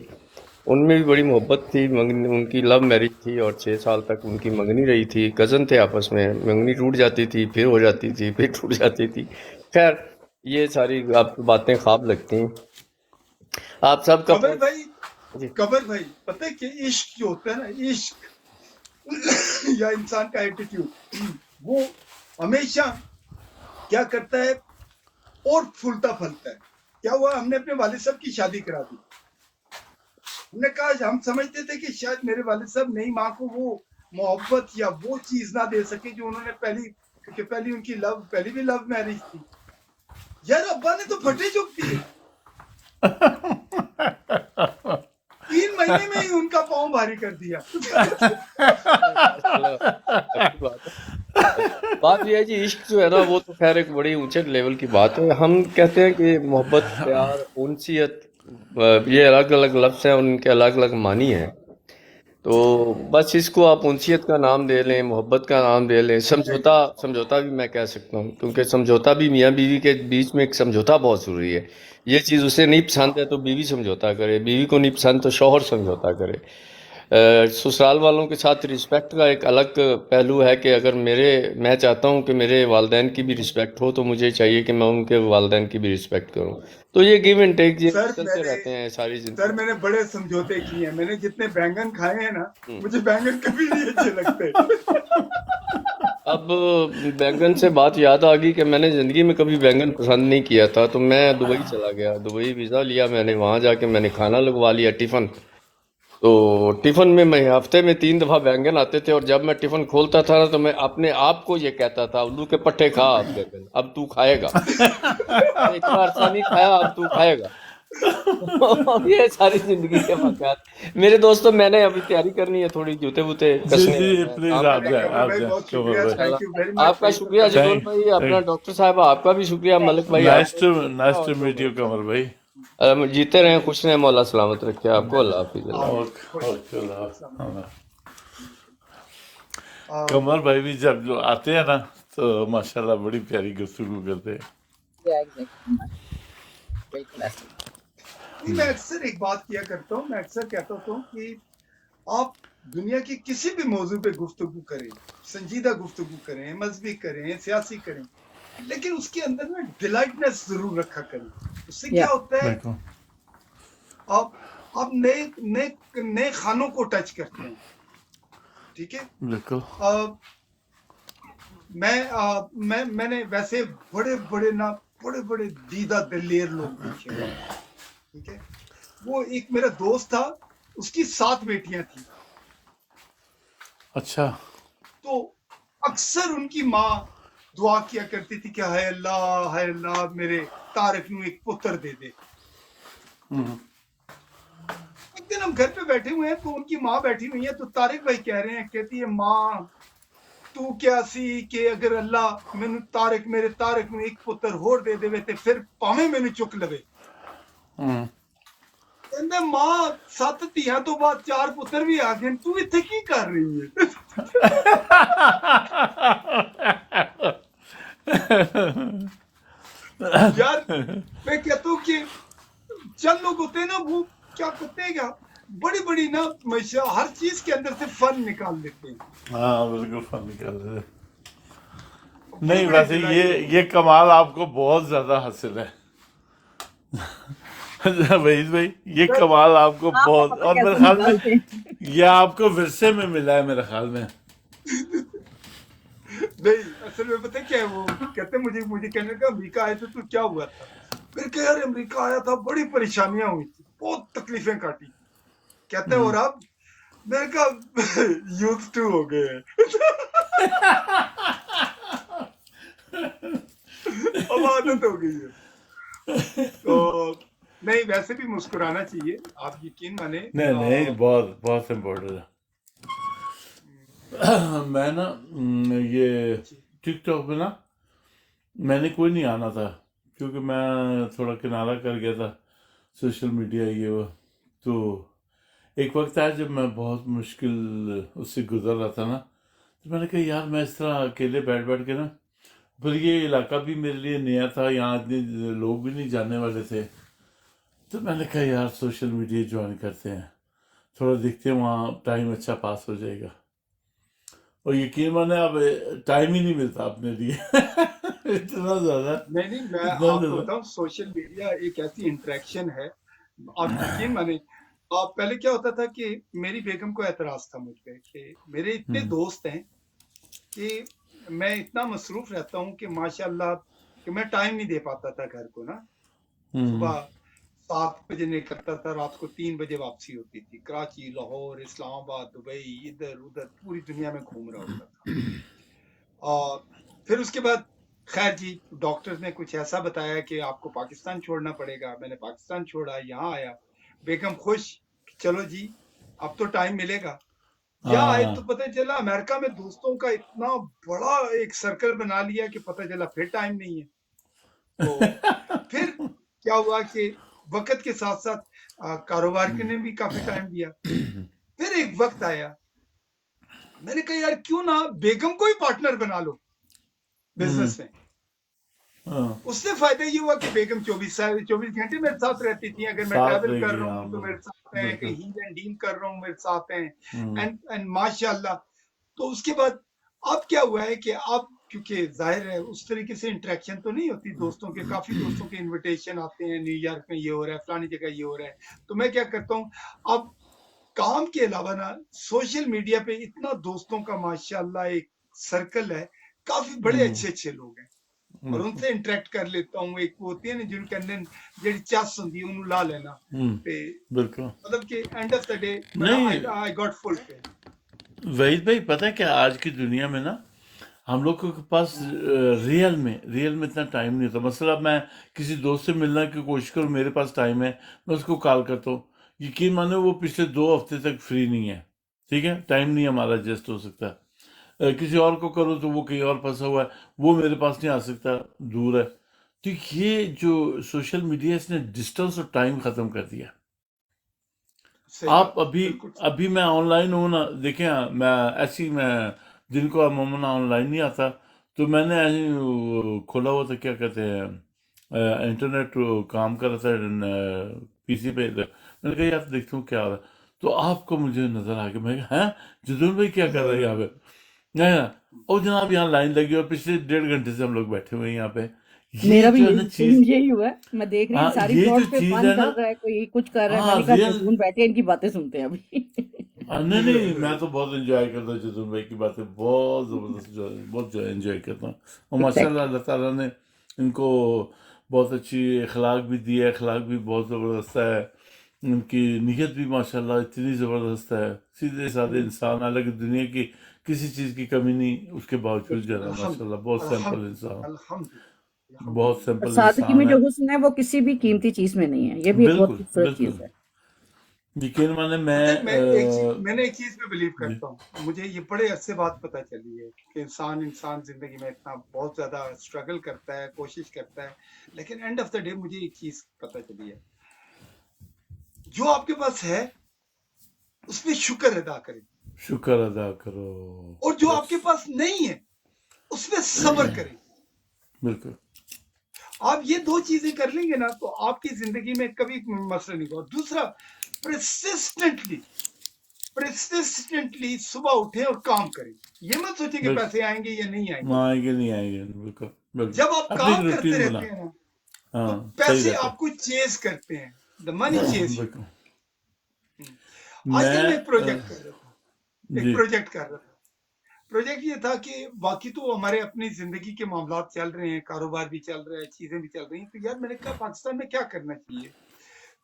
S4: ان میں بھی بڑی محبت تھی، ان کی لو میرج تھی، اور 6 سال تک ان کی منگنی رہی تھی۔ کزن تھے آپس میں، منگنی ٹوٹ جاتی تھی، پھر ہو جاتی تھی، پھر ٹوٹ جاتی تھی۔ خیر یہ ساری آپ کو باتیں خواب لگتی ہیں۔ آپ سب کا
S5: قمر بھائی
S4: جی
S5: پتہ ہے کہ عشق جو ہوتا ہے نا، عشق یا انسان کا ایٹیٹیوڈ، وہ ہمیشہ کیا کرتا ہے اور پھولتا پھلتا ہے۔ کیا ہوا، ہم نے اپنے والد صاحب کی شادی کرا دی۔ ہم نے کہا، ہم سمجھتے تھے کہ شاید میرے والد صاحب نئی ماں کو وہ محبت یا وہ چیز نہ دے سکے جو انہوں نے پہلی ان کی پہلی بھی لو میرج تھی۔ یار ابا نے تو پھٹے چک دیے، 3 مہینے میں ہی ان کا پاؤں بھاری کر دیا۔
S4: اچھی بات ہے۔ بات یہ ہے جی، عشق جو ہے نا وہ تو خیر ایک بڑی اونچے لیول کی بات ہے۔ ہم کہتے ہیں کہ محبت، پیار، انسیت، یہ الگ الگ لفظ ہیں، ان کے الگ الگ معنی ہیں۔ تو بس اس کو آپ انسیت کا نام دے لیں، محبت کا نام دے لیں، سمجھوتا بھی میں کہہ سکتا ہوں، کیونکہ سمجھوتا بھی میاں بیوی کے بیچ میں ایک سمجھوتا بہت ضروری ہے۔ یہ چیز اسے نہیں پسند ہے تو بیوی سمجھوتا کرے، بیوی کو نہیں پسند تو شوہر سمجھوتا کرے۔ سسرال والوں کے ساتھ رسپیکٹ کا ایک الگ پہلو ہے کہ اگر میں چاہتا ہوں کہ میرے والدین کی بھی رسپیکٹ ہو تو مجھے چاہیے کہ میں ان کے والدین کی بھی رسپیکٹ کروں۔ تو یہ گیو اینڈ ٹیک یہ چلتے رہتے ہیں ساری زندگی۔
S5: میں نے بڑے سمجھوتے کیے ہیں، میں نے جتنے بینگن کھائے ہیں نا، مجھے بینگن کبھی نہیں اچھے لگتے۔
S4: اب بینگن سے بات یاد آ گئی کہ میں نے زندگی میں کبھی بینگن پسند نہیں کیا تھا، تو میں دبئی چلا گیا، دبئی ویزا لیا میں نے، وہاں جا کے میں نے کھانا لگوا لیا ٹفن۔ تو ٹفن میں ہفتے میں 3 دفعہ بینگن آتے تھے، اور جب میں ٹفن کھولتا تھا نا تو میں اپنے آپ کو یہ کہتا تھا، الو کے پٹھے کھا اب بینگن، اب تو کھائے گا، اتنا عرصہ نہیں کھایا، اب تو کھائے گا۔ یہ ساری زندگی کے واقعات میرے دوستوں۔ میں نے ابھی تیاری کرنی ہے، تھوڑی جوتے ووتے
S3: جی
S4: کسنے
S3: جی
S4: ہیں،
S3: پلیز
S4: کام
S3: آپ
S4: کرنا
S3: جائیں،
S4: ہے۔
S3: آپ
S5: بھائی
S3: جائیں،
S5: بہت
S3: قمر
S5: شکریہ،
S3: بھائی۔
S5: تھینک یو ویری
S4: آپ کا
S5: مچ۔
S4: شکریہ جدول بھائی، اپنا ڈاکٹر صاحب آپ کا بھی شکریہ، ملک بھائی آپ
S3: nice to meet you Qamar بھائی۔
S4: جیتے رہیں، خوش رہیں، مولا سلامت رکھے آپ کو، اللہ حافظ۔
S3: اوکے اللہ۔ قمر بھائی بھی جب جو آتے ہیں نا تو ماشاءاللہ بڑی پیاری گفتگو کرتے ہیں۔
S5: میں اکثر ایک بات کیا کرتا ہوں، میں اکثر کہتا ہوں کہ آپ دنیا کی کسی بھی موضوع پہ گفتگو کریں، سنجیدہ گفتگو کریں، مذہبی کریں، سیاسی کریں، لیکن اس کے اندر میں ڈیلائٹنس ضرور رکھا کریں۔ اس سے کیا ہوتا ہے، آپ نئے خانوں کو ٹچ کرتے ہیں۔ ٹھیک ہے،
S3: بالکل۔
S5: میں نے ویسے بڑے دیدہ دلیر لوگ دیکھے ہیں۔ ٹھیک ہے، وہ ایک میرا دوست تھا، اس کی 7 بیٹیاں تھیں۔
S3: اچھا۔
S5: تو اکثر ان کی ماں دعا کیا کرتی تھی کہ ہائے اللہ میرے طارق نو ایک پتر دے دے۔ ایک دن ہم گھر پہ بیٹھے ہوئے ہیں تو ان کی ماں بیٹھی ہوئی ہے، تو طارق بھائی کہہ رہے ہیں، کہتی ہے ماں تو کیا سی کہ اگر اللہ میرے طارق نو ایک پتر ہور دے دے تے پھر پاویں مینوں چک لوے۔ کہندے ماں 7 دھیاں تو بعد 4 پتر بھی آ گئے، تو اتنے کی کر رہی ہے؟ یار میں کہتا ہوں کہ چند لوگ ہوتے ہیں نا، وہ کیا کرتے ہیں، کیا بڑی نا ہر چیز کے اندر سے فن نکال لیتے ہیں۔
S3: ہاں بالکل فن نکال رہے۔ نہیں ویسے یہ کمال آپ کو بہت زیادہ حاصل ہے وحید بھائی، یہ کمال آپ کو بہت، اور میرے خیال میں یہ آپ کو ورثے میں ملا ہے میرے خیال میں۔
S5: نہیں اصل میں پتہ کیا ہے، وہ کہتے مجھے کہنے کا امریکہ آئے تھے تو کیا ہوا تھا، پھر کہ یار امریکہ آیا تھا، بڑی پریشانیاں ہوئی تھی، بہت تکلیفیں کاٹی۔ کہتے اور اب میں نے کہا یوز ٹو ہو گئے ہیں، اب عادت ہو گئی ہے۔ تو नहीं वैसे भी मुस्कुराना चाहिए, आप यकीन माने।
S3: नहीं नहीं, बहुत बहुत इम्पोर्टेंट है। मैं ना ये
S5: जी
S3: टिकटॉक पे ना, मैंने कोई नहीं आना था, क्योंकि मैं थोड़ा किनारा कर गया था सोशल मीडिया ये वो। तो एक वक्त आया जब मैं बहुत मुश्किल उससे गुजर रहा था ना, तो मैंने कहा यार मैं इस तरह अकेले बैठ बैठ के ना, फिर ये इलाका भी मेरे लिए नया था, यहाँ इतने लोग भी नहीं जानने वाले थे। तो मैंने कहा यार सोशल मीडिया ज्वाइन करते हैं, थोड़ा देखते हैं, वहाँ टाइम अच्छा पास हो जाएगा। और यकीन माने अब टाइम ही नहीं मिलता अपने लिए इतना ज़्यादा,
S5: नहीं मैं
S3: इतना
S5: आपको
S3: ज़्यादा।
S5: बताऊं, सोशल मीडिया एक ऐसी इंटरेक्शन है, आप यकीन माने। आप पहले क्या होता था कि मेरी बेगम को एतराज था मुझ पे कि मेरे इतने
S3: हम्म
S5: दोस्त हैं कि मैं इतना मसरूफ रहता हूँ कि माशाल्लाह कि मैं टाइम नहीं दे पाता था घर को ना।
S3: हम्म
S5: सुबह 7 बजे निकलता था, रात को 3 बजे वापसी होती थी। कराची, लाहौर, इस्लामाबाद, दुबई, इधर उधर पूरी दुनिया में घूम रहा होता था। और फिर उसके बाद खैर जी, डॉक्टर्स ने कुछ ऐसा बताया कि आपको पाकिस्तान छोड़ना पड़ेगा। मैंने पाकिस्तान छोड़ा, यहाँ आया। बेगम खुश कि चलो जी अब तो टाइम मिलेगा। यहाँ आए तो
S3: हाँ
S5: पता चला अमेरिका में दोस्तों का इतना बड़ा एक सर्कल बना लिया कि पता चला फिर टाइम नहीं है। तो फिर क्या हुआ कि वक्त के साथ साथ कारोबार के ने भी काफी टाइम दिया। फिर एक वक्त आया, मैंने कहा यार क्यों ना बेगम को ही पार्टनर बना लो
S3: हम्म,
S5: बिजनेस में।
S3: हाँ,
S5: उससे फायदा ये हुआ कि बेगम 24 घंटे मेरे साथ रहती थी। अगर मैं
S3: साथ
S5: ट्रैवल कर
S3: रहेगी,
S5: रहा
S3: हाँ
S5: हूँ तो मेरे साथ हैं,
S3: बिल्कुल।
S5: कहीं डील एंड डील कर रहा हूँ मेरे साथ हैं।
S3: हम्म
S5: एंड माशाल्लाह। तो उसके बाद अब क्या हुआ है कि अब क्योंकि जाहिर है उस तरीके से इंटरेक्शन तो नहीं होती दोस्तों के, काफी दोस्तों के इनविटेशन आते हैं, न्यूयॉर्क में ये हो रहा है, फलानी जगह ये हो रहा है। तो मैं क्या करता हूँ अब काम के अलावा ना सोशल मीडिया पे इतना दोस्तों का माशाल्लाह एक सर्कल है, काफी बड़े
S3: हम्म,
S5: अच्छे अच्छे लोग हैं और
S3: बिल्कुल।
S5: उनसे इंटरेक्ट कर लेता हूँ। एक वो होती है ना जिनके अंदर जेडी चस होंदी है उन्होंने ला लेना। ते
S3: बिल्कुल।
S5: मतलब कि एंड ऑफ द डे मैं
S3: नहीं
S5: आई गॉट फुलफिल।
S3: वहीद भाई, पता है क्या, आज की दुनिया में ना हम लोग के पास रियल में इतना टाइम नहीं होता। मतलब मैं किसी दोस्त से मिलने की कोशिश करूँ, मेरे पास टाइम है, मैं उसको कॉल करता हूँ, यकीन मानो वो पिछले 2 हफ्ते तक फ्री नहीं है। ठीक है, टाइम नहीं हमारा एडजस्ट हो सकता। किसी और को करूँ तो वो कहीं और फंसा हुआ है, वो मेरे पास नहीं आ सकता, दूर है। तो ये जो सोशल मीडिया, इसने डिस्टेंस और टाइम खत्म कर दिया।
S5: सही
S3: आप
S5: बात है,
S3: अभी
S5: बिल्कुल सही।
S3: अभी मैं ऑनलाइन हूँ ना, देखें मैं ऐसी मैं दिन को अमूमन ऑनलाइन नहीं आता, तो मैंने ऐसे ही वो खोला हुआ था, क्या कहते हैं, इंटरनेट काम कर रहा था पीसी पे। मैंने कहा यार देखता हूँ क्या हो रहा है, तो आपको मुझे नजर आ गया। मैं कहा हैं जदून भाई क्या कर रहे हैं यहाँ पे? नहीं ना, ओ जनाब यहाँ लाइन लगी और पिछले 1.5 घंटे से हम लोग बैठे हुए हैं यहाँ पे। ये
S2: मेरा भी
S3: जो है ना
S2: यही सेम
S3: चीज,
S2: यही हुआ है। मैं देख रही थी
S3: हाँ
S2: सारी
S3: ये जो
S2: प्लॉट पे
S3: चीज
S2: फन
S3: है ना,
S2: कर रहा है, कोई कुछ कर रहा है।
S3: हाँ
S2: मैंने कहा
S3: रियल।
S2: जैतून बैठे हैं, इनकी बातें सुनते हैं अभी।
S3: नहीं नहीं, मैं तो बहुत एंजॉय करता हूँ जतुन भाई की बातें, बहुत ज़बरदस्त बहुत एंजॉय करता हूँ। और माशाल्लाह
S2: एग्जैक्टली।
S3: अल्लाह ताला ने इनको बहुत अच्छी अखलाक भी दी है, अखलाक भी बहुत ज़बरदस्त है। उनकी नीयत भी माशाल्लाह इतनी ज़बरदस्त है, सीधे साधे इंसान, हालांकि दुनिया की किसी चीज़ की कमी नहीं, उसके बावजूद जो है ना माशाल्लाह बहुत सिंपल इंसान,
S5: अल्हम्दुलिल्लाह
S3: बहुत
S5: अल्हम्दुलिल्लाह।
S2: और
S3: सिंपल
S2: सादगी में
S3: इंसान है।
S2: जो हुस्न है वो किसी भी कीमती चीज में नहीं है। ये भी एक बहुत
S3: बिल्कुल
S2: खूबसूरत चीज
S3: बिल्कुल।
S2: है।
S3: यकीन माने
S5: पता है मैंने एक चीज पे बिलीव
S3: जी,
S5: करता हूँ। मुझे ये बड़े अरसे बाद पता चली है कि इंसान जिंदगी में इतना बहुत ज्यादा स्ट्रगल करता है, कोशिश करता है, लेकिन एंड ऑफ द डे मुझे एक चीज पता चली है, जो आपके पास है उस पे शुक्र अदा करें,
S3: शुक्र अदा करो,
S5: और जो
S3: बस
S5: आपके पास नहीं है उस पे सब्र करें।
S3: बिल्कुल।
S5: आप ये दो चीजें कर लेंगे ना तो आपकी जिंदगी में कभी मसला नहीं होगा। दूसरा, प्रेसिस्टेंटली प्रेसिस्टेंटली सुबह उठे और काम करें। ये मत सोचें कि
S3: बिल्कुल
S5: पैसे आएंगे या नहीं आएंगे।
S3: आएंगे नहीं आएंगे, बिल्कुल बिल्कुल।
S5: जब आप
S3: अपनी एक
S5: काम करते
S3: रूटीन बना,
S5: रहते हैं ना तो
S3: हाँ सही
S5: पैसे
S3: रहता
S5: आपको चेज करते हैं, द मनी
S3: है
S5: चेज
S3: बिल्कुल।
S5: यू। आजकल
S3: मैं
S5: मैं एक प्रोजेक्ट कर रहा था,
S3: जी
S5: प्रोजेक्ट ये था कि बाकी तो हमारे अपनी जिंदगी के मामलात चल रहे हैं, कारोबार भी चल रहा है, चीजें भी चल रही हैं। तो यार मैंने कहा पाकिस्तान में क्या करना चाहिए।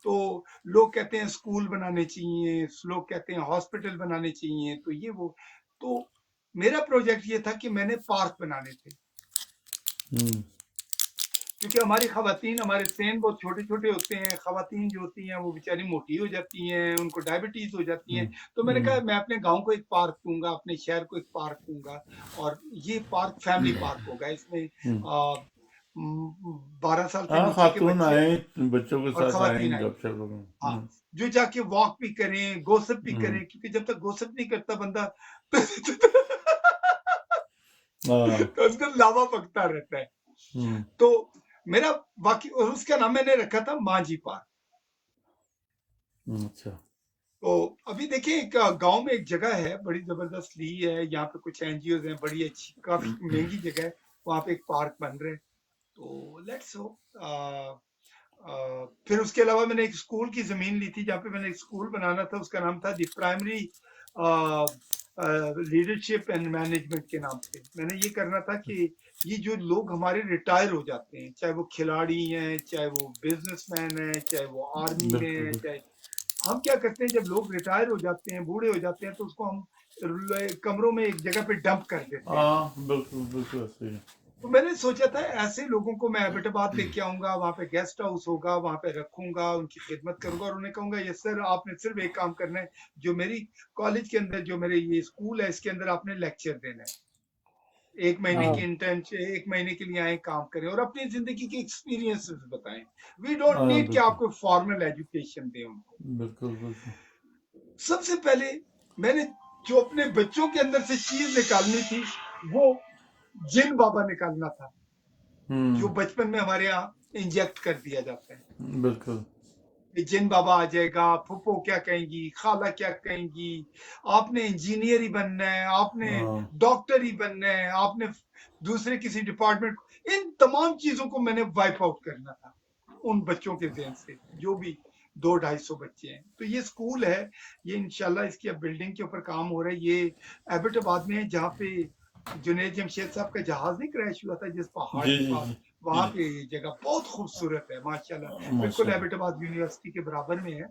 S5: तो लोग कहते हैं स्कूल बनाने चाहिए, लोग कहते हैं हॉस्पिटल बनाने चाहिए, तो ये वो। तो मेरा प्रोजेक्ट ये था कि मैंने पार्क बनाने थे।
S3: हम्म
S5: क्योंकि हमारी खवातीन, हमारे सेन बहुत छोटे छोटे होते हैं, खवातीन जो होती हैं वो बेचारी मोटी हो जाती हैं, उनको डायबिटीज हो जाती हैं। तो मैंने कहा मैं अपने गांव को एक पार्क दूंगा, अपने शहर को एक पार्क दूंगा, और ये पार्क फैमिली पार्क होगा। इसमें 12 साल से
S3: हाँ,
S5: नीचे के
S3: खातून
S5: बच्चे
S3: आए बच्चों के
S5: और
S3: साथ आए
S5: खवातीन आए,
S3: गपशप करें।
S5: हाँ, जो जाके वॉक भी करें, गोसप भी
S3: हम्म,
S5: करें, क्योंकि जब तक गोसप नहीं करता बंदा
S3: हाँ,
S5: तो उसका लावा पकता रहता है।
S3: हम्म,
S5: तो मेरा बाकी, और उसका नाम मैंने रखा था मांझी पार्क।
S3: अच्छा,
S5: तो अभी देखिए एक गांव में एक जगह है, बड़ी जबरदस्त ली है, यहाँ पे कुछ एनजीओ हैं, बड़ी अच्छी, काफी महंगी जगह है, वहां पे एक पार्क बन रहे हैं। तो लेट्स हो। फिर उसके अलावा मैंने एक स्कूल की जमीन ली थी, जहाँ पे मैंने एक स्कूल बनाना था, उसका नाम था the primary leadership and management के नाम से। मैंने ये करना था कि ये जो लोग हमारे रिटायर हो जाते हैं, चाहे वो खिलाड़ी हैं, चाहे वो बिजनेसमैन हैं, चाहे वो आर्मी में
S3: बिल्कुल
S5: हैं,
S3: बिल्कुल,
S5: चाहे, हम क्या करते हैं जब लोग रिटायर हो जाते हैं, बूढ़े हो जाते हैं, तो उसको हम कमरों में एक जगह पे डंप कर देते हैं।
S3: हाँ, बिल्कुल बिल्कुल ऐसे ही है।
S5: तो मैंने सोचा था ऐसे लोगों को मैं एबटाबाद लेके आऊंगा, वहां पे गेस्ट हाउस होगा, वहां पे रखूंगा, उनकी खिदमत करूंगा, और उन्हें कहूंगा ये सर आपने सिर्फ एक काम करना है, जो मेरी कॉलेज के अंदर, जो मेरे ये स्कूल है, इसके अंदर आपने लेक्चर देना है। एक महीने
S3: हाँ,
S5: की इंटर्नशिप, एक महीने के लिए आए, काम करें और अपनी जिंदगी के एक्सपीरियंसेस बताएं। वी डोंट
S3: हाँ,
S5: नीड कि
S3: बिल्कुल
S5: आपको फॉर्मल एजुकेशन दें उनको।
S3: बिल्कुल बिल्कुल,
S5: सबसे पहले मैंने जो अपने बच्चों के अंदर से चीज निकालनी थी, वो जिन बाबा निकालना था, जो बचपन में हमारे यहाँ इंजेक्ट कर दिया जाता है
S3: बिल्कुल,
S5: कि जिन बाबा आ जाएगा, फूफो क्या कहेंगी, खाला क्या कहेंगी, आपने इंजीनियर ही बनना है, आपने
S3: हाँ,
S5: डॉक्टर ही बनना है, आपने दूसरे किसी डिपार्टमेंट, इन तमाम चीजों को मैंने वाइप आउट करना था उन बच्चों के ज़हन से, जो भी 200-250 बच्चे हैं। तो ये स्कूल है, ये इंशाल्लाह इसकी अब बिल्डिंग के ऊपर काम हो रहा है। ये एबटाबाद में है, जहाँ पे जुनैद जमशेद साहब का जहाज नहीं क्रैश हुआ था जिस पहाड़
S3: जी
S5: के
S3: जी
S5: पास,
S3: जी
S5: वहां
S3: जी,
S5: पे ये जगह बहुत खूबसूरत है माशाल्लाह, बिल्कुल
S3: माशाल्लाह,
S5: एबटाबाद यूनिवर्सिटी के बराबर में है।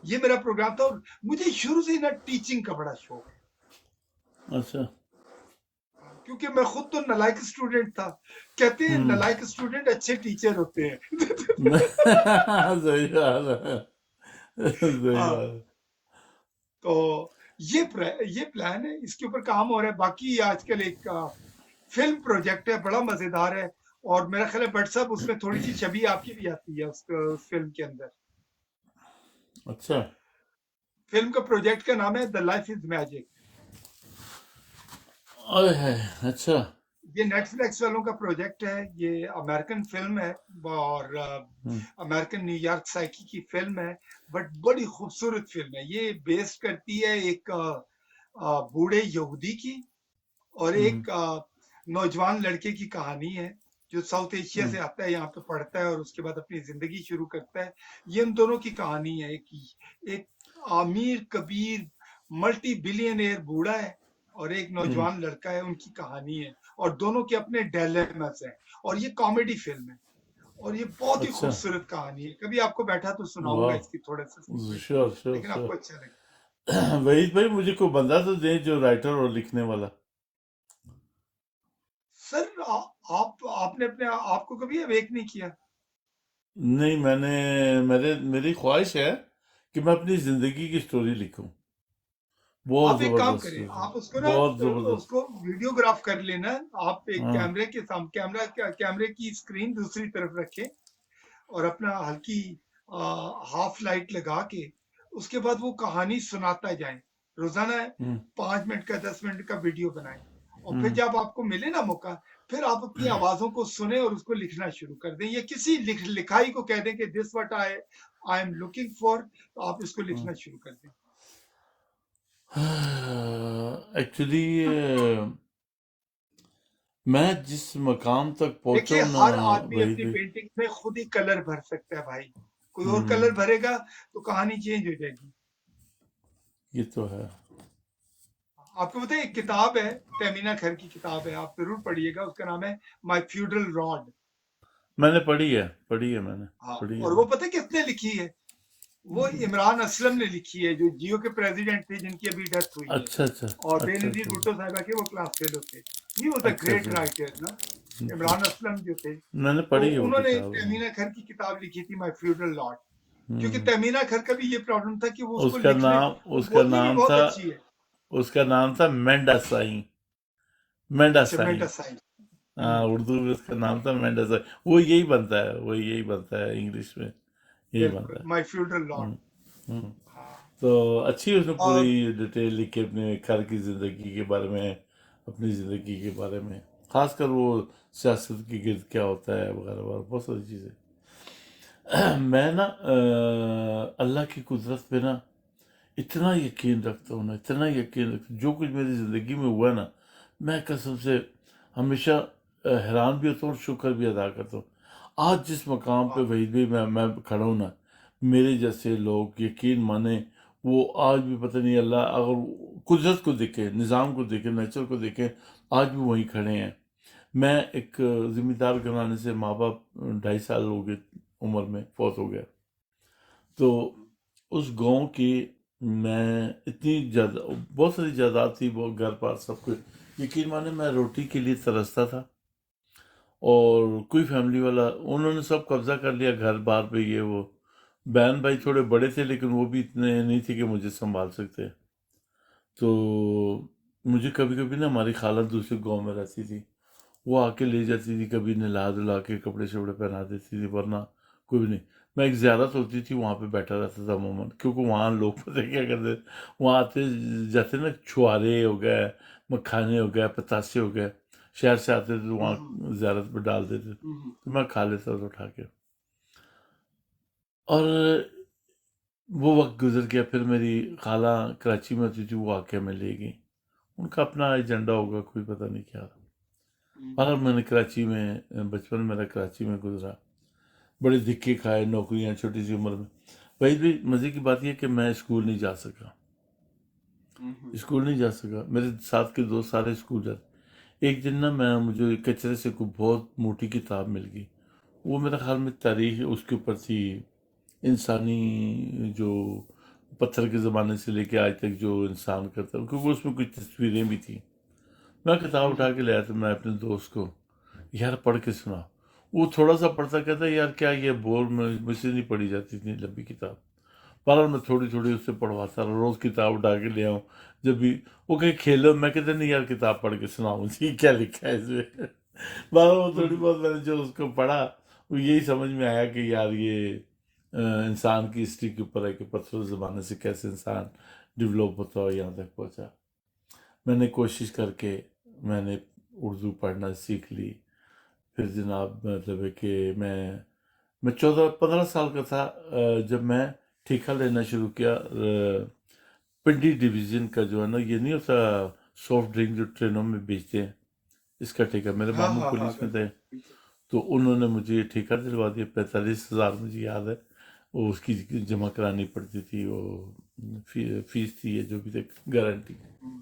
S5: ये मेरा प्रोग्राम था, और मुझे शुरू से ही ना टीचिंग का बड़ा शौक है,
S3: अच्छा,
S5: क्योंकि मैं खुद तो नालायक स्टूडेंट था। कहते हैं नालायक स्टूडेंट अच्छे टीचर होते हैं।
S3: सही बात है, सही
S5: हाँ,
S3: बात है।
S5: तो ये प्लान है, इसके ऊपर काम हो रहा है। बाकी आजकल एक फिल्म प्रोजेक्ट है, बड़ा मजेदार है, और मेरा ख्याल है भट्ट साहब उसमें थोड़ी सी छवि आपकी भी आती है उस फिल्म के अंदर।
S3: अच्छा,
S5: फिल्म का प्रोजेक्ट का नाम है द लाइफ इज मैजिक।
S3: ओए है, अच्छा,
S5: ये नेटफ्लिक्स वालों का प्रोजेक्ट है, ये अमेरिकन फिल्म है, और अमेरिकन न्यूयॉर्क साइकी की फिल्म है, बट बड़ी खूबसूरत फिल्म है। ये बेस्ड करती है एक बूढ़े यहूदी की और एक नौजवान लड़के की कहानी है, जो साउथ एशिया से आता है, यहाँ पे पढ़ता है और उसके बाद अपनी जिंदगी शुरू करता है। ये उन दोनों की कहानी है, एक अमीर कबीर मल्टी बिलियनियर बूढ़ा है और एक नौजवान लड़का है, उनकी कहानी है, और दोनों के अपने डायलेमास हैं, और ये कॉमेडी फिल्म है, और ये बहुत ही
S3: अच्छा,
S5: खूबसूरत कहानी है। कभी आपको बैठा तो सुनाऊंगा
S3: वाह,
S5: इसकी थोड़ा सा snippet,
S3: श्योर श्योर
S5: लेकिन
S3: श्योर।
S5: आपको अच्छा लगेगा।
S3: वहीद भाई, मुझे कोई बंदा तो दे जो राइटर और लिखने वाला।
S5: सर आपने अपने आप को कभी अवेक नहीं किया?
S3: नहीं, मेरी ख्वाहिश है कि मैं अपनी जिंदगी की स्टोरी लिखूं। बहुत
S5: आप एक काम
S3: जबरदस्त
S5: करें,
S3: स्टोरी,
S5: आप उसको ना
S3: बहुत जबरदस्त।
S5: उसको वीडियोग्राफ कर लेना। आप एक
S3: हाँ,
S5: कैमरे के सामने, कैमरे की स्क्रीन दूसरी तरफ रखें, और अपना हल्की हाफ लाइट लगा के उसके बाद वो कहानी सुनाता जाए। रोजाना 5 मिनट का 10 मिनट का वीडियो बनाएं, और फिर जब आपको मिले ना मौका, फिर आप अपनी आवाजों को सुने और उसको लिखना शुरू कर दें, या किसी लिखाई को कह दें कि this what I am looking for, तो आप इसको लिखना शुरू कर दें।
S3: एक्चुअली मैं जिस मकाम तक पहुंचा
S5: देखिए
S3: हूं ना
S5: हर आदमी
S3: वहीद
S5: अपनी
S3: भाई,
S5: पेंटिंग में खुद ही कलर भर सकता है भाई, कोई और कलर भरेगा तो कहानी चेंज हो जाएगी।
S3: ये तो है।
S5: आपको पता है एक किताब है, तहमीना खैर की किताब है, आप जरूर पढ़िएगा, उसका नाम है माय फ्यूडल रॉड।
S3: मैंने पढ़ी है मैंने
S5: हाँ,
S3: पढ़ी है
S5: और वो पता है किसने लिखी है? वो इमरान असलम ने लिखी है, जो जियो के प्रेसिडेंट थे, जिनकी अभी डेथ हुई है,
S3: अच्छा अच्छा
S5: और
S3: अच्छा
S5: बेनजीर
S3: अच्छा
S5: भुट्टो साहबा के वो क्लास फेलो थे। He was a
S3: अच्छा
S5: great
S3: अच्छा
S5: writer, ना, इमरान असलम जो थे,
S3: मैंने
S5: तो
S3: पढ़ी है वो
S5: उन्होंने
S3: किताब।
S5: तहमीना खर की किताब लिखी थी, माय फ्यूडल लॉर्ड, क्योंकि
S3: हम्म,
S5: तहमीना खर का भी ये प्रॉब्लम था कि वो उसको
S3: उसका
S5: लिखने,
S3: नाम
S5: वो
S3: उसका
S5: बोलती भी
S3: नाम
S5: बहुत
S3: था
S5: अच्छी है।
S3: उसका नाम था मेंडा साई। मेंडा
S5: अच्छा,
S3: साई।
S5: Manta science.
S3: हाँ, उर्दू में उसका नाम था मेंडा साई। वो यही बनता है, वो यही बनता है इंग्लिश में, यही
S5: बिल्कुल,
S3: बनता है।
S5: My feudal lord.
S3: हम्म, हम्म।
S5: हाँ।
S3: तो अच्छी उसने
S5: और
S3: पूरी डिटेल लिखी अपने घर की ज़िंदगी के बारे में, अपनी ज़िंदगी के बारे में, खासकर वो सियासत के गिर्द क्या होता है वगैरह वगैरह, बहुत सारी चीज़ें। मैं ना अल्लाह की कुदरत पे ना इतना यकीन रखता हूँ ना, इतना यकीन रखता हूँ, जो कुछ मेरी ज़िंदगी में हुआ ना, मैं कसम से हमेशा हैरान भी होता हूँ और शुक्र भी अदा करता हूँ। आज जिस मकाम पे
S5: हाँ,
S3: वही भी मैं खड़ा हूँ ना, मेरे जैसे लोग यकीन माने, वो आज भी पता नहीं, अल्लाह अगर कुदरत को देखे, निज़ाम को देखे, नेचर को देखे, आज भी वहीं खड़े हैं। मैं एक ज़िम्मेदार घराने से, माँ बाप 2.5 साल हो गए उम्र में फौत हो गया। तो उस गांव की, मैं इतनी ज़्यादा, बहुत सारी जायदाद थी, बहुत घर पार सब कुछ, यकीन माने मैं रोटी के लिए तरसता था। और कोई फैमिली वाला, उन्होंने सब कब्जा कर लिया, घर बार पे ये वो। बहन भाई थोड़े बड़े थे लेकिन वो भी इतने नहीं थे कि मुझे संभाल सकते। तो मुझे कभी कभी ना, हमारी खाला दूसरे गांव में रहती थी, वो आके ले जाती थी, कभी नहला धुला के कपड़े शपड़े पहना देती थी, वरना कोई भी नहीं। मैं एक ज़ियारत होती थी, वहाँ पे बैठा रहता था अमूमन, क्योंकि वहाँ लोग पता है क्या करते, वहाँ आते जाते ना, छुआरे हो गए, मखाने हो गए, पतासे हो गए, शहर से आते थे तो वहाँ
S5: हम्म,
S3: ज़ियारत पर डाल देते,
S5: हम्म,
S3: तो मैं खा लेता था उठा के। और वो वक्त गुजर गया, फिर मेरी खाला कराची में होती थी, वो आके हमें ले गई। उनका अपना एजेंडा होगा, कोई पता नहीं क्या। और मैंने कराची में, बचपन मेरा कराची में गुजरा, बड़े धिक्के खाए, नौकरियां छोटी सी उम्र में। वही भी मज़े की बात यह कि मैं स्कूल नहीं जा सका,
S5: हम्म,
S3: स्कूल नहीं जा सका। मेरे साथ के दोस्त सारे स्कूलर। एक दिन ना, मैं मुझे कचरे से कोई बहुत मोटी किताब मिल गई। वो मेरा ख्याल में तारीख उसके ऊपर थी, इंसानी जो पत्थर के ज़माने से लेके आज तक जो इंसान करता है, क्योंकि उसमें कुछ तस्वीरें भी थी। मैं किताब उठा के लाया, तो मैं अपने दोस्त को, यार पढ़ के सुना। वो थोड़ा सा पढ़ता, कहता यार क्या ये बोर, मुझसे नहीं पढ़ी जाती इतनी लंबी किताब। पर मैं थोड़ी थोड़ी उससे पढ़वाता रहा, रोज़ किताब उठा के ले आऊँ। जब भी वो कहीं खेलो, मैं कहते नहीं यार किताब पढ़ के सुनाऊँ जी, क्या लिखा है इसमें। बार वो थोड़ी बहुत मैंने जो उसको पढ़ा, वो यही समझ में आया कि यार ये इंसान की हिस्ट्री के ऊपर है कि पत्थर ज़माने से कैसे इंसान डेवलप होता है, यहाँ तक पहुँचा। मैंने कोशिश करके मैंने उर्दू पढ़ना सीख ली। फिर जनाब मतलब है कि मैं 14-15 साल का था, जब मैं ठेका लेना शुरू किया, पिंडी डिवीज़न का, जो है ना, ये नहीं होता सॉफ्ट ड्रिंक जो ट्रेनों में बेचते हैं, इसका ठेका। मेरे
S5: हाँ
S3: मामू
S5: हाँ हाँ,
S3: पुलिस में थे,
S5: बिल्कुल बिल्कुल।
S3: तो उन्होंने मुझे ये ठेका दिलवा दिया। 45,000 मुझे याद है, वो उसकी जमा करानी पड़ती थी, वो फीस थी, ये जो भी थे, गारंटी।
S5: हम्म,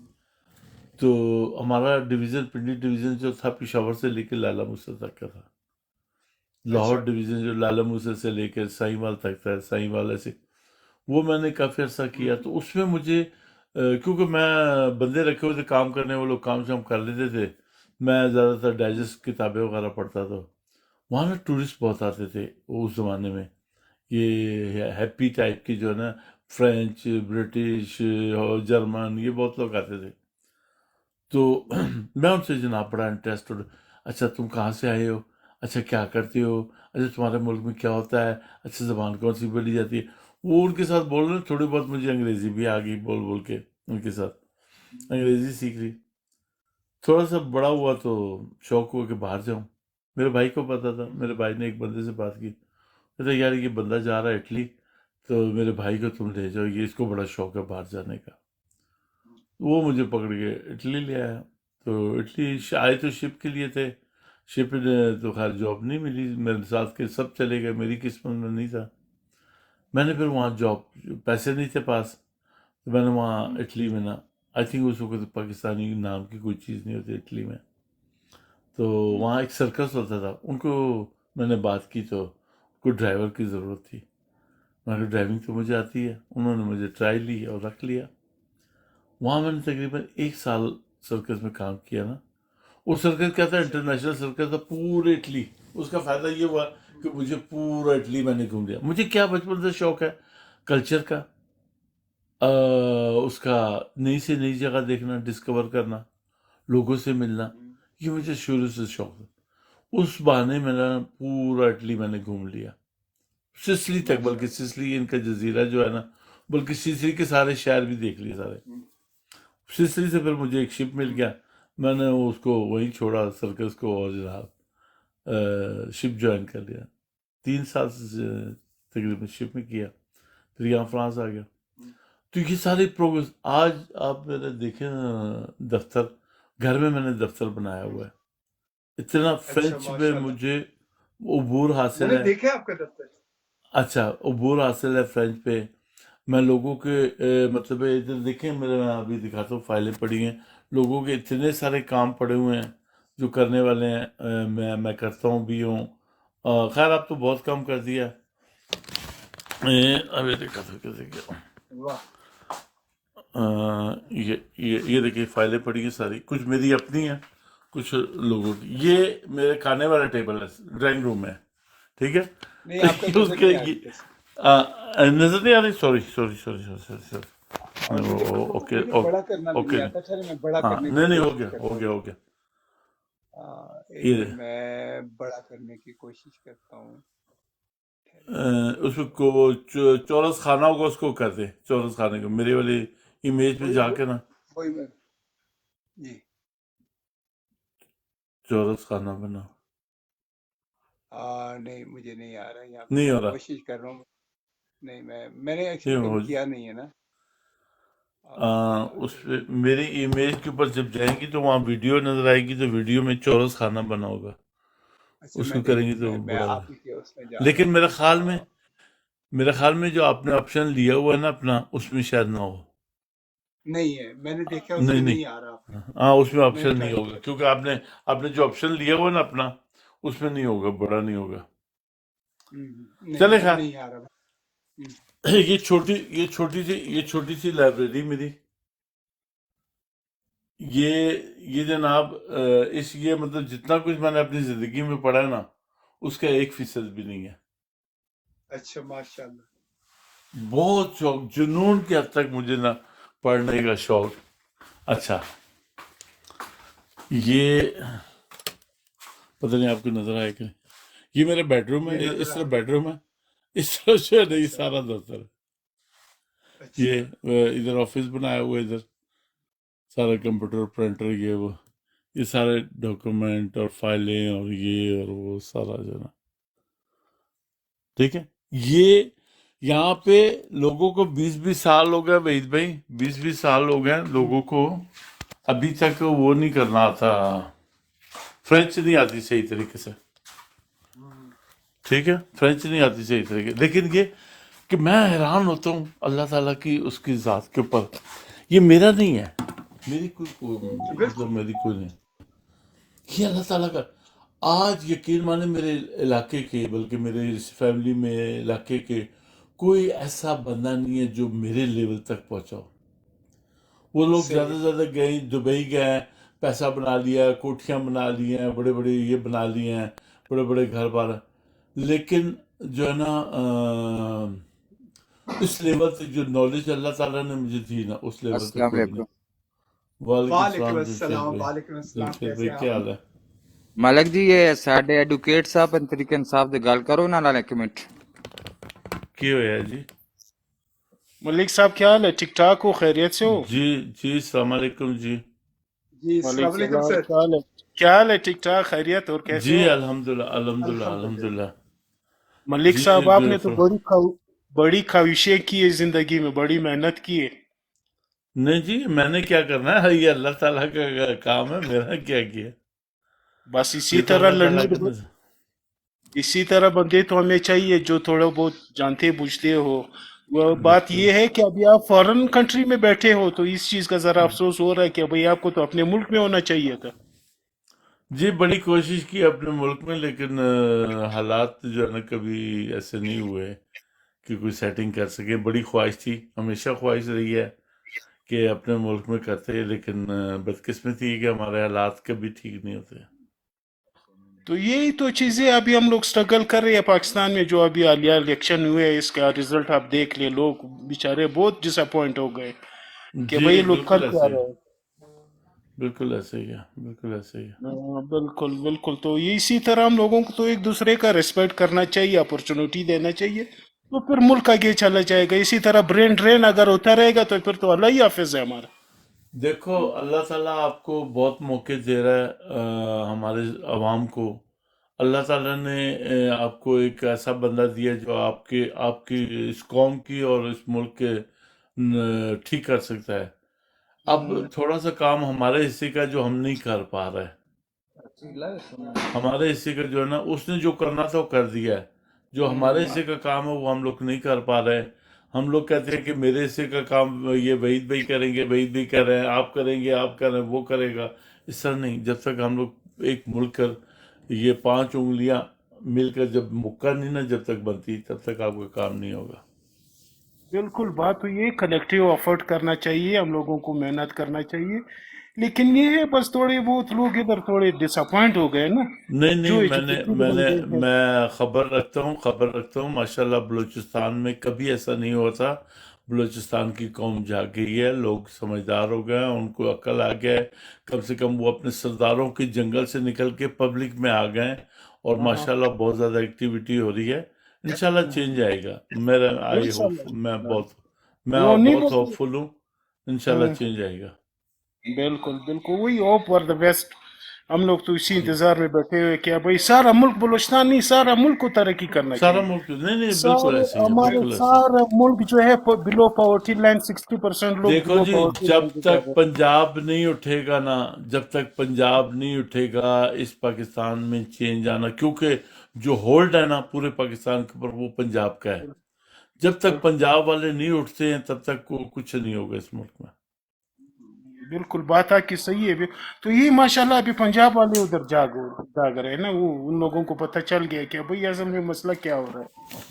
S3: तो हमारा डिवीज़न, पिंडी डिवीज़न जो था, पेशावर से लेकर लाला मूसा तक का था। लाहौर
S5: अच्छा।
S3: डिवीज़न जो लाला मूसा से लेकर साहिवाल तक था, साहिवाल ऐसे, वो मैंने काफ़ी अर्सा किया। तो उसमें मुझे क्योंकि मैं बंदे रखे हुए थे काम करने, वो लोग काम शाम कर लेते थे, मैं ज़्यादातर डाइजेस्ट किताबें वगैरह पढ़ता था। वहाँ ना टूरिस्ट बहुत आते थे उस ज़माने में, ये हैप्पी टाइप की जो है ना, फ्रेंच, ब्रिटिश और जर्मन, ये बहुत लोग आते थे। तो मैं उनसे जनाब बड़ा इंटरेस्टेड, अच्छा तुम कहाँ से आए हो, अच्छा क्या करते हो, अच्छा तुम्हारे मुल्क में क्या होता है, अच्छा ज़बान कौन सी बोली जाती है। वो उनके साथ बोल रहे, थोड़ी बहुत मुझे अंग्रेज़ी भी आ गई, बोल बोल के उनके साथ अंग्रेज़ी सीख ली। थोड़ा सा बड़ा हुआ तो शौक हुआ कि बाहर जाऊं। मेरे भाई को पता था, मेरे भाई ने एक बंदे से बात की, कहता यार ये बंदा जा रहा है इटली, तो मेरे भाई को तुम ले जाओ, ये इसको बड़ा शौक है बाहर जाने का। वो मुझे पकड़ के इटली ले आया। तो इटली आए तो शिप के लिए थे, शिप ने तो खैर जॉब नहीं मिली, मेरे साथ के सब चले गए, मेरी किस्मत में नहीं था। मैंने फिर वहाँ जॉब, पैसे नहीं थे पास, तो मैंने वहाँ इटली में ना, आई थिंक उस वक्त पाकिस्तानी नाम की कोई चीज़ नहीं होती इटली में। तो वहाँ एक सर्कस होता था, उनको मैंने बात की, तो उनको ड्राइवर की ज़रूरत थी। मैंने कहा ड्राइविंग तो मुझे आती है। उन्होंने मुझे ट्राई ली और रख लिया। वहाँ मैंने तकरीबन 1 साल सर्कस में काम किया ना, وہ سرکس کیا تھا؟ انٹرنیشنل سرکس تھا، پورے اٹلی. اس کا فائدہ یہ ہوا کہ مجھے پورا اٹلی میں نے گھوم لیا. مجھے کیا بچپن سے شوق ہے کلچر کا، اس کا نئی سے نئی جگہ دیکھنا، ڈسکور کرنا، لوگوں سے ملنا، یہ مجھے شروع سے شوق تھا. اس بہانے میں نا پورا اٹلی میں نے گھوم لیا، سسلی تک، بلکہ سسلی ان کا جزیرہ جو ہے نا، بلکہ سسلی کے سارے شہر بھی دیکھ لیے سارے. سسلی سے پھر مجھے ایک شپ مل گیا، میں نے اس کو وہیں چھوڑا سرکس کو، اور جناب شپ جوائن کر لیا. 3 سال سے تقریباً شپ میں کیا، پھر یہاں فرانس آ گیا. تو یہ ساری پروگرس آج آپ میرے دیکھیں نا، دفتر گھر میں نے دفتر بنایا ہوا ہے. اتنا
S5: اچھا
S3: فرینچ میں
S5: ماشاء اللہ،
S3: مجھے عبور
S5: میں
S3: حاصل
S5: نے
S3: ہے.
S5: دیکھا آپ کا دفتر.
S3: اچھا، عبور حاصل ہے فرینچ پہ. میں لوگوں کے مطلب ادھر دیکھیں میرے، میں ابھی دکھاتا ہوں، فائلیں پڑی ہیں، لوگوں کے اتنے سارے کام پڑے ہوئے ہیں جو کرنے والے ہیں. میں کرتا ہوں بھی ہوں. خیر آپ تو بہت کام کر دیا. ابھی دیکھا تھا کہ دیکھیں،
S5: واہ،
S3: یہ دیکھیے فائلیں پڑی ہیں ساری، کچھ میری اپنی ہیں، کچھ لوگوں کی. یہ میرے کھانے والا ٹیبل ہے، ڈرائنگ روم میں، ٹھیک ہے.
S5: نہیں آپ کا
S3: اس
S5: نظر
S3: کے
S5: نہیں آ رہی بس.
S3: نظر نہیں آ رہی، sorry sorry sorry sorry sorry.
S5: اور
S3: اوکے
S5: مجھے بڑا کرنا بھی
S3: اوکے،
S5: نہیں آتا. چلے میں بڑا
S3: ہاں
S5: کرنے کی
S3: نہیں ہو
S5: کوشش
S3: گیا
S5: کرتا
S3: ہو
S5: ہوں.
S3: گیا ہو گیا.
S5: ایک
S3: یہ
S5: منٹ، میں بڑا کرنے کی کوشش کرتا ہوں.
S3: اس کو چورس خانہ ہوگا، اس کو کر دے چورس خانے کو، میری والی امیج پہ جا کے نا
S5: وہی میں جی.
S3: چورس خانہ بنا.
S5: نہیں مجھے نہیں آ رہا یہاں پہ.
S3: نہیں
S5: میں
S3: ہو رہا،
S5: کوشش کر رہا ہوں. نہیں میں نے ایکچولی
S3: یہ
S5: کبھی کیا نہیں ہے نا.
S3: اس پہ میری امیج کے اوپر جب جائیں گی تو وہاں ویڈیو نظر آئے گی، تو ویڈیو میں چورس خانہ بنا ہوگا،
S5: اچھا
S3: اس
S5: میں
S3: کو کریں گی تو
S5: میں
S3: بڑا.
S5: آپ ہی کے اس میں جا رہا
S3: لیکن
S5: ہوں.
S3: میرے خیال میں جو آپ نے آپشن لیا ہوا ہے نا اپنا، اس میں شاید نہ ہو.
S5: نہیں ہے، میں نے دیکھا اس
S3: نہیں
S5: میں
S3: نہیں،
S5: نہیں آ رہا.
S3: ہاں اس میں
S5: میں نے
S3: آپشن نہیں
S5: ٹرائی
S3: ہوگا،
S5: کیا.
S3: کیونکہ آپ نے جو آپشن لیا ہوا ہے نا اپنا، اس میں نہیں ہوگا، بڑا نہیں ہوگا.
S5: نہیں
S3: چلے
S5: نہیں آ رہا.
S3: یہ چھوٹی سی لائبریری میری، یہ جناب یہ مطلب جتنا کچھ میں نے اپنی زندگی میں پڑھا ہے نا، اس کا 1% بھی نہیں ہے.
S5: اچھا ماشاء اللہ.
S3: بہت شوق، جنون کی حد تک مجھے نا پڑھنے کا شوق. اچھا، یہ پتہ نہیں آپ کو نظر آئے کہ نہیں. یہ میرا بیڈ روم ہے،
S5: یہ نظر
S3: اس
S5: آ
S3: طرح
S5: رہا.
S3: بیڈ روم ہے، اس طرح سے نہیں،
S5: اچھا
S3: سارا دفتر ہے.
S5: اچھا.
S3: یہ ادھر آفس بنایا ہوا ہے، ادھر سارا کمپیوٹر پرنٹر، یہ سارے ڈاکومنٹ اور فائلیں اور یہ اور وہ سارا جو ہے نا، ٹھیک ہے. یہ یہاں پہ لوگوں کو 20 سال ہو گئے وحید بھائی، 20 سال ہو گئے لوگوں کو ابھی تک وہ نہیں کرنا آتا، فرینچ نہیں آتی صحیح طریقے سے، ٹھیک ہے، فرینچ نہیں آتی صحیح طریقے. لیکن یہ کہ میں حیران ہوتا ہوں اللہ تعالیٰ کی اس کی ذات کے اوپر. یہ میرا نہیں ہے، میری
S5: بالکل.
S3: میری کوئی نہیں، یہ اللہ تعالیٰ کا. آج یقین مانے میرے علاقے کے، بلکہ میرے فیملی میں علاقے کے کوئی ایسا بندہ نہیں ہے جو میرے لیول تک پہنچا ہو. وہ لوگ زیادہ سے زیادہ گئے، دبئی گئے، پیسہ بنا لیا، کوٹھیاں بنا لی ہیں، بڑے بڑے یہ بنا لیے ہیں، بڑے بڑے گھر بار، لیکن جو ہے نا اس لیول تک جو نالج اللہ تعالیٰ نے مجھے دی نا، اس لیول تک
S6: السلام
S3: کوئی نہیں.
S6: علیکم
S3: وعلیکم
S5: وعلیکم
S3: السلام
S5: السلام.
S3: بھائی.
S5: وعلیکم السلام.
S3: دلشد
S5: کیسے
S3: بھائی
S5: ہیں
S3: کیا
S5: آپ؟
S3: حال ہے؟
S6: ملک جی یہ ساڈے ایڈوکیٹ صاحب طریقے انصاف دی گل کرو نا ایک منٹ
S3: کی ہوا ہے جی؟
S7: ملک صاحب کیا حال ہے؟ ٹھیک ٹھاک ہو؟ خیریت سے ہو؟
S3: جی السلام علیکم جی.
S5: جی السلام
S7: وعلیکم
S5: علیکم
S7: السلام.
S5: سر.
S7: کیا حال ہے؟ ٹھیک ٹھاک خیریت؟ اور کیسے
S3: جی
S7: ہو؟
S3: الحمدللہ الحمدللہ
S5: الحمدللہ.
S3: الحمدللہ.
S7: ملک
S3: جی
S7: صاحب آپ نے تو
S3: good.
S7: بڑی خواہشیں کی ہے زندگی میں، بڑی محنت کی ہے.
S3: نہیں جی، میں نے کیا کرنا ہے، یہ اللہ تعالیٰ کا کام ہے، میرا کیا کیا.
S7: بس اسی
S3: یہ تو
S7: طرح
S3: اللہ تعالیٰ کا
S7: اسی طرح بندے تو ہمیں چاہیے جو تھوڑا بہت جانتے بوجھتے ہو. وہ بات یہ ہے کہ ابھی آپ فارن کنٹری میں بیٹھے ہو تو اس چیز کا ذرا افسوس ہو رہا ہے کہ بھئی آپ کو تو اپنے ملک میں ہونا چاہیے تھا.
S3: جی بڑی کوشش کی اپنے ملک میں، لیکن حالات جو ہے نا کبھی ایسے نہیں ہوئے کہ کوئی سیٹنگ کر سکے. بڑی خواہش تھی، ہمیشہ خواہش رہی ہے کہ اپنے ملک میں کرتے ہیں، لیکن بدقسمتی ہے کہ ہمارے حالات کبھی ٹھیک نہیں ہوتے.
S7: تو یہی تو چیزیں ابھی ہم لوگ سٹرگل کر رہے ہیں پاکستان میں. جو ابھی حالیہ الیکشن ہوئے اس کا رزلٹ آپ دیکھ لیں، لوگ بیچارے بہت ڈس اپوائنٹ ہو گئے کہ
S3: جی
S7: بھئی لوگ کر
S3: بالکل
S7: کیا
S3: ایسے ہی،
S7: رہے ہیں.
S3: بالکل ایسے ہی ہے، بالکل ایسے ہی ہے.
S7: بالکل بالکل. تو یہ اسی طرح ہم لوگوں کو تو ایک دوسرے کا ریسپیکٹ کرنا چاہیے، اپرچونٹی دینا چاہیے، تو پھر ملک آگے چلا جائے گا. اسی طرح برین ڈرین اگر ہوتا رہے گا تو پھر تو اللہ ہی حافظ ہے ہمارا.
S3: دیکھو اللہ تعالیٰ آپ کو بہت موقع دے رہا ہے، ہمارے عوام کو. اللہ تعالیٰ نے آپ کو ایک ایسا بندہ دیا جو آپ کی اس قوم کی اور اس ملک کے ٹھیک کر سکتا ہے. اب تھوڑا سا کام ہمارے حصے کا جو ہم نہیں کر پا رہے، ہمارے حصے کا جو ہے نا اس نے جو کرنا تھا وہ کر دیا ہے. جو ہمارے حصے کا کام ہے وہ ہم لوگ نہیں کر پا رہے. ہم لوگ کہتے ہیں کہ میرے حصے کا کام یہ وحید بھائی کریں گے، وحید بھائی کر رہے ہیں، آپ کریں گے، آپ کر رہے ہیں، وہ کرے گا. اس طرح نہیں. جب تک ہم لوگ ایک مل کر یہ 5 انگلیاں مل کر جب مکہ نہیں نا جب تک بنتی، تب تک آپ کا کام نہیں ہوگا.
S7: بالکل. بات تو یہ کلیکٹیو ایفرٹ کرنا چاہیے، ہم لوگوں کو محنت کرنا چاہیے. لیکن یہ ہے بس تھوڑے بہت لوگ ادھر تھوڑے ڈس اپوائنٹ ہو گئے نا،
S3: نہیں
S7: جو
S3: نہیں،
S7: ایجوکیٹڈ بندے ہیں.
S3: میں خبر رکھتا ہوں ماشاءاللہ. بلوچستان میں کبھی ایسا نہیں ہوا تھا. بلوچستان کی قوم جاگ گئی ہے، لوگ سمجھدار ہو گئے ہیں، ان کو عقل آ گیا ہے. کم سے کم وہ اپنے سرداروں کے جنگل سے نکل کے پبلک میں آ گئے ہیں، اور ماشاءاللہ بہت زیادہ ایکٹیویٹی ہو رہی ہے. انشاءاللہ چینج آئے گا. آئی ہوپ،
S7: انشاءاللہ.
S3: میں
S7: وہ نہیں
S3: بہت ہوپ
S7: بولتے.
S3: فل ہوں. انشاءاللہ چینج آئے گا.
S7: بالکل بالکل. وہی ہوپ فار دا بیسٹ. ہم لوگ تو اسی انتظار میں بیٹھے ہوئے کہ بھائی سارا ملک، بلوچستان نہیں سارا ملک کو ترقی کرنا
S3: سارا
S7: چاہیے.
S3: ملک نہیں نہیں، بالکل
S7: سارے
S3: ایسے ہی ہے،
S7: ہمارے
S3: بالکل ایسے ہی.
S7: سارا ملک جو ہے بلو پاورٹی لائن، 60% لوگ
S3: دیکھو
S7: بلو
S3: جی،
S7: پاورٹی
S3: جب
S7: لائن گزار
S3: تک
S7: رہے ہیں.
S3: پنجاب نہیں اٹھے گا نا، جب تک پنجاب نہیں اٹھے گا اس پاکستان میں چینج آنا، کیونکہ جو ہولڈ ہے نا پورے پاکستان کے اوپر وہ پنجاب کا ہے. جب تک پنجاب والے نہیں اٹھتے ہیں تب تک کچھ نہیں ہوگا اس ملک میں.
S7: بالکل. بات آپ کی صحیح ہے. تو یہ ماشاءاللہ ابھی پنجاب والے ادھر جاگ رہے ہیں نا، وہ ان لوگوں کو پتہ چل گیا کہ بھئی اصل میں مسئلہ کیا ہو رہا ہے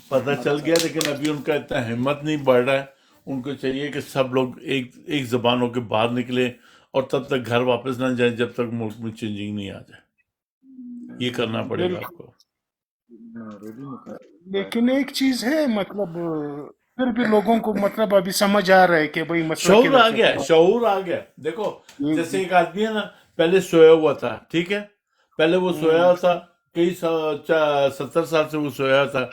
S3: پتہ
S7: ہمارے
S3: چل گیا،
S7: ساتھ.
S3: لیکن ابھی ان کا اتنا ہمت نہیں بڑھ رہا ہے. ان کو چاہیے کہ سب لوگ ایک زبان ہو کے باہر نکلیں، اور تب تک گھر واپس نہ جائیں جب تک ملک میں چینجنگ نہیں آ جائے. یہ کرنا پڑے گا آپ
S7: بالکل.
S3: کو.
S7: لیکن ایک چیز ہے، مطلب پھر بھی لوگوں کو مطلب ابھی سمجھ آ رہا ہے کہ بھئی مسئلہ
S3: شعور
S7: کدھر
S3: آ
S7: سے
S3: گیا،
S7: ہو
S3: شعور آ گیا. دیکھو جیسے ایک آدمی ہے نا، پہلے سویا ہوا تھا، ٹھیک ہے، پہلے وہ سویا ہوا تھا، کئی 70 سال سے وہ سویا تھا.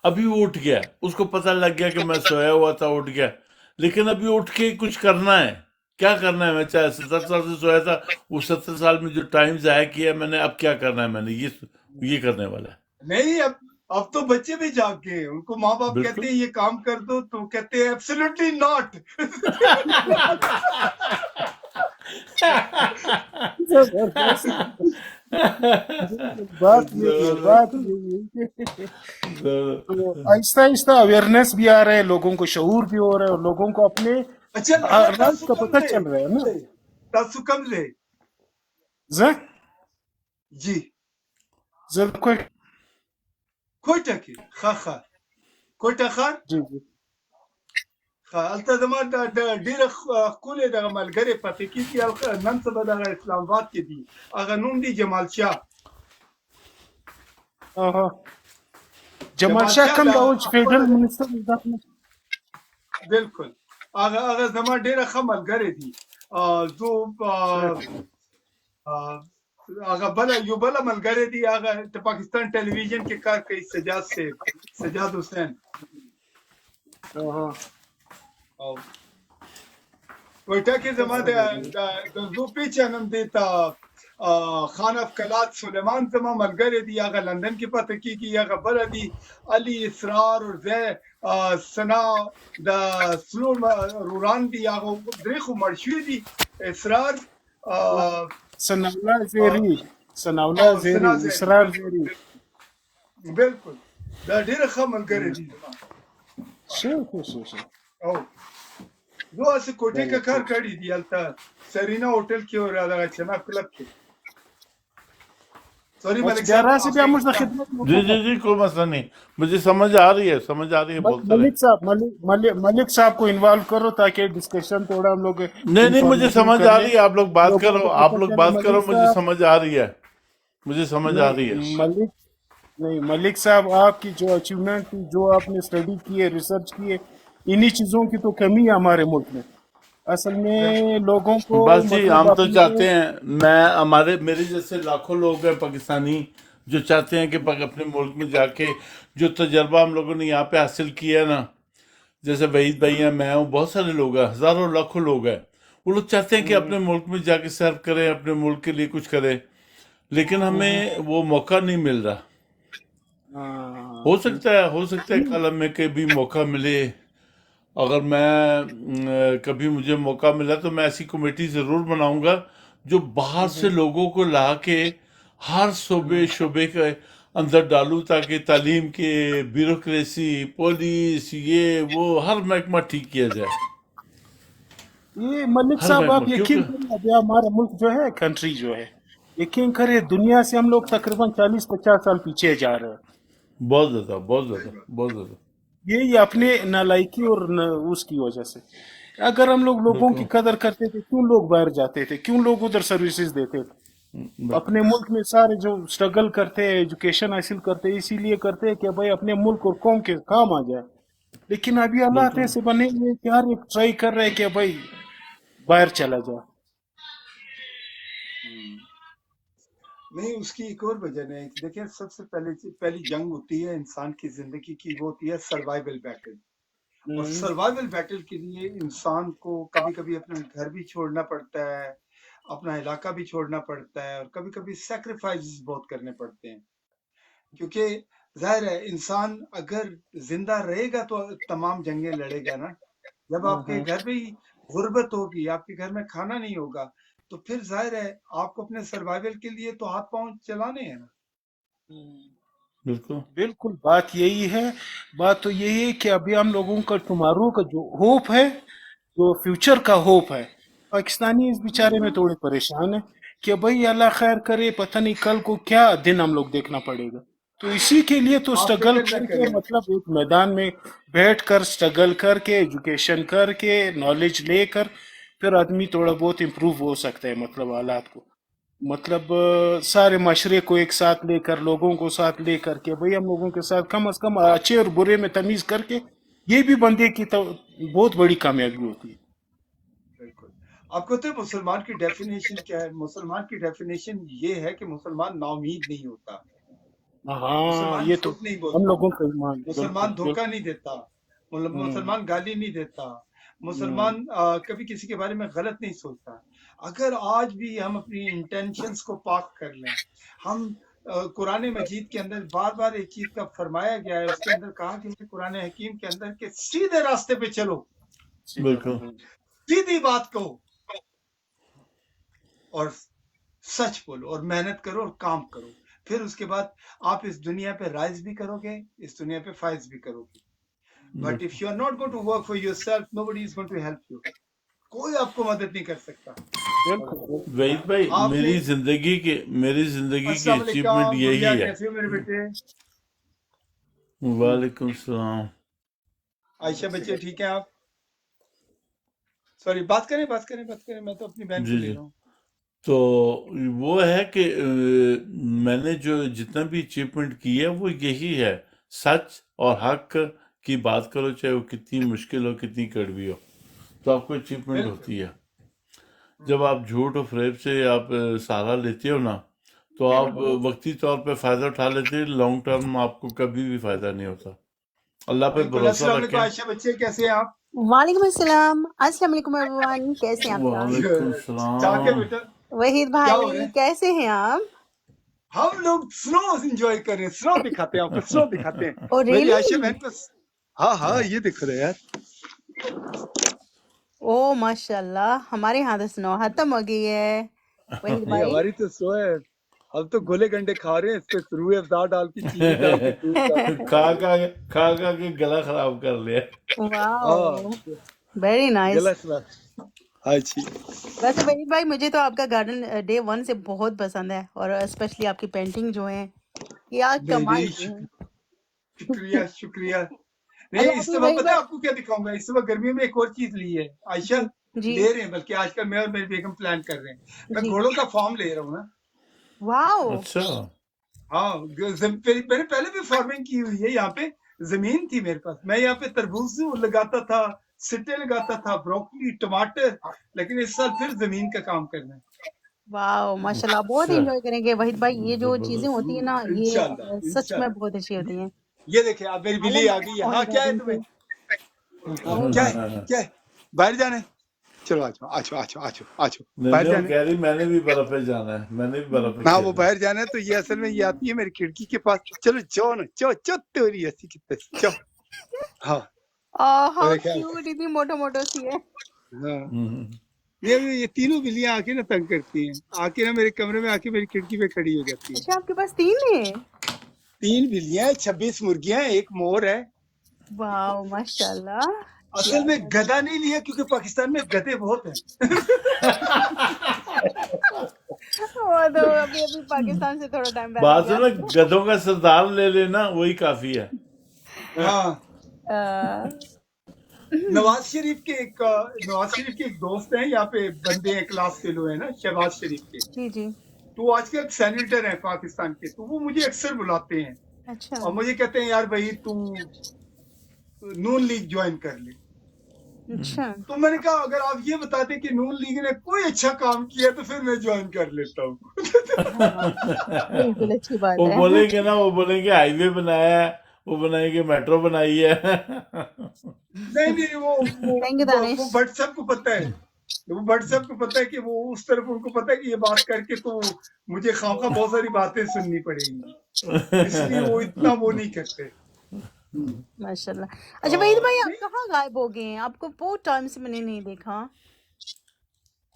S3: ابھی وہ اٹھ گیا، اس کو پتہ لگ گیا کہ میں سویا ہوا تھا، اٹھ گیا. لیکن ابھی اٹھ کے کچھ کرنا ہے. کیا کرنا ہے؟ میں چاہے 70 سال سے سویا تھا، وہ 70 سال میں جو ٹائم ضائع کیا میں نے، اب کیا کرنا ہے؟ میں نے یہ کرنے والا ہے.
S5: نہیں، اب تو بچے بھی جاگ گئے. ان کو ماں باپ
S3: بالکل.
S5: کہتے ہیں یہ کام کر دو تو کہتے ہیں ایبسلیٹلی ناٹ.
S7: زبردست. بات یہی ہے، بات یہی ہے. تو آہستہ آہستہ اویئرنیس بھی آ رہا ہے، لوگوں کو شعور بھی ہو رہا ہے، اور لوگوں کو اپنے
S5: اچھا ذرا
S7: رائٹ
S5: تاسو
S7: کا
S5: کم
S7: پتہ
S5: لے
S7: چل رہا ہے نا.
S5: تاسو کم لے جی
S7: کوئی.
S5: کوئٹہ کې خا کوئټه ښار
S7: جی جی.
S5: هلته زما ډېره ښکلې دغه ملګرې پاتې کېږي. نن سبا دغه اسلام آباد کې دي. هغه نوم دی جمال شاه.
S7: جمال شاه کوم دا چې فیډرل منسټر
S5: بالکل هغه زما ډېره ښه ملګرې دي. زه هغه یو بله ملګرې دي، هغه د پاکستان ټلویزیون کې کار کوي، سجاد حسین. او کوئټه کې زما د زو پیچنم دی ته خان اف کلات سلیمان زما ملګری دی. هغه لندن کې پاتې کېږي. هغه بله دی علي اسرار اور سنا د سلو روران دی. هغه درې خو مړ شوي دي. اسرار
S7: ثناءالله زیری اسرار زیری.
S5: بالکل دا ډېره ښه ملګرې دي زما. او زه هسې کوټې کې کار کړی دی، هلته سرینا هوټل کې او دغه چناب کلب کې. सॉरी
S7: बस
S5: मलिक साहब,
S7: ब्यारा से भी हम
S5: आपने
S7: उसने
S5: क्या
S7: खिदमत में
S3: जी
S7: होगा।
S3: जी जी, कोई मसला नहीं, मुझे समझ आ रही है, समझ आ रही है, बोलते रहे।
S7: मलिक साहब, मलिक साहब को इन्वॉल्व करो ताकि डिस्कशन थोड़ा हम लोग
S3: नहीं नहीं, मुझे
S7: इंफॉर्मेटिव
S3: समझ
S7: कर
S3: आ
S7: ले,
S3: रही है, आप लोग बात
S7: लोगों
S3: करो,
S7: को
S3: आप
S7: पता
S3: लोग
S7: चले।
S3: बात करो,
S7: मलिक
S3: मुझे
S7: साहब,
S3: समझ आ रही है, मुझे समझ आ रही है।
S7: नहीं मलिक, नहीं मलिक साहब, आपकी जो अचीवमेंट थी, जो आपने स्टडी की है, रिसर्च की है, इन्हीं चीजों की तो कमी है हमारे मुल्क में। असल में लोगों को
S3: बस जी,
S7: मतलब
S3: हम तो
S7: अपने,
S3: चाहते हैं, मेरे जैसे लाखों लोग हैं पाकिस्तानी जो चाहते हैं कि अपने मुल्क में जाके जो तजर्बा हम लोगों ने यहाँ पे हासिल किया है ना, जैसे वहीद भाई हैं, मैं हूँ, बहुत सारे लोग हैं, हजारों लाखों लोग हैं, वो लोग चाहते हैं कि अपने मुल्क में जाके सर्व करें, अपने मुल्क के लिए कुछ करें, लेकिन हमें वो मौका नहीं मिल रहा। हो सकता है कल हमें कभी मौका मिले। अगर कभी मुझे मौका मिला तो मैं ऐसी कमेटी ज़रूर बनाऊंगा जो बाहर से लोगों को ला के हर शोबे के अंदर डालूं, ताकि तालीम के, ब्यूरोक्रेसी, पुलिस, ये वो हर महकमा ठीक किया जाए,
S7: ये मलिक
S3: हर
S7: साहब
S3: महकमा,
S7: आप
S3: क्योंकि
S7: यकीन करें, अभी हमारा मुल्क जो है, कंट्री जो है, यकीन करें दुनिया से हम लोग तकरीबन 40-50 साल पीछे जा रहे हैं।
S3: बहुत ज़्यादा, बहुत
S5: सही
S3: ज़्यादा,
S5: बात।
S3: बहुत ज़्यादा।
S7: ये अपने नालायकी और उसकी वजह से। अगर हम लोग लोगों की
S3: बिल्कुल
S7: कदर करते थे, क्यों लोग बाहर जाते थे, क्यों लोग उधर सर्विसेज देते थे?
S3: बिल्कुल
S7: अपने मुल्क में सारे जो स्ट्रगल करते हैं, एजुकेशन हासिल करते हैं, इसीलिए करते हैं कि भाई अपने मुल्क और कौम के काम आ जाए। लेकिन अभी हालात
S3: बिल्कुल।
S7: ऐसे बने हुए हैं कि हर एक ट्राई कर रहे हैं कि भाई बाहर चला जाए।
S5: नहीं, उसकी एक और वजह है। देखिए, सबसे पहली जंग होती है इंसान की जिंदगी की, वो होती है सर्वाइवल बैटल। और सर्वाइवल बैटल के लिए इंसान को कभी कभी अपना घर भी छोड़ना पड़ता है, अपना इलाका भी छोड़ना पड़ता है, और कभी कभी सेक्रीफाइस बहुत करने पड़ते हैं। क्योंकि जाहिर है, इंसान अगर जिंदा रहेगा तो तमाम जंगें लड़ेगा ना। जब आपके घर पे ही गुर्बत होगी, आपके घर में खाना नहीं होगा, तो फिर जाहिर है आपको अपने सर्वाइवल के लिए तो हाथ पांव चलाने हैं ना।
S3: बिल्कुल
S7: बिल्कुल, बात यही है। बात तो यही है कि अभी हम लोगों का टुमारो का जो होप है, जो फ्यूचर का होप है, पाकिस्तानी इस बेचारे में थोड़े परेशान है कि भाई अल्लाह खैर करे, पता नहीं कल को क्या दिन हम लोग देखना पड़ेगा। तो इसी के लिए तो
S5: आप
S7: स्ट्रगल
S5: फिक्र न
S7: करके,
S5: करें।
S7: मतलब एक मैदान में बैठ कर स्ट्रगल करके, एजुकेशन करके, नॉलेज लेकर, फिर आदमी थोड़ा बहुत इम्प्रूव हो सकता है, मतलब हालात को, मतलब सारे माशरे को एक साथ लेकर, लोगों को साथ लेकर के भाई हम लोगों के साथ कम से कम अच्छे और बुरे में तमीज करके, ये भी बंदे की तो बहुत बड़ी कामयाबी होती है।
S5: बिल्कुल। आपको तो मुसलमान की डेफिनेशन क्या है? मुसलमान की डेफिनेशन ये है कि मुसलमान नाउमीद नहीं होता,
S7: हाँ,
S5: मुसलमान
S7: ये तो
S5: झूठ नहीं
S7: हम
S5: बोलता,
S7: लोगों का ईमान है।
S5: मुसलमान
S7: बिल्कुल
S5: धोखा
S7: बिल्कुल।
S5: नहीं देता,
S7: हम्म,
S5: मुसलमान गाली नहीं देता,
S7: हम्म,
S5: मुसलमान कभी किसी के बारे में गलत नहीं सोचता। अगर आज भी हम अपनी इंटेंशंस को पाक कर लें, हम कुरान मजीद के अंदर बार बार एक चीज का फरमाया गया है, उसके अंदर कहा गया है कुरान हकीम के अंदर कि सीधे रास्ते पे चलो,
S7: सीधा
S3: बिल्कुल
S5: सीधी बात कहो, और सच बोलो, और मेहनत करो, और काम करो। फिर उसके बाद आप इस दुनिया पे राइज भी करोगे, इस दुनिया पे फाइज भी करोगे। But if you are not going to work for yourself, nobody is going to help you. कोई आपको मदद नहीं कर सकता।
S7: बिल्कुल बिल्कुल।
S3: वहीद भाई,
S5: आपने
S3: मेरी जिंदगी की
S5: अस्सलाम
S3: अचीवमेंट
S5: वालेकुम
S3: यही
S5: गुड़िया,
S3: है।
S5: कैसे हो मेरे बेटे?
S3: वालेकुम सलाम।
S5: आयशा बच्चे ठीक है आप? सॉरी, बात करें, मैं तो अपनी बहन को
S3: जी
S5: ले
S3: जी,
S5: रहा हूँ।
S3: तो वो है कि मैंने जो जितना भी अचीवमेंट की है वो यही है, सच और हक की बात करो, चाहे वो कितनी मुश्किल हो, कितनी कड़वी हो, तो आपको अचीवमेंट
S5: बिल्कुल।
S3: होती है। जब आप झूठ और फरेब से आप सहारा लेते हो ना, तो आप वक्ती तौर पे फ़ायदा उठा लेते हैं, लॉन्ग टर्म आपको कभी भी फ़ायदा नहीं होता। अल्लाह पे
S5: बिल्कुल।
S3: भरोसा
S5: अस्सलाम वालेकुम
S3: रखें।
S5: आयशा बच्चे, कैसे हैं आप?
S8: वालेकुम अस्सलाम। अस्सलाम वालेकुम एवरीवन, कैसे हैं आप सब?
S3: वालेकुम
S5: चाके
S3: सलाम।
S5: बेटा,
S8: वहीद
S5: क्या हो रहा
S8: भाई
S5: है?
S8: कैसे हैं आप?
S5: हम लोग स्नो एंजॉय कर रहे हैं, स्नो दिखाते हैं आपको, स्नो दिखाते हैं।
S8: ओ
S5: मेरी आयशा
S8: रियली?
S5: बहन को हाँ, ये दिख रहा है यार।
S8: ओ माशाल्लाह, हमारे यहाँ तो स्नो खत्म हो गई है। वहीद
S5: नहीं,
S8: भाई
S5: हमारी तो स्नो है। हम तो गोले गंडे खा रहे हैं, इस पे रूह अफ़ज़ा डाल के, चीनी डाल के, दूध डाल के।
S3: खा खा के गला खराब कर लिया।
S8: वाओ,
S5: हाँ,
S8: वेरी नाइस।
S5: गला खराब। हाँ जी
S8: वैसे वहीद भाई मुझे तो आपका गार्डन डे 1 से बहुत पसंद है, और स्पेशली आपकी पेंटिंग जो है क्या
S5: नहीं
S8: कमाल
S5: नहीं
S8: की है।
S5: शुक्रिया शुक्रिया। नहीं
S8: अच्छा
S5: इस
S8: अभी
S5: समय
S8: वहीद
S5: पता है
S8: भाई।
S5: आपको क्या दिखाऊंगा, इस समय गर्मियों में एक और चीज ली है आयशा,
S8: जी जी
S5: ले रहे हैं बल्कि आजकल मैं और मेरी बेगम प्लान कर रहे हैं। मैं
S8: जी।
S5: घोड़ों का फॉर्म ले रहा हूँ ना।
S8: वाओ।
S3: अच्छा।
S5: हाँ मैंने पहले भी फार्मिंग की हुई है, यहाँ पे जमीन थी मेरे पास, मैं यहाँ पे तरबूज लगाता था, सिट्टे लगाता था, ब्रोकली, टमाटर, लेकिन इस साल फिर जमीन का काम करना है।
S8: वाओ माशाल्लाह, बहुत
S3: अच्छा,
S8: एंजॉय करेंगे वहीद भाई। ये जो चीजें
S3: जबरदस्त।
S8: होती है ना, ये
S5: इंशाल्लाह
S8: सच में
S5: इंशाल्लाह।
S8: बहुत अच्छी होती हैं।
S5: ये देखे आप, मेरी बिल्ली
S8: आलम
S5: आ गई है। हाँ क्या है
S8: गार्डन
S5: तुम्हें,
S8: से।
S5: हाँ,
S8: ओ
S5: क्या है क्या है, बाहर जाना है? चलो आ जाओ आ जाओ आ जाओ आ जाओ आ जाओ,
S3: नहीं
S5: बाहर
S3: नहीं, वो
S5: जाना है।
S3: कह रही मैंने भी बर्फ पे जाना है, मैंने भी बर्फ पे
S5: हाँ वो
S3: खेलना है।
S5: बाहर जाना है, तो ये असल में ये आती है मेरी खिड़की के पास। चलो जाओ ना, चो चो तेरी ऐसी कितने चो। हाँ वो
S8: हाउ
S5: देखे
S8: क्यूट, इतनी मोटो मोटो सी है।
S5: हाँ
S3: हम्म।
S5: ये तीनों बिल्लियां आके ना तंग करती हैं, आके ना मेरे कमरे में आके मेरी खिड़की पे खड़ी हो जाती हैं।
S8: अच्छा आपके पास 3 है?
S5: 3 बिल्लियां, 26 मुर्गियां, एक मोर है।
S8: वाओ माशाल्लाह, क्या
S5: असल में
S8: बात है।
S5: गधा नहीं लिया क्योंकि पाकिस्तान में गधे बहुत हैं।
S8: वो तो अभी अभी पाकिस्तान से थोड़ा टाइम पहले
S3: बात
S8: गया
S3: सुनो,
S8: था।
S3: गधों का सरदार ले लेना, वही काफी है।
S5: हाँ
S8: अ,
S5: नवाज शरीफ के एक दोस्त हैं यहाँ पे, बंदे हैं, क्लास फेलो है ना शहबाज शरीफ के,
S8: जी जी।
S5: तो वो आजकल सेनेटर हैं पाकिस्तान के, तो वो मुझे अक्सर बुलाते हैं
S8: अच्छा
S5: और मुझे कहते हैं यार भाई तू नून लीग ज्वाइन कर ले।
S8: अच्छा।
S5: तो मैंने कहा अगर आप ये बताते कि नून लीग ने कोई अच्छा काम किया तो फिर मैं ज्वाइन कर लेता हूँ।
S8: हाँ बिल्कुल अच्छी बात
S3: वो
S8: है।
S3: बोलेंगे ना, वो बोलेंगे हाईवे बनाया है, वो बनाएंगे मेट्रो बनाई है।
S5: नहीं
S8: थैंक यू दानिश।
S5: वो भट्ट साहब को पता है, वो भट्ट साहब को पता है कि वो उस तरफ उनको पता है कि ये बात करके तो मुझे खामखा बहुत सारी बातें सुननी पड़ेंगी, इसलिए वो इतना वो नहीं करते।
S8: माशाल्लाह। अच्छा वहीद भाई आप
S5: नहीं
S8: कहाँ गायब हो गए हैं? आपको बहुत टाइम से मैंने नहीं देखा।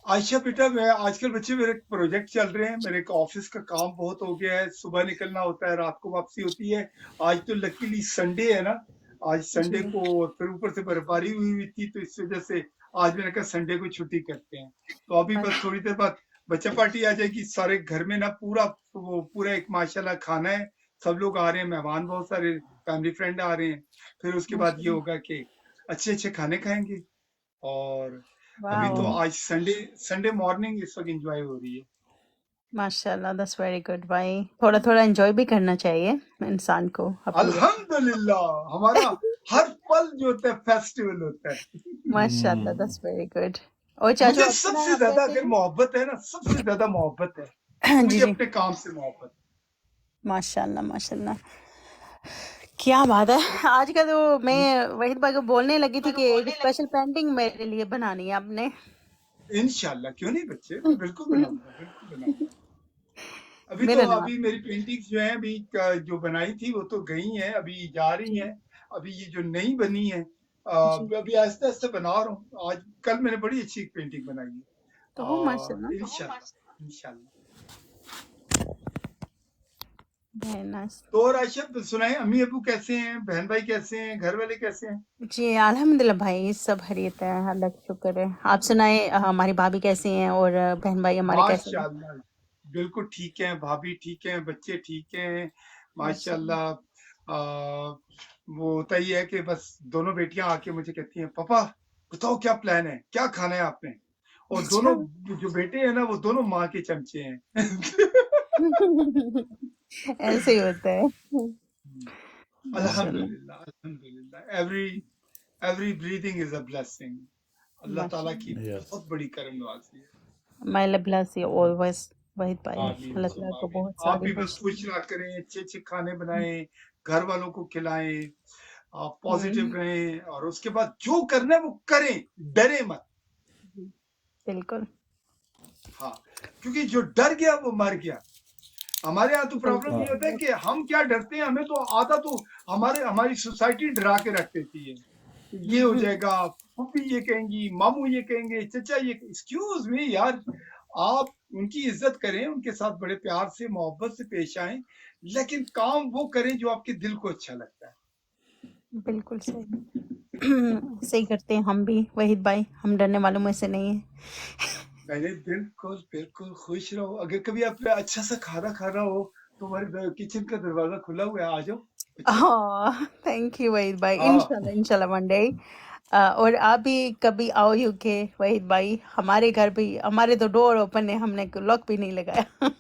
S5: आयशा बेटा, मैं आजकल बच्चे मेरे प्रोजेक्ट चल रहे हैं, मेरे ऑफिस का काम बहुत हो गया है, सुबह निकलना होता है, रात को वापसी होती है। आज तो लकीली संडे है ना, आज संडे
S8: जी
S5: को, फिर ऊपर से बर्फबारी हुई थी, तो इस वजह से आज मैंने कहा संडे को छुट्टी करते हैं। तो अभी बस थोड़ी देर बाद बच्चा पार्टी आ जाएगी, सारे घर में ना पूरा एक माशाल्लाह खाना है, सब लोग आ रहे हैं, मेहमान बहुत सारे फैमिली फ्रेंड आ रहे हैं। फिर उसके बाद ये
S8: माशाल्लाह।
S5: होगा कि अच्छे अच्छे खाने खाएंगे। और अभी तो
S8: वाओ
S5: आज संडे मॉर्निंग इस वक्त एंजॉय हो रही है।
S8: माशाल्लाह, दैट्स वेरी गुड भाई। थोड़ा थोड़ा एंजॉय भी करना चाहिए इंसान को अपनी लाइफ।
S5: अल्हम्दुलिल्लाह हमारा हर पल जो होता है फेस्टिवल होता है।
S8: माशाल्लाह, दैट्स वेरी गुड। और चाचू
S5: मुझे
S8: आप सुनाएं,
S5: सबसे
S8: आप
S5: ज्यादा
S8: कैसे
S5: अगर मोहब्बत है ना, सबसे ज्यादा मोहब्बत है
S8: हैं? जी
S5: मुझे
S8: जी
S5: अपने काम से मोहब्बत।
S8: माशाल्लाह माशाल्लाह, क्या बात है। आज का तो मैं वहीद भाई को बोलने लगी थी कि एक स्पेशल पेंटिंग मेरे लिए बनानी है आपने।
S5: इंशाल्लाह क्यों नहीं बच्चे, मैं बिल्कुल बनाऊंगा, बिल्कुल बनाऊंगा।
S8: मेरा नाम।
S5: अभी मेरी पेंटिंग्स जो है अभी जो बनाई थी वो तो गई हैं, अभी जा रही हैं। अभी ये जो नई बनी है
S8: जी
S5: अभी आहिस्ता आहिस्ता बना रहा हूँ। आज कल मैंने बड़ी अच्छी एक पेंटिंग बनाई है
S8: तो माशाल्लाह,
S5: इंशाल्लाह इंशाल्लाह।
S8: Very nice.
S5: तो और आयशा सुनाए, अम्मी अबू कैसे हैं, बहन भाई कैसे हैं, घर वाले कैसे हैं?
S8: जी अल्हम्दुलिल्लाह भाई, सब खैरियत है, अल्लाह का शुक्र है। आप सुनाए, हमारी भाभी कैसी हैं और बहन भाई हमारे कैसे हैं?
S5: माशाल्लाह बिल्कुल ठीक है, भाभी ठीक है, बच्चे ठीक हैं
S8: माशाल्लाह।
S5: माशाल्लाह। वो होता ही है कि बस दोनों बेटियां आके मुझे कहती हैं पापा बताओ क्या प्लान है, क्या खाना है आपने। और
S8: अच्छा
S5: दोनों जो बेटे हैं ना वो दोनों माँ के चमचे हैं।
S8: ऐसे ही होता है। माशाल्लाह
S5: अल्हम्दुलिल्लाह अल्हम्दुलिल्लाह, every breathing is a blessing. अल्लाह ताला की
S8: माशाल्लाह।
S3: यस।
S5: बहुत बड़ी करम नवाजी है।
S8: My love bless you always Waheed भाई।
S5: आमीन
S8: अल्लाह
S5: सुम्मा
S8: ताला को
S5: आमीन।
S8: बहुत
S5: आप
S8: सारी
S5: भी बस
S8: बख्शे।
S5: खुश रहा करें, अच्छे अच्छे खाने बनाएं, घर वालों को खिलाएं, आप पॉजिटिव रहें, और उसके बाद जो करना है वो करें, डरे मत।
S8: बिल्कुल
S5: हाँ क्योंकि जो डर गया वो मर गया। हमारे यहाँ तो प्रॉब्लम ये होता है कि हम क्या डरते हैं, हमें तो आधा तो हमारी सोसाइटी डरा के रख देती है। ये हो जाएगा, फूफी ये कहेंगी, मामू ये कहेंगे, चचा ये। एक्सक्यूज मी यार, आप उनकी इज्जत करें, उनके साथ बड़े प्यार से मोहब्बत से पेश आएं, लेकिन काम वो करें जो आपके दिल को अच्छा लगता है।
S8: बिल्कुल सही। सही करते हैं हम भी वहीद भाई, हम डरने वालों में से नहीं है।
S5: अरे बिल्कुल बिल्कुल, खुश रहो। अगर कभी आप अच्छा सा खाना खाना हो तो हमारे किचन का दरवाजा खुला हुआ है, आ जाओ। अच्छा।
S8: थैंक यू वहीद भाई,
S5: हाँ
S8: इंशाल्लाह इंशाल्लाह वन डे। और आप भी कभी आओ यूके वहीद भाई, हमारे घर भी, हमारे तो डोर ओपन है, हमने लॉक भी नहीं लगाया।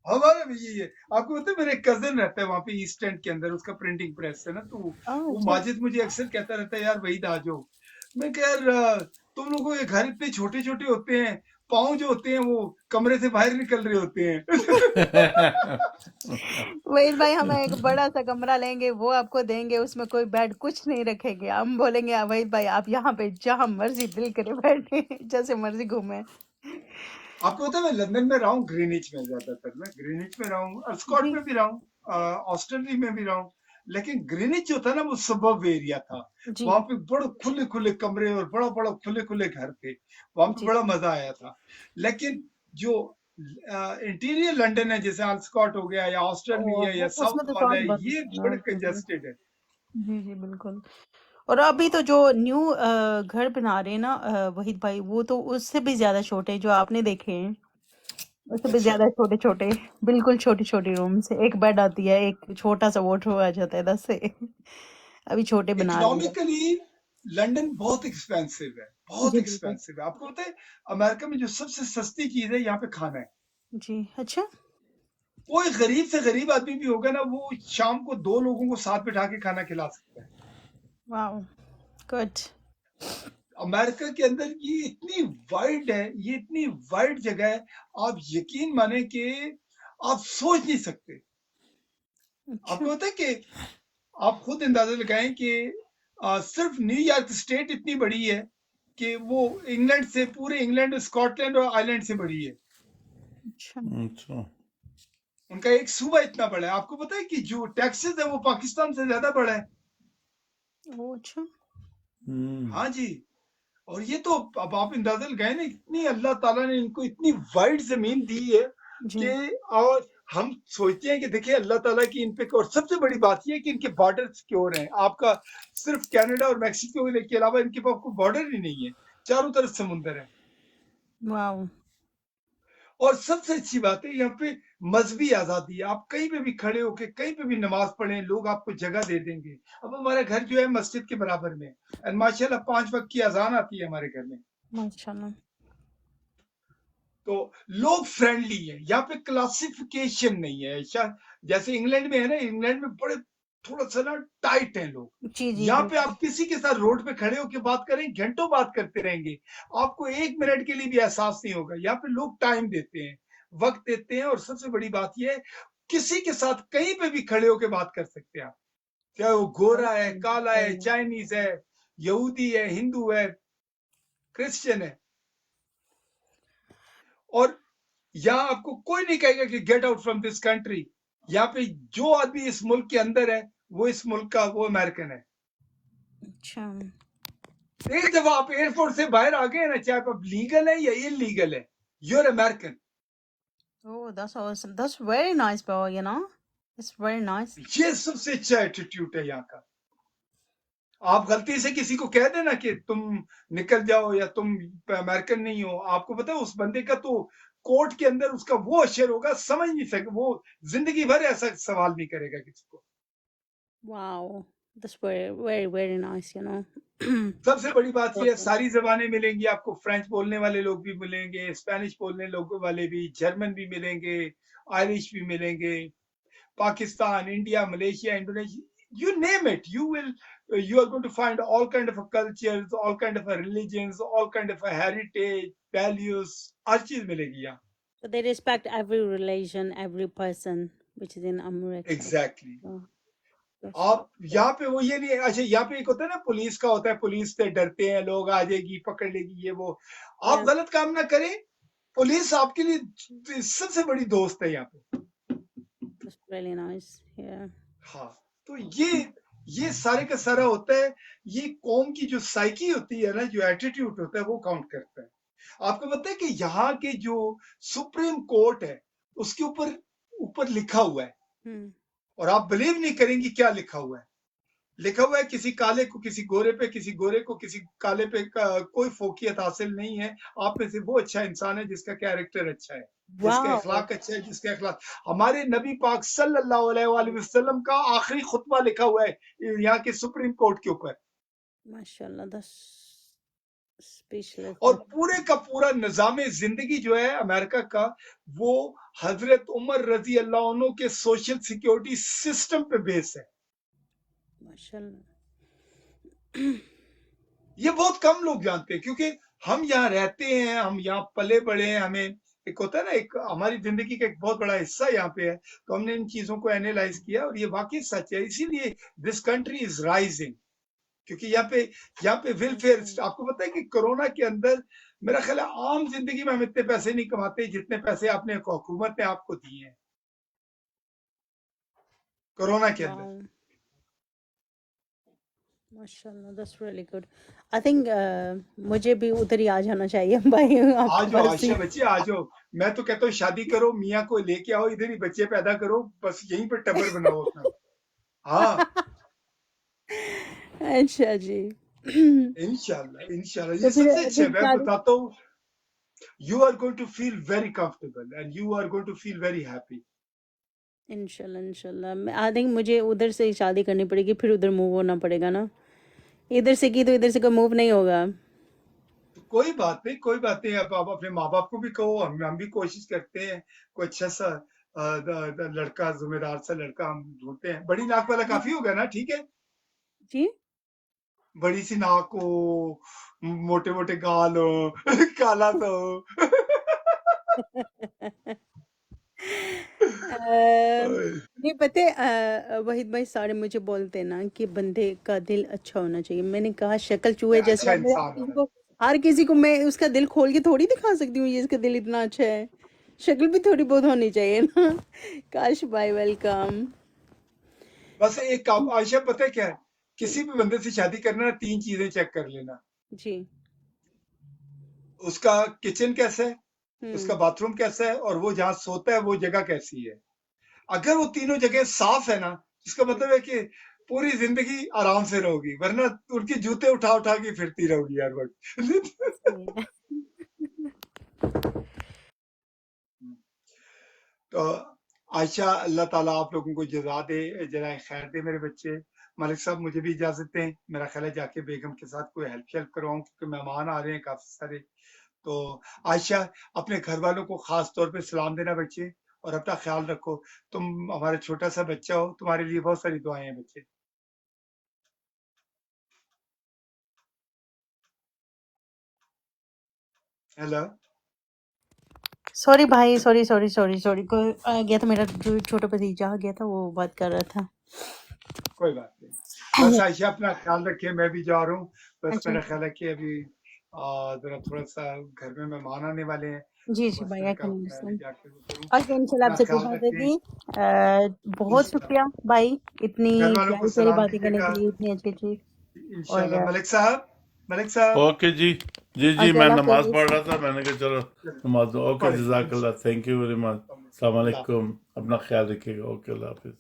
S5: हमारा भी यही है। आपको पता है मेरे कजन रहता है वहां पे ईस्ट एंड के अंदर, उसका प्रिंटिंग प्रेस है ना, तो वो
S8: अच्छा।
S5: माजिद मुझे अक्सर कहता रहता है यार वहीद आ जाओ। मैं कह यार तुम लोगों के घर इतने छोटे छोटे होते हैं, पाँव जो होते हैं वो कमरे से बाहर निकल रहे होते हैं।
S8: वहीद भाई, हम एक बड़ा सा कमरा लेंगे, वो आपको देंगे, उसमें कोई बेड कुछ नहीं रखेंगे, हम बोलेंगे वहीद भाई आप यहाँ पे जहाँ मर्जी दिल करे बैठे, जैसे मर्जी घूमे।
S5: आपको पता है मैं लंदन में रहा हूँ, ग्रीनिच में, ज्यादातर मैं ग्रीनिच में रहा हूँ, स्कॉट
S8: जी
S5: में भी रहा हूँ, ऑस्ट्रेलिया में भी रहा हूँ। लेकिन ग्रीनिच जो था ना वो सबब एरिया था।
S8: जी
S5: वहां पे बड़े खुले खुले कमरे और बड़ा बड़ा खुले खुले घर थे, वहां पे
S8: जी
S5: बड़ा मजा आया था। लेकिन जो इंटीरियर लंदन है, जैसे स्कॉट हो गया या ऑस्ट्रेलिया या
S8: उसमें
S5: साउथ
S8: तो
S5: वाला
S8: सांस
S5: है,
S8: बहुत
S5: ये
S8: मुश्किल
S5: बड़े
S8: है।
S5: कंजेस्टेड है।
S8: जी जी बिल्कुल। और अभी तो जो न्यू घर बना रहे हैं ना वहीद भाई, वो तो उससे भी ज्यादा छोटे जो आपने देखे हैं, उससे भी
S5: अच्छा,
S8: ज्यादा छोटे छोटे, बिल्कुल छोटी छोटी रूम्स, एक बेड आती है, एक छोटा सा वॉटर आ जाता है 10 से। अभी छोटे बना रहे हैं।
S5: इकोनॉमिकली लंदन बहुत एक्सपेंसिव है, बहुत
S8: जी बिल्कुल।
S5: एक्सपेंसिव है। आपको पता है अमेरिका में जो सबसे सस्ती चीज है यहाँ पे खाना है।
S8: जी अच्छा।
S5: कोई गरीब से गरीब आदमी भी होगा ना, वो शाम को 2 लोगों को साथ बिठा के खाना खिला सकता है।
S8: Wow good.
S5: अमेरिका के अंदर ये इतनी वाइड है, ये इतनी वाइड जगह है, आप यकीन माने कि आप सोच नहीं सकते।
S8: अच्छा
S5: आपको पता है कि आप खुद अंदाजा लगाएं कि सिर्फ न्यूयॉर्क स्टेट इतनी बड़ी है कि वो इंग्लैंड से, पूरे इंग्लैंड, स्कॉटलैंड और आयरलैंड से बड़ी है।
S8: अच्छा।
S3: अच्छा।
S5: उनका एक सूबा इतना बड़ा है। आपको पता है कि जो टेक्सास है वो पाकिस्तान से ज्यादा बड़ा है।
S8: ओ अच्छा।
S5: हाँ जी। और ये तो अब आप अंदाजा लगाए ना, इतनी अल्लाह ताला ने इनको इतनी वाइड जमीन दी है
S8: जी
S5: कि, और हम सोचते हैं कि देखिए अल्लाह ताला की इन पे, और सबसे बड़ी बात ये है कि इनके बॉर्डर सिक्योर हैं। आपका सिर्फ कनाडा और मैक्सिको के अलावा इनके पास कोई बॉर्डर ही नहीं है, चारों तरफ समुंदर है।
S8: वाओ।
S5: और सबसे अच्छी बात है यहाँ पे मजहबी आजादी है। आप कहीं पे भी खड़े होके कहीं पे भी नमाज पढ़ें, लोग आपको जगह दे देंगे। अब हमारा घर जो है मस्जिद के बराबर में, और माशाल्लाह 5 वक्त की अजान आती है हमारे घर में।
S8: माशाल्लाह।
S5: तो लोग फ्रेंडली है यहाँ पे, क्लासिफिकेशन नहीं है। जैसे इंग्लैंड में है ना, इंग्लैंड में बड़े थोड़ा सा ना टाइट है लोग।
S8: जी जी
S5: यहाँ पे
S8: बिल्कुल।
S5: आप किसी के साथ रोड पे खड़े होकर बात करें, घंटों बात करते रहेंगे, आपको 1 मिनट के लिए भी एहसास नहीं होगा। यहाँ पे लोग टाइम देते हैं, वक्त देते हैं। और सबसे बड़ी बात यह है, किसी के साथ कहीं पे भी खड़े होकर बात कर सकते हैं आप, चाहे वो गोरा है, काला है, चाइनीज है, यहूदी है, हिंदू है, क्रिश्चियन है। और यहाँ आपको कोई नहीं कहेगा कि get out from this country. यहाँ पे जो आदमी इस मुल्क के अंदर है, वो इस मुल्क का, वो अमेरिकन है।
S8: अच्छा।
S5: एक दफा आप एयरपोर्ट से बाहर आ गए ना, चाहे आप लीगल है या इलीगल है, you're American.
S8: Oh, that's awesome. That's very nice, bro, you know? It's very nice.
S5: ये सबसे अच्छा एटीट्यूड है यहाँ का। आप गलती से किसी को कह देना कि तुम निकल जाओ या तुम अमेरिकन नहीं हो, आपको पता है उस बंदे का तो कोर्ट के अंदर उसका वो अशर होगा, समझ नहीं सके, वो जिंदगी भर ऐसा सवाल नहीं करेगा किसी को।
S8: Wow. That's very, very, very nice, you know?
S5: सबसे बड़ी बात यह है, सारी जबानें मिलेंगी आपको। फ्रेंच बोलने वाले लोग भी मिलेंगे, स्पेनिश बोलने लोगों वाले भी, जर्मन भी मिलेंगे, आयरिश भी मिलेंगे, Pakistan, India, Malaysia, Indonesia, you name it, you are going to find all kind of a cultures, all kind of a religions, all kind of a heritage, values, हर चीज मिलेगी यहाँ।
S8: So they respect every religion, every person, which is in America.
S5: Exactly.
S8: So that's
S5: आप यहाँ पे वो ये नहीं है। अच्छा, यहाँ पे एक होता है ना, पुलिस का होता है, पुलिस से डरते हैं लोग, आ जाएगी पकड़ लेगी, ये वो। आप
S8: Yeah.
S5: गलत काम ना करें, पुलिस आपके लिए सबसे बड़ी दोस्त है यहाँ पे।
S8: That's really nice. Yeah.
S5: हाँ, तो ये सारे का सारा होता है। ये कौम की जो साइकी होती है ना, जो एटीट्यूड होता है, वो काउंट करता है। आपको पता है कि यहाँ के जो सुप्रीम कोर्ट है, उसके ऊपर ऊपर लिखा हुआ है,
S8: Hmm.
S5: और आप बिलीव नहीं करेंगी क्या लिखा हुआ है। लिखा हुआ है किसी काले को किसी गोरे पे, किसी गोरे को किसी काले पे कोई फोकियत हासिल नहीं है। आप में से वो अच्छा इंसान है जिसका कैरेक्टर अच्छा है, जिसका
S8: वाओ
S5: इखलाक अच्छा है, जिसका इखलाक। हमारे नबी पाक सल्लल्लाहु अलैहि वसल्लम का आखिरी खुतबा लिखा हुआ है यहाँ के सुप्रीम कोर्ट के ऊपर,
S8: माशाल्लाह दैट्स स्पीचलेस
S5: और पूरे का पूरा निजाम जिंदगी जो है अमेरिका का, वो हजरत उमर रजी अल्लाह अन्हु के सोशल सिक्योरिटी सिस्टम पे बेस है।
S8: माशाल्लाह
S5: ये बहुत कम लोग जानते हैं, क्योंकि हम यहाँ रहते हैं, हम यहाँ पले बड़े हैं, हमें एक होता है ना, एक हमारी जिंदगी का एक बहुत बड़ा हिस्सा यहाँ पे है, तो हमने इन चीजों को एनालाइज किया और ये वाकई सच है। इसीलिए दिस कंट्री इज राइजिंग, क्योंकि यहाँ पे वेलफेयर। आपको पता है कि कोरोना के अंदर मेरा ख्याल है आम जिंदगी में हम इतने पैसे नहीं कमाते जितने पैसे आपने हुकूमत ने आपको दिए हैं कोरोना के अंदर।
S8: वाओ माशाल्लाह that's really good. I think मुझे भी उधर ही आ जाना चाहिए भाई,
S5: आ
S8: आपकी
S5: जाओ
S8: मर्जी।
S5: आयशा बच्चे, आ जाओ। मैं तो कहता हूँ शादी करो, मियाँ को लेके आओ, इधर ही बच्चे पैदा करो, बस यहीं पर टब्बर बनाओ अपना। हाँ
S8: अच्छा जी।
S5: इंशाल्लाह इंशाल्लाह,
S8: तो
S5: ये
S8: फिर
S5: सबसे अच्छा है। मैं
S8: शादी
S5: बताता हूँ, you are going to feel very comfortable and you are going to feel very happy.
S8: इंशाल्लाह इंशाल्लाह आई थिंक मुझे उधर से ही शादी करनी पड़ेगी, फिर उधर मूव होना पड़ेगा ना। इधर से की तो इधर से कोई मूव नहीं होगा।
S5: तो कोई बात नहीं, कोई बात नहीं। अब आप अपने माँ बाप को भी कहो, हम भी कोशिश करते हैं कोई अच्छा सा लड़का, जिम्मेदार सा लड़का हम ढूंढते हैं। बड़ी नाक वाला काफी होगा ना? ठीक है,
S8: जी
S5: बड़ी सी नाक हो, मोटे मोटे गाल हो, काला सा हो।
S8: नहीं पता है, वहीद भाई सारे मुझे बोलते हैं ना कि बंदे का दिल अच्छा होना चाहिए। मैंने कहा शक्ल चूहे जैसा
S5: अच्छा
S8: है, मैं
S5: इंसान होना।
S8: हर किसी को मैं उसका दिल खोल के थोड़ी दिखा सकती हूँ ये इसका दिल इतना अच्छा है। शक्ल भी थोड़ी बहुत होनी चाहिए ना। काश भाई वेलकम।
S5: बस एक काम आयशा, पता है क्या है, किसी भी बंदे से शादी करना, 3 चीजें चेक कर लेना।
S8: जी
S5: उसका किचन कैसा है, उसका
S8: हम्म
S5: बाथरूम कैसा है, और वो जहाँ सोता है वो जगह कैसी है। अगर वो तीनों जगह साफ है ना, इसका मतलब है कि पूरी जिंदगी आराम से रहोगी, वरना उनके जूते उठा उठा के फिरती रहोगी हर वक्त।
S8: सही है।
S5: तो आयशा, अल्लाह ताला आप लोगों को जजा दे, जजाए खैर दे मेरे बच्चे। मालिक साहब मुझे भी इजाजत दें, मेरा ख्याल है जाके बेगम के साथ कोई हेल्प करवाऊं, क्योंकि मेहमान आ रहे हैं काफी सारे। तो आयशा, अपने घर वालों को खास तौर पे सलाम देना बच्चे, और अपना ख्याल रखो। तुम हमारा छोटा सा बच्चा हो, तुम्हारे लिए बहुत सारी दुआएं हैं बच्चे। हेलो,
S8: सॉरी भाई, सॉरी सॉरी सॉरी सॉरी, कोई आ गया था, मेरा जो छोटा भतीजा आ गया था, वो बात कर रहा था।
S5: कोई बात नहीं। बस आयशा अपना ख्याल रखिए, मैं भी जा रहा हूँ। बस
S8: अच्छा
S5: मेरा ख्याल है कि अभी जरा थोड़ा सा घर में मेहमान आने वाले हैं,
S8: जी
S5: तो
S8: जी
S5: बस
S8: भाई,
S5: मैंने
S8: आई
S5: कहा
S8: कैन
S5: मैं भी
S8: अंडरस्टैंड।
S5: जाके वो करूँ।
S8: ओके इंशाल्लाह
S5: अपना
S8: आपसे फिर
S5: ख्याल
S8: बात
S5: रखें
S8: होगी। बहुत
S5: इंशाल्लाह।
S8: शुक्रिया भाई, इतनी
S5: घर वालों को
S8: प्यारी प्यारी
S5: सलाम
S8: बातें करने
S5: दीजिएगा
S8: के लिए, इतनी अच्छी अच्छी। और
S5: इंशाल्लाह। मलिक साहब
S3: ओके जी। जी जी,
S8: ओके
S3: मैं
S8: अल्लाह
S3: नमाज
S8: हाफिज।
S3: पढ़ रहा था, मैंने कहा चलो नमाज दो। ओके,
S5: पढ़े
S3: जजाकल्लाह, थैंक यू वेरी मच। अस्सलाम
S5: अल्लाह
S3: वालेकुम, अपना ख्याल रखिएगा। ओके, अल्लाह हाफिज।